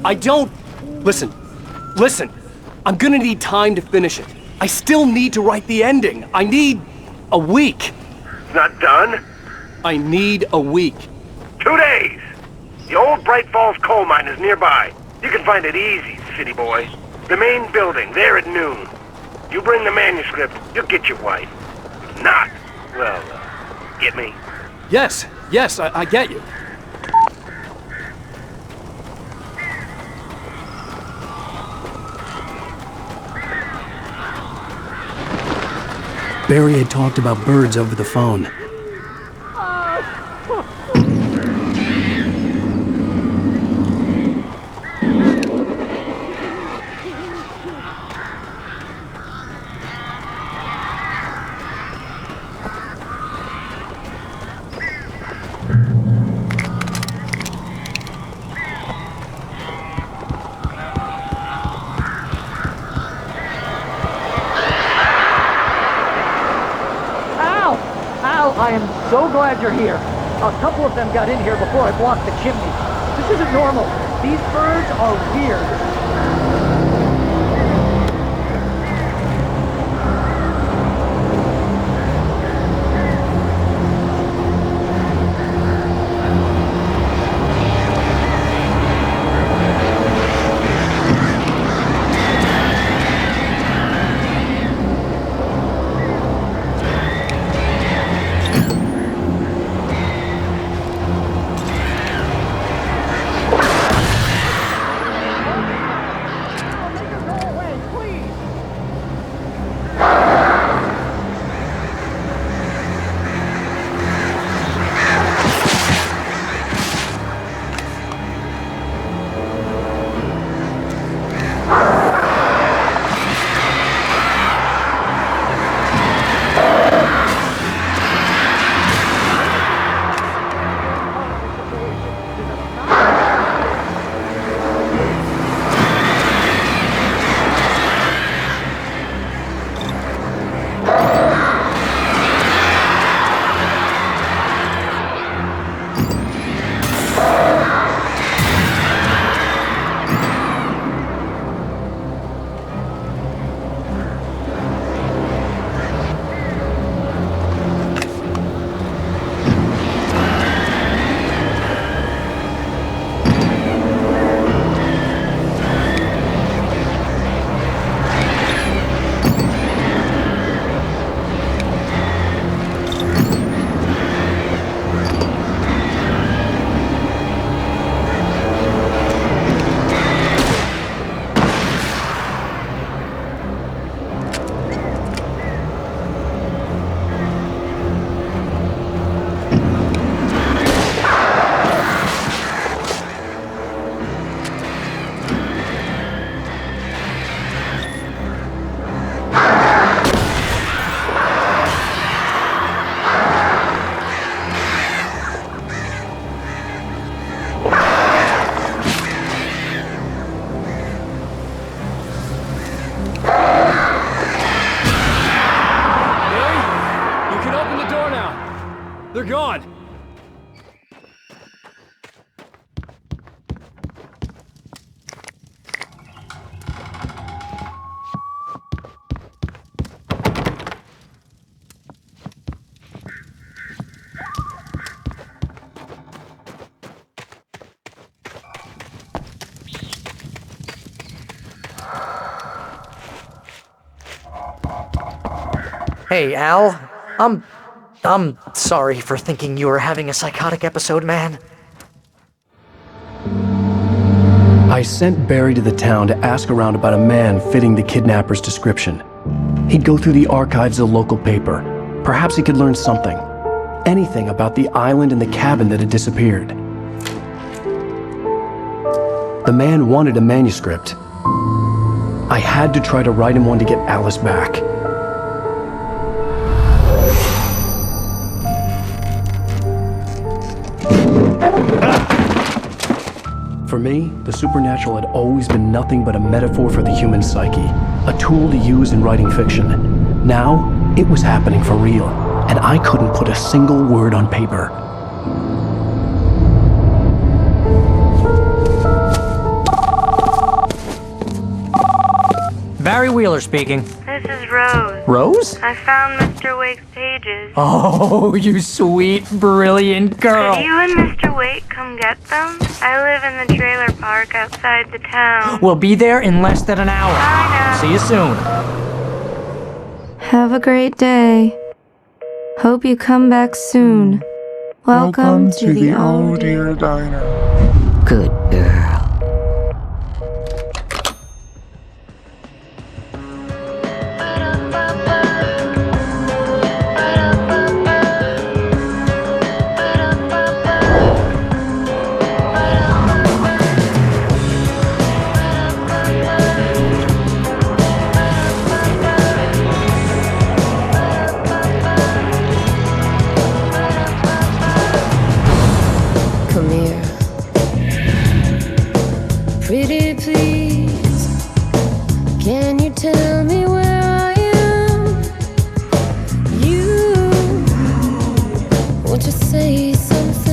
I don't... Listen. I'm gonna need time to finish it. I still need to write the ending. I need a week. It's not done? I need a week. 2 days. The old Braight Falls coal mine is nearby. You can find it easy, city boy. The main building, there at noon. You bring the manuscript, you'll get your wife. If not, well, get me? Yes, I get you. Barry had talked about birds over the phone. I am so glad you're here. A couple of them got in here before I blocked the chimney. This isn't normal. These birds are weird. They're gone. Hey, Al. I'm sorry for thinking you were having a psychotic episode, man. I sent Barry to the town to ask around about a man fitting the kidnapper's description. He'd go through the archives of the local paper. Perhaps he could learn something. Anything about the island and the cabin that had disappeared. The man wanted a manuscript. I had to try to write him one to get Alice back. For me, the supernatural had always been nothing but a metaphor for the human psyche, a tool to use in writing fiction. Now, it was happening for real, and I couldn't put a single word on paper. Barry Wheeler speaking. This is Rose. Rose? I found Mr. Wake's pages. Oh, you sweet, brilliant girl. Could you and Mr. Wake come get them? I live in the trailer park outside the town. We'll be there in less than an hour. Bye now. See you soon. Have a great day. Hope you come back soon. Welcome to the Oh Dear Diner. Good girl. Come here. Pretty please, can you tell me where I am? You, won't you say something?